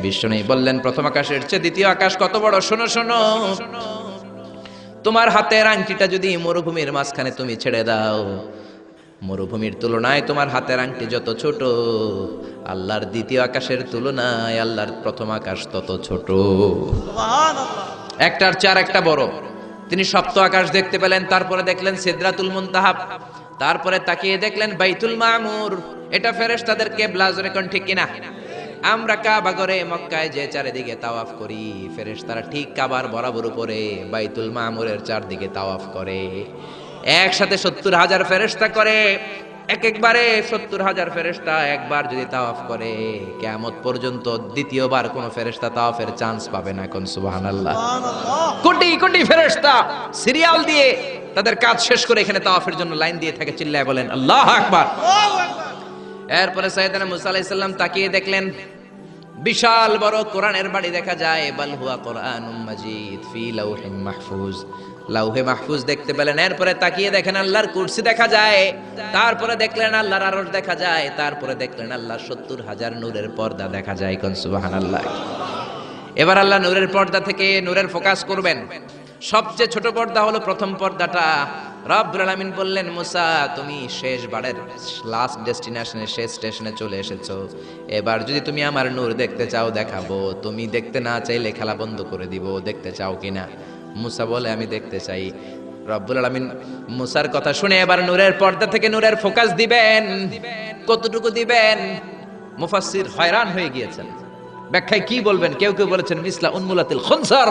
বিষ্ণু বললেন, প্রথম আকাশের চেয়ে দ্বিতীয় আকাশ কত বড়? শোনো শোনো, তোমার হাতের আংটিটা যদি মরুভূমির মাঝখানে তুমি ছেড়ে দাও, মরুভূমির তুলনায় তোমার হাতের আংটি যত ছোট, আল্লাহর দ্বিতীয় আকাশের তুলনায় আল্লাহর প্রথম আকাশ তত ছোট। একটার চেয়ে আরেকটা বড়। তিনি সপ্ত আকাশ দেখতে পেলেন। তারপরে দেখলেন সিদরাতুল মুনতাহা, তারপরে তাকিয়ে দেখলেন বাইতুল মামুর। এটা ফেরেশতাদের কিবলা। জোরে কোন ঠিক কিনা? আমরা কাবা ঘরে মক্কায় যে চারিদিকে তাওয়াফ করি, ফেরেশতারা ঠিক কাবার বরাবর উপরে বাইতুল মামুরের চারদিকে তাওয়াফ করে। একসাথে 70,000 ফেরেশতা করে। একবারে 70,000 ফেরেশতা একবার যদি তাওয়াফ করে, কিয়ামত পর্যন্ত দ্বিতীয়বার কোন ফেরেশতা তাওয়াফের চান্স পাবে না। কোন সুবহানাল্লাহ। কোটি কোটি ফেরেশতা সিরিয়াল দিয়ে তাদের কাজ শেষ করে এখানে তাওয়াফের জন্য লাইন দিয়ে থাকে। চিল্লায় বলেন আল্লাহু আকবার। এরপরে সাইয়েদনা মুসা আলাইহিস সালাম তাকিয়ে দেখলেন বিশাল বড় কোরআনের বাড়ি দেখা যায়। বাল হুয়া কোরআনুম মাজিদ ফি লাউহিম মাহফুজ। লাউহে মাহফুজ দেখতে পেলেন। এরপরে তাকিয়ে দেখেন আল্লাহর কুরসি দেখা যায়। তারপরে দেখলেন আল্লাহর আরশ দেখা যায়। তারপরে দেখলেন আল্লাহর 70,000 নূরের পর্দা দেখা যায়। কোন সুবহানাল্লাহ। এবার আল্লাহ নূরের পর্দা থেকে নূরের ফোকাস করবেন। সবচেয়ে ছোট পর্দা হলো প্রথম পর্দাটা। রব্বুল আলামিন বললেন, মুসা, তুমি শেষবারের লাস্ট ডেস্টিনেশনে, শেষ স্টেশনে চলে এসেছো। এবার যদি তুমি আমার নূর দেখতে চাও দেখাবো, তুমি দেখতে না চাইলে খেলা বন্ধ করে দিব। দেখতে চাও কিনা? মুসা বলে, আমি দেখতে চাই। রব্বুল আলামিন মুসার কথা শুনে এবার নূরের পর্দা থেকে নূরের ফোকাস দিবেন। কতটুকু দিবেন? মুফাসসির হয়রান হয়ে গিয়েছেন। ব্যাখ্যায় কি বলবেন? কেউ কেউ বলেছেন মিসলা উন্মুলাতিল খনসার।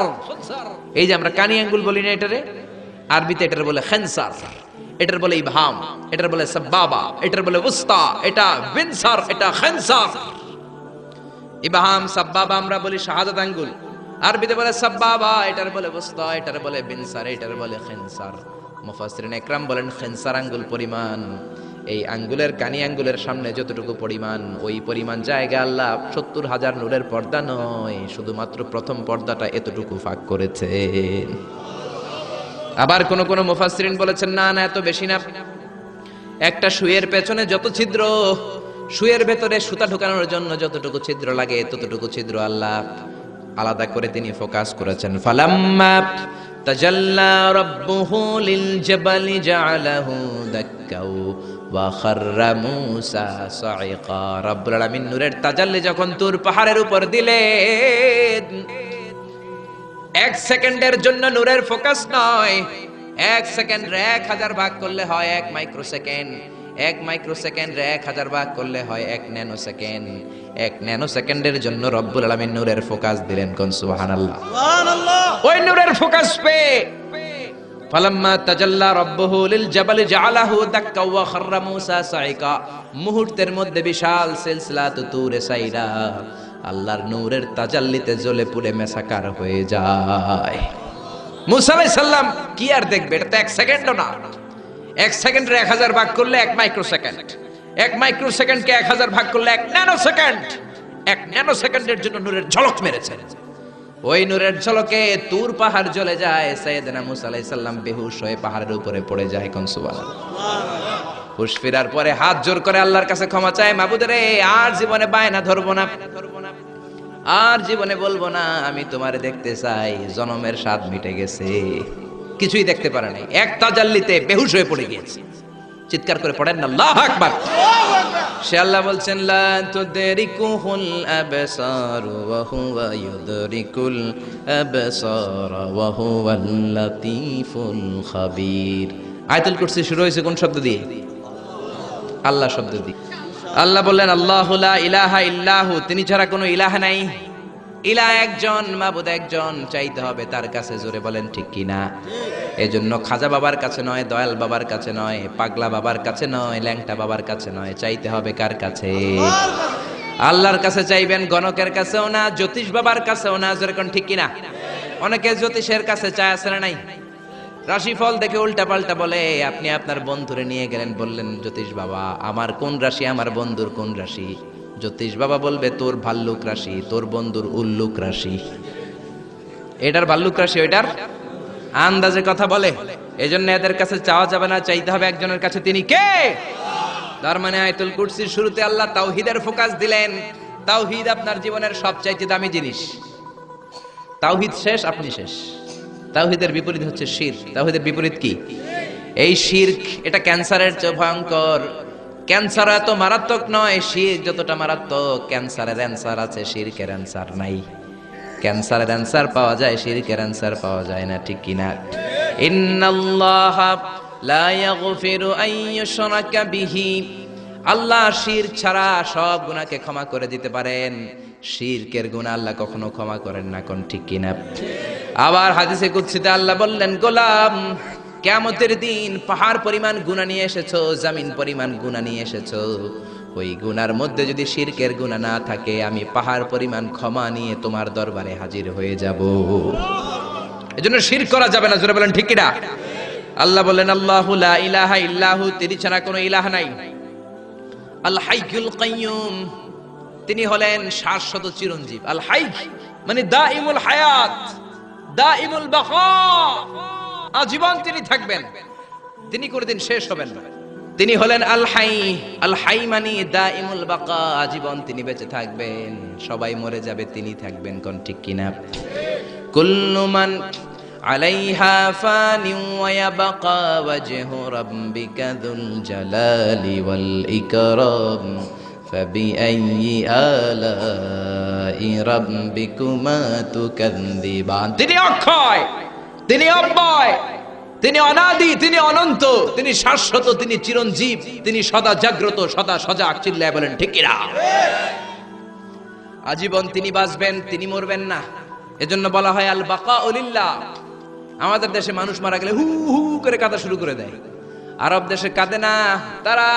এই যে আমরা কানি আঙ্গুল বলি না, এটারে আরবিতে এটার বলে খেনসার, এটার বলে ইবহাম, এটার বলে সাব্বাবা, এটার বলে উস্তা, এটা বিনসার, এটা খেনসার। ইবহাম সাব্বাবা আমরা বলি শাহাদাত আঙ্গুল, আরবিতে বলে সাব্বাবা, এটার বলে উস্তা, এটার বলে বিনসার, এটার বলে খেনসার। মুফাসসিরিন ইকরাম বলেন খেনসার আঙ্গুল পরিমাণ এই আঙ্গুলের কানি আঙ্গুলের সামনে যতটুকু পরিমাণ, ওই পরিমাণ জায়গা আল্লাহ 70,000 নূরের পর্দা নয়, শুধুমাত্র প্রথম পর্দাটা এতটুকু ফাঁক করেছে। আবার কোন কোন মুফাসসিরিন বলেছেন না না, এত বেশি না। একটা সুইয়ের পেছনে যত ছিদ্র, সুইয়ের ভেতরে সুতা ঢোকানোর জন্য যতটুকু ছিদ্র লাগে, ততটুকু ছিদ্র আল্লাহ আলাদা করে তিনি ফোকাস করেছেন। ফালাম্মা তাজাল্লা রাব্বুহু লিল জাবালি জাআলাহু দাক্কাও ওয়া খাররা মূসা সাইকা। রব্বুল আলামিন নূরের তাজাল্লি যখন তুর পাহাড়ের উপর দিলেন, এক সেকেন্ডের জন্য নূরের ফোকাস নয়, এক সেকেন্ড 1000 ভাগ করলে হয় 1 মাইক্রোসেকেন্ড, 1 মাইক্রোসেকেন্ড 1000 ভাগ করলে হয় 1 ন্যানো সেকেন্ড। 1 ন্যানো সেকেন্ডের জন্য রব্বুল আলামিন নূরের ফোকাস দিলেন। কোন সুবহানাল্লাহ। ওই নূরের ফোকাস পেয়ে ফালাম্মা তাজাল্লা রাব্বুহু লিল জাবালি জাআলাহু দাক্কা ওয়া খাররা মূসা সাইকা, মুহূর্তের মধ্যে বিশাল সিলসিলাত তুরে সাইরা আল্লাহর নূরের তাজাল্লিতে জ্বলে পুড়ে মেসাকার হয়ে যায়। মূসা আলাইহিস সালাম কি আর দেখবে? এটা তো 1 সেকেন্ডও না। 1 সেকেন্ডে 1000 ভাগ করলে 1 মাইক্রোসেকেন্ড, 1 মাইক্রোসেকেন্ডকে 1000 ভাগ করলে 1 ন্যানো সেকেন্ড। 1 ন্যানো সেকেন্ডের জন্য নূরের ঝলক মেরেছে। ওই নূরের ঝলকে তুর পাহাড় জ্বলে যায়। সাইয়েদনা মূসা আলাইহিস সালাম বেহুশ হয়ে পাহাড়ের উপরে পড়ে যায়। কোন সুবহানাল্লাহ। হুশ ফেরার পরে হাত জোর করে আল্লাহর কাছে ক্ষমা চায়, মাবুদ রে, আর জীবনে বায়না ধরবো না, আর জীবনে বলবো না আমি তোমারে দেখতে চাই। জনমের স্বাদ মিটে গেছে, কিছুই দেখতে পারে নাই, এক তাজাল্লিতে বেহুশ হয়ে পড়ে গিয়েছে। চিৎকার করে পড়েন না আল্লাহু আকবার। সে আল্লাহ বলছেন লা তুদরিকুহুল আবসার ওয়া হুয়া ইউদরিকুল আবসার ওয়া হুয়াল লাতীফুল খাবীর। আয়াতুল কুরসি শুরু হয়েছে কোন শব্দ দিয়ে? আল্লাহ শব্দ দিয়ে। আল্লাহ বললেন আল্লাহু লা ইলাহা ইল্লাহু, তিনি ছাড়া কোনো ইলাহ নাই। ইলাহ একজন, মাবুদ একজন, চাইতে হবে তার কাছে। জোরে বলেন ঠিক কিনা? এজন্য খাজা বাবার কাছে নয়, দয়াল বাবার কাছে নয়, পাগলা বাবার কাছে নয়, ল্যাংটা বাবার কাছে নয়, চাইতে হবে কার কাছে? আল্লাহর কাছে চাইবেন, গণকের কাছেও না, জ্যোতিষ বাবার কাছেও না। জোরে কোন ঠিক কিনা? অনেকে জ্যোতিষের কাছে চায়, আছে না নাই? রাশিফল দেখে উল্টা পাল্টা বলে। আপনি আপনার বন্ধুরে নিয়ে গেলেন, বললেন জ্যোতিষ বাবা আমার কোন রাশি, আমার বন্ধুর কোন রাশি? জ্যোতিষ বাবা বলবে তোর ভাল্লুক রাশি, তোর বন্ধুর উল্লুক রাশি। এটার ভাল্লুক রাশি, ওইটার আন্দাজে কথা বলে। এজন্য এদের কাছে চাওয়া যাবে না, চাইতে হবে একজনের কাছে। তিনি কে? তার মানে আয়াতুল কুরসির শুরুতে আল্লাহ তাওহীদের ফোকাস দিলেন। তাওহীদ আপনার জীবনের সবচাইতে দামি জিনিস। তাওহীদ শেষ, আপনি শেষ। তাওহীদের বিপরীত হচ্ছে শিরক। তাওহীদের বিপরীত কি? এই শিরক। এটা ক্যান্সারের চেয়ে ভয়ঙ্কর। ক্যান্সার এত মারাত্মক নয়, শিরক যতটা মারাত্মক। ক্যান্সারের অ্যানসার আছে, শিরকের অ্যানসার নাই। ক্যান্সারের অ্যানসার পাওয়া যায়, শিরকের অ্যানসার পাওয়া যায় না, ঠিক কিনা? ইন্নাল্লাহা লা ইয়াগফিরু আন ইউশরাকা বিহি, আল্লাহ শিরক ছাড়া সব গুনাহকে ক্ষমা করে দিতে পারেন, শিরকের গুনাহ আল্লাহ কখনো ক্ষমা করেন না। কোন ঠিক কিনা? আবার হাদিসে কুদসিতে আল্লাহ বললেন, গোলাম কিয়ামতের দিন পাহাড় পরিমাণ গুনাহ নিয়ে এসেছো, জমিন পরিমাণ গুনাহ নিয়ে এসেছো, ওই গুনার মধ্যে যদি শিরকের গুনাহ না থাকে, আমি পাহাড় পরিমাণ ক্ষমা নিয়ে তোমার দরবারে হাজির হয়ে যাব। এজন্য শিরক করা যাবে না। জোরে বলেন ঠিক কিনা? আল্লাহ বলেন আল্লাহু লা ইলাহা ইল্লাহু, তিনি ছাড়া কোনো ইলাহ নাই। আল হাইয়ুল কাইয়ুম, তিনি হলেন শাশ্বত চিরঞ্জীব। আল হাই মানে দাইমুল হায়াত, দাইমুল বাকা, আজীবন তিনি থাকবেন, তিনি কোনদিন শেষ হবেন না। তিনি হলেন আল হাই। আল হাই মানে দাইমুল বাকা, আজীবন তিনি বেঁচে থাকবেন। সবাই মরে যাবে, তিনি থাকবেন। কোন ঠিক কিনা? কুল্লু মান আলাইহা ফানি ওয়া ইয়াবকা ওয়াজহু রাব্বিকা যুল জালালি ওয়াল ইকরাম ফাবিআইয়ি আলাই রাব্বিকুমা তুকাযযিবান। তিনি অক্ষয়, তিনি অব্যয়, তিনি অনাদি, তিনি অনন্ত, তিনি শাশ্বত, তিনি চিরঞ্জীব, তিনি সদা জাগ্রত, সদা সজাগ। চিল্লায় বলেন ঠিক কিনা? আজীবন তিনি বাঁচবেন, তিনি মরবেন না। এজন্য বলা হয় আল বাকাউ লিল্লাহ। আমাদের দেশে মানুষ মারা গেলে হু হু করে কাঁদা শুরু করে দেয়, আরব দেশে কাঁদে না, তারা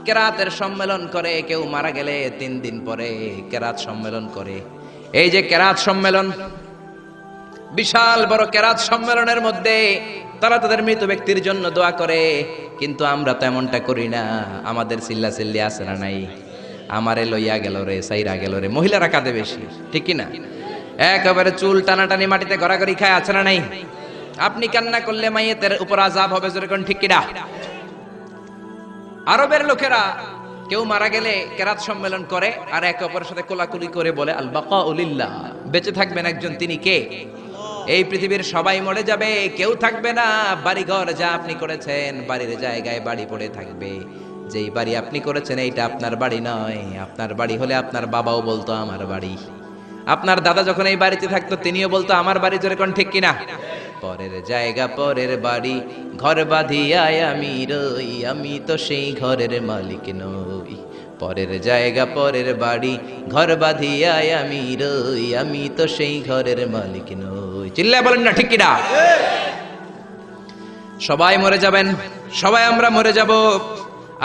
কেরাতের সম্মেলন করে। কেউ মারা গেলে 3 দিন পরে কেরাত সম্মেলন করে। এই যে কেরাত সম্মেলন, বিশাল বড় কেরাত সম্মেলনের মধ্যে তারা তাদের মৃত ব্যক্তির জন্য দোয়া করে। কিন্তু আমরা তো এমনটা করি না। আমাদের চিল্লা চিল্লি আছে না নাই? আমারে লইয়া গেল রে, সাইরা গেল রে। মহিলারা কাঁদে বেশি, ঠিক কি না? একেবারে চুল টানাটানি মাটিতে গড়াগড়ি খায়, আছে না নাই? আপনি কান্না করলে মাইয়েতের উপর আযাব হবে, যেরকম ঠিক কিনা? আরবের লোকেরা কেউ মারা গেলে কেরাত সম্মেলন করে আর একে অপরের সাথে কোলাকুলি করে বলে আল বাকাউ লিল্লাহ। বেঁচে থাকবেন একজন, তিনি কে? এই পৃথিবীর সবাই মরে যাবে, কেউ থাকবে না। বাড়িঘর যা আপনি করেছেন, বাড়ির জায়গায় বাড়ি পড়ে থাকবে। যেই বাড়ি আপনি করেছেন এইটা আপনার বাড়ি নয়। আপনার বাড়ি হলে আপনার বাবাও বলতো আমার বাড়ি। আপনার দাদা যখন এই বাড়িতে থাকতো তিনিও বলতো আমার বাড়ি, যেরকম ঠিক কিনা? পরের জায়গা পরের বাড়ি, ঘর বাঁধিয়ায় আমি রই, আমি তো সেই ঘরের মালিক নই। পরের জায়গা পরের বাড়ি, ঘর বাঁধিয়ায় আমি রই, আমি তো সেই ঘরের মালিক নই। চিল্লায় বলেন না ঠিক কিনা? সবাই মরে যাবেন, সবাই আমরা মরে যাব।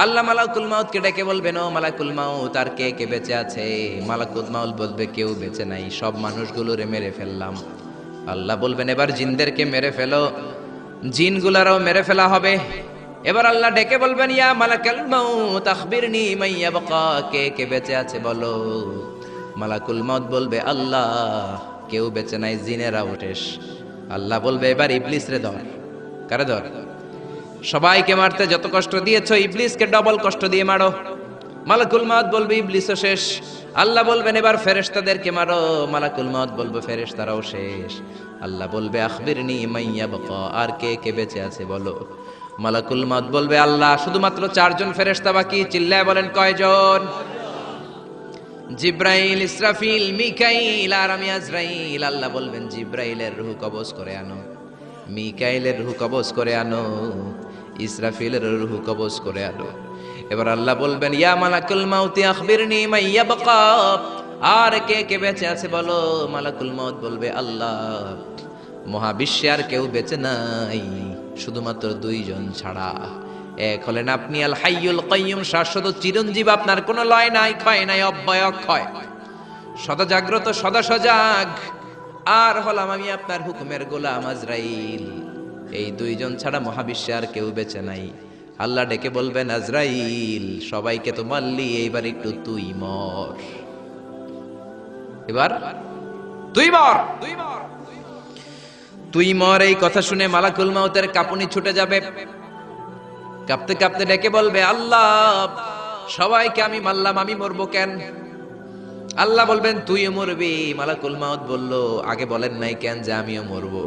আল্লাহ মালাকুল মাউতকে ডেকে বলবেন, ও মালাকুল মাউত, আর কে কে বেঁচে আছে? মালাকুল মাউত বলবে, কেউ বেঁচে নাই, সব মানুষগুলোরে মেরে ফেললাম। আল্লাহ বলবেন, এবার জিনদেরকে মেরে ফেলো। জিনগুলারও মেরে ফেলা হবে। এবার আল্লাহ ডেকে বলবেন, ইয়া মালাকুল মাউত আখবিরনি মান ইয়াবকা, কে কে বেঁচে আছে বলো। মালাকুল মাউত বলবে, আল্লাহ কেউ বেঁচে নাই, জিনেরাও শেষ। আল্লাহ বলবে, এবার ইবলিস রে ধর। কারে ধর? সবাইকে মারতে যত কষ্ট দিয়েছো, ইবলিসকে ডবল কষ্ট দিয়ে মারো। মালাকুল মাউত বলবে, ইবলিসও শেষ। আল্লাহ বলবেন, এবার ফেরেশতাদেরকে মারো। মালাকুল মাউত বলবে, ফেরেশতারাও শেষ। আল্লাহ বলবে, আখবিরনি মান ইয়াবকা, আর কে কে বেঁচে আছে বলো। মালাকুল মাউত বলবে, আল্লাহ শুধুমাত্র 4 জন ফেরেশতা বাকি। চিল্লায় বলেন, কয়জন? জিব্রাইল, ইসরাফিল, মিকাইল আর আমি আজরাইল। আল্লাহ বলবেন, জিব্রাইলের রূহ কবজ করে আনো, মিকাইলের রূহ কবজ করে আনো, ইসরাফিলের রূহ কবজ করে আনো। এবার আল্লাহ বলবেন, ইয়া মালাকুল মাউতি আখবিরনি মান ইয়াবকা, আর কে কে বেঁচে আছে বলো। মালাকুল মাউত বলবে, আল্লাহ মহাবিশ্বে আর কেউ বেঁচে নাই, শুধুমাত্র 2 জন ছাড়া। এক হলেন আপনি আল হাইয়ুল কাইয়ুম, শাশ্বত চিরঞ্জীব, আপনার কোনো লয় নাই, ক্ষয় নাই, অব্যয় অক্ষয়, সদা জাগ্রত, সদা সজাগ। আর হলাম আমি আপনার হুকুমের গোলাম আজরাইল। এই 2 জন ছাড়া মহাবিশ্বে আর কেউ বেঁচে নাই। আল্লাহ ডেকে বলবেন, আজরাইল সবাইকে তো মারলি, এইবার একটু তুই মর। এবার তুই মর, তুই মর। এই কথা শুনে মালাকুল মাউতের কাঁপুনি ছুটে যাবে। কাঁপতে কাঁপতে ডেকে বলবে, আল্লাহ সবাইকে আমি মারলাম, আমি মরবো কেন? আল্লাহ বলবেন, তুইও মরবি। মালাকুল মাউত বলল, আগে বলেন নাই কেন যে আমিও মরবো?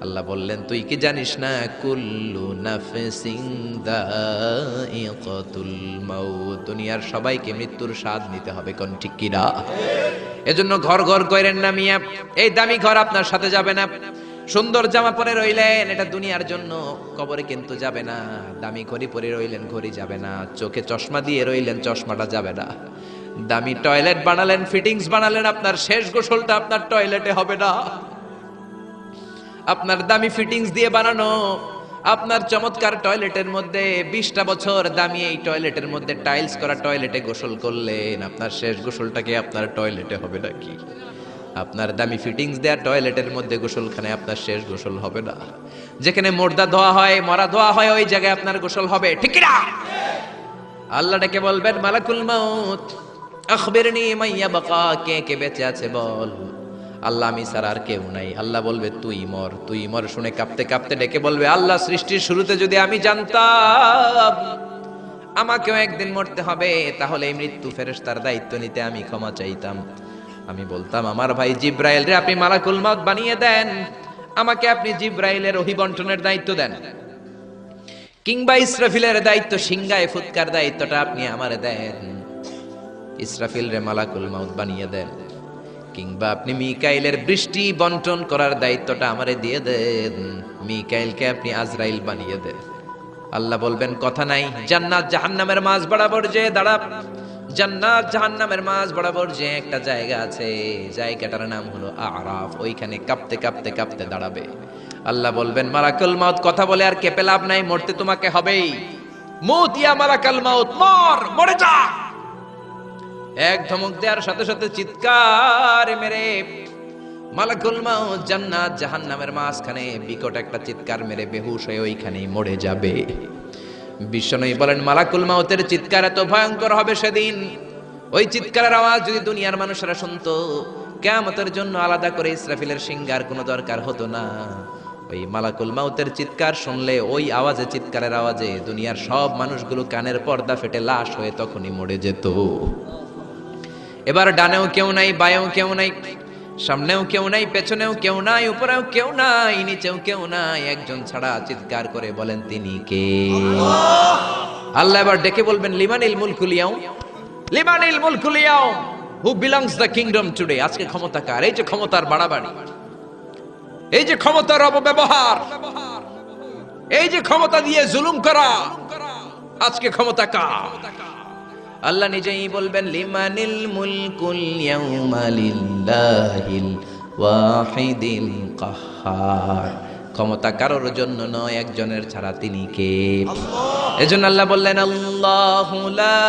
আল্লাহ বললেন, তুই কি জানিস না, কুল্লু নাফসিন যায়িকাতুল মাউত, দুনিয়ার সবাইকে মৃত্যুর স্বাদ নিতে হবে। কোন ঠিক কি না? এজন্য ঘর ঘর কইরেন না মিয়া, এই দামি ঘর আপনার সাথে যাবে না। সুন্দর জামা পরে রইলেন, এটা দুনিয়ার জন্য, কবরে কিন্তু যাবে না। দামি ঘড়ি পরে রইলেন, ঘড়ি যাবে না। চোখে চশমা দিয়ে রইলেন, চশমাটা যাবে না। দামি টয়লেট বানালেন, ফিটিংস বানালেন, আপনার শেষ গোসলটা আপনার টয়লেটে হবে না। আপনার দামি ফিটিংস দিয়ে বানানো আপনার চমৎকার টয়লেটের মধ্যে 20টা বছর দামি এই টয়লেটের মধ্যে টাইলস করা টয়লেটে গোসল করলেন, আপনার শেষ গোসলটাকে আপনার টয়লেটে হবে নাকি? আপনার দামি ফিটিংস দেয়া টয়লেটের মধ্যে গোসলখানায় আপনার শেষ গোসল হবে না। যেখানে মুর্দা ধোয়া হয়, মরা ধোয়া হয়, ওই জায়গায় আপনার গোসল হবে, ঠিক না? আল্লাহ ডেকে বলবেন, মালাকুল মাউত আখবিরনি মান ইয়াবকা, কে কে বেঁচে আছে বল। আল্লাহ, আমি ছাড়া আর কেউ নাই। আল্লাহ বলবে, তুই মর, তুই মর। শুনে কাঁপতে কাঁপতে ডেকে বলবে, আল্লাহ সৃষ্টির শুরুতে যদি আমি জানতাম আমাকেও একদিন মরতে হবে, তাহলে এই মৃত্যু ফেরেশতার দায়িত্ব নিতে আমি ক্ষমা চাইতাম। আমি বলতাম, আমার ভাই জিব্রাইল রে আপনি মালাকুল মাউত বানিয়ে দেন, আমাকে আপনি জিব্রাইলের ওহী বন্টনের দায়িত্ব দেন, কিংবা ইসরাফিলের দায়িত্ব, সিংহায় ফুৎকার দায়িত্বটা আপনি আমারে দেন। ইসরাফিল রে মালাকুল মাউত বানিয়ে দেন, কিংবা আপনি মিকাইলের বৃষ্টি বন্টন করার দায়িত্বটা আমারে দিয়ে দেন, মিকাইলকে আপনি আজরাইল বানিয়ে দেন। আল্লাহ বলবেন, কথা নাই, জান্নাত জাহান্নামের মাঝ বরাবর যে দাঁড়া, জান্নাত জাহান্নামের মাঝ বরাবর যে একটা জায়গা আছে, জায়গাটার নাম হলো আরাফ। ওইখানে কাঁপতে কাঁপতে কাঁপতে দাঁড়াবে। আল্লাহ বলবেন, মালাকুল মাউত কথা বলে আর কেঁপে লাভ নাই, মরতে তোমাকে হবেই। মুত ইয়া মালাকুল মাউত, মরে যা। এক ধমক দেওয়ার সাথে সাথে চিৎকার মেরে মালাকুল মাউত জান্নাত জাহান্নামের মাঝখানে বিকট একটা চিৎকার মেরে বেহুশ হয়ে ওইখানেই মরে যাবে। বিশ্বনবী বলেন, মালাকুল মাউতের চিৎকার এত ভয়ঙ্কর হবে সেদিন, ওই চিৎকারের আওয়াজ যদি দুনিয়ার মানুষেরা শুনতো, কিয়ামতের জন্য আলাদা করে ইসরাফিলের সিংহার কোনো দরকার হতো না। ওই মালাকুল মাউতের চিৎকার শুনলে, ওই আওয়াজে, চিৎকারের আওয়াজে দুনিয়ার সব মানুষগুলো কানের পর্দা ফেটে লাশ হয়ে তখনই মরে যেত। এবার ডানেও কেউ নাই, বাঁয়েও কেউ নাই, সামনেও কেউ নাই, পেছনেও কেউ নাই, উপরেও কেউ নাই, নিচেও কেউ নাই, একজন ছাড়া। চিৎকার করে বলেন, তিনি কে? আল্লাহ এবার ডেকে বলবেন, লিমানিল মুলকুল ইয়াউম, লিমানিল মুলকুল ইয়াউম, who belongs the kingdom today. আজকে ক্ষমতা কার? এই যে ক্ষমতার বাড়াবাড়ি, এই যে ক্ষমতার অপব্যবহার, এই যে ক্ষমতা দিয়ে জুলুম করা, আজকে ক্ষমতা কার? আল্লাহ নিজেই বলবেন, লিমানিল মুলকুল ইয়াউমা লিল্লাহিল ওয়াহিদিল কাহ্হার। ক্ষমতা কারোর জন্য নয়, একজনের ছাড়া। তিনি কে? এজন্য আল্লাহ বললেন, আল্লাহু লা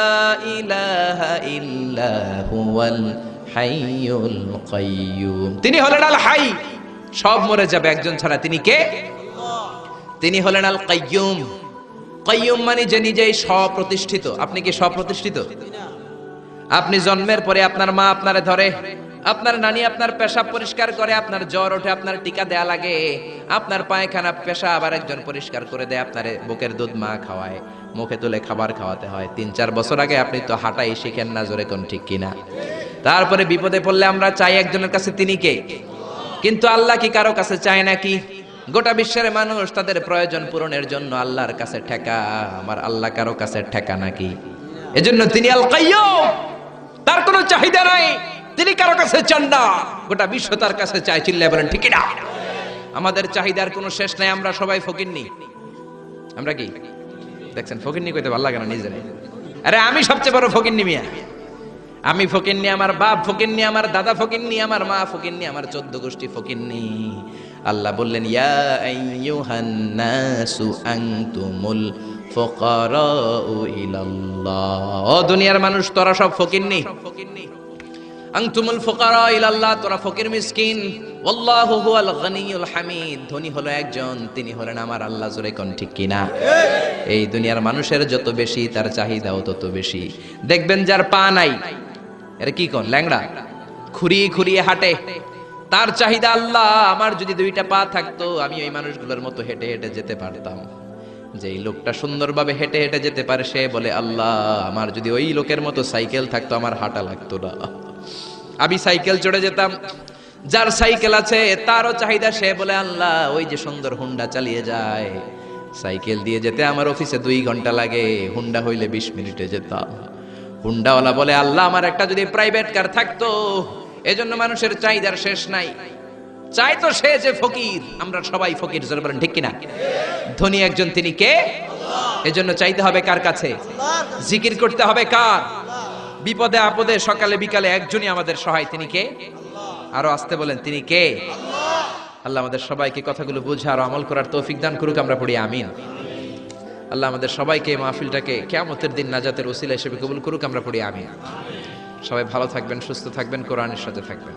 ইলাহা ইল্লা হুয়াল হাইয়ুল কাইয়্যুম। তিনি হলেন আল হাই, সব মরে যাবে একজন ছাড়া। তিনি কে? তিনি হলেন আল কাইয়্যুম। কাইয়্যুম মানে যে নিজেই স্বপ্রতিষ্ঠিত। আপনি কি স্বপ্রতিষ্ঠিত? আপনি জন্মের পরে আপনার মা আপনারে ধরে, আপনার নানি আপনার পেশাব পরিষ্কার করে, আপনার জ্বর ওঠে আপনার টিকা দেয়া লাগে, আপনার পায়খানা পেশাব আবার একজন পরিষ্কার করে দেয়, আপনার বুকের দুধ মা খাওয়ায়, মুখে তুলে খাবার খাওয়াতে হয়। 3-4 বছর আগে আপনি তো হাঁটাই শিখেন না, জোরে কোন ঠিক কিনা? তারপরে বিপদে পড়লে আমরা চাই একজনের কাছে, তিনি কে? কিন্তু আল্লাহ কি কারো কাছে চায় নাকি? গোটা বিশ্বের মানুষ তাদের প্রয়োজন পূরণের জন্য আল্লাহর কাছে ঠেকা। আমার আল্লাহ কারো কাছে ঠেকা নাকি? এজন্য তিনি আল কাইয়্যুম, তার কোনো চাহিদা নাই, তিনি কারো কাছে চান না, গোটা বিশ্ব তার কাছে চায়। চিল্লায় বলেন ঠিক না? আমাদের চাহিদার কোনো শেষ নাই। আমরা সবাই ফকিন্নি। আমরা কি দেখছেন? ফকিন্নি কইতে ভালো লাগে না নিজেরে। আরে আমি সবচেয়ে বড় ফকিন্নি মিয়া। আমি ফকিন্নি, আমার বাপ ফকিন্নি, আমার দাদা ফকিন্নি, আমার মা ফকিন্নি, আমার 14 গোষ্ঠী ফকিন্নি। আল্লাহ বললেন, ইয়া আইয়ুহান নাসু আনতুমুল ফুকারাউ ইলাল্লাহ। ও দুনিয়ার মানুষ, তোরা সব ফকিন্নি। আনতুমুল ফুকারা ইলাল্লাহ, তোরা ফকির মিসকিন। ওয়াল্লাহু হুয়াল গনিয়ুল হামিদ, ধনী হলো একজন, তিনি হলেন আমার আল্লাহ। জোরে কোন ঠিক কিনা? এই দুনিয়ার মানুষের যত বেশি, তার চাহিদাও তত বেশি। দেখবেন যার পা নাই, এর কি কোন ল্যাংড়া, খুঁড়িয়ে খুঁড়িয়ে হাঁটে, তার চাহিদা আল্লাহ, আমার যদি 2টা পা থাকতো, আমি ওই মানুষগুলোর মতো হেঁটে হেঁটে যেতে পারতাম। যেই লোকটা সুন্দরভাবে হেঁটে হেঁটে যেতে পারে, সে বলে, আল্লাহ, আমার যদি ওই লোকের মতো সাইকেল থাকতো, আমার হাঁটা লাগতো না, আমি সাইকেল চড়ে যেতাম। যার সাইকেল আছে তারও চাহিদা, সে বলে, আল্লাহ, ওই যে সুন্দর হুন্ডা চালিয়ে যায়, সাইকেল দিয়ে যেতে আমার অফিসে 2 ঘন্টা লাগে, হুন্ডা হইলে 20 মিনিটে যেতাম। হুন্ডাওয়ালা বলে, আল্লাহ, আমার একটা যদি প্রাইভেট কার থাকতো। এজন্য মানুষের চাহিদার শেষ নাই। চাই তো সে যে ফকির। আমরা সবাই ফকির, জোরে বলেন ঠিক কিনা? ধনী একজন, তিনি কে? এজন্য চাইতে হবে কার কাছে? জিকির করতে হবে কার? বিপদে আপদে সকালে বিকালে একজনই আমাদের সহায়, তিনি কে? আরো আসতে বলেন, তিনি কে? আল্লাহ আমাদের সবাইকে কথাগুলো বুঝে আর আমল করার তৌফিক দান করুক। আমরা পড়ি আমিন। আল্লাহ আমাদের সবাইকে মাহফিলটাকে কিয়ামতের দিন নাজাতের ওসিলা হিসেবে কবুল করুক। আমরা পড়ি আমিন। সবাই ভালো থাকবেন, সুস্থ থাকবেন, কোরআনের সাথে থাকবেন।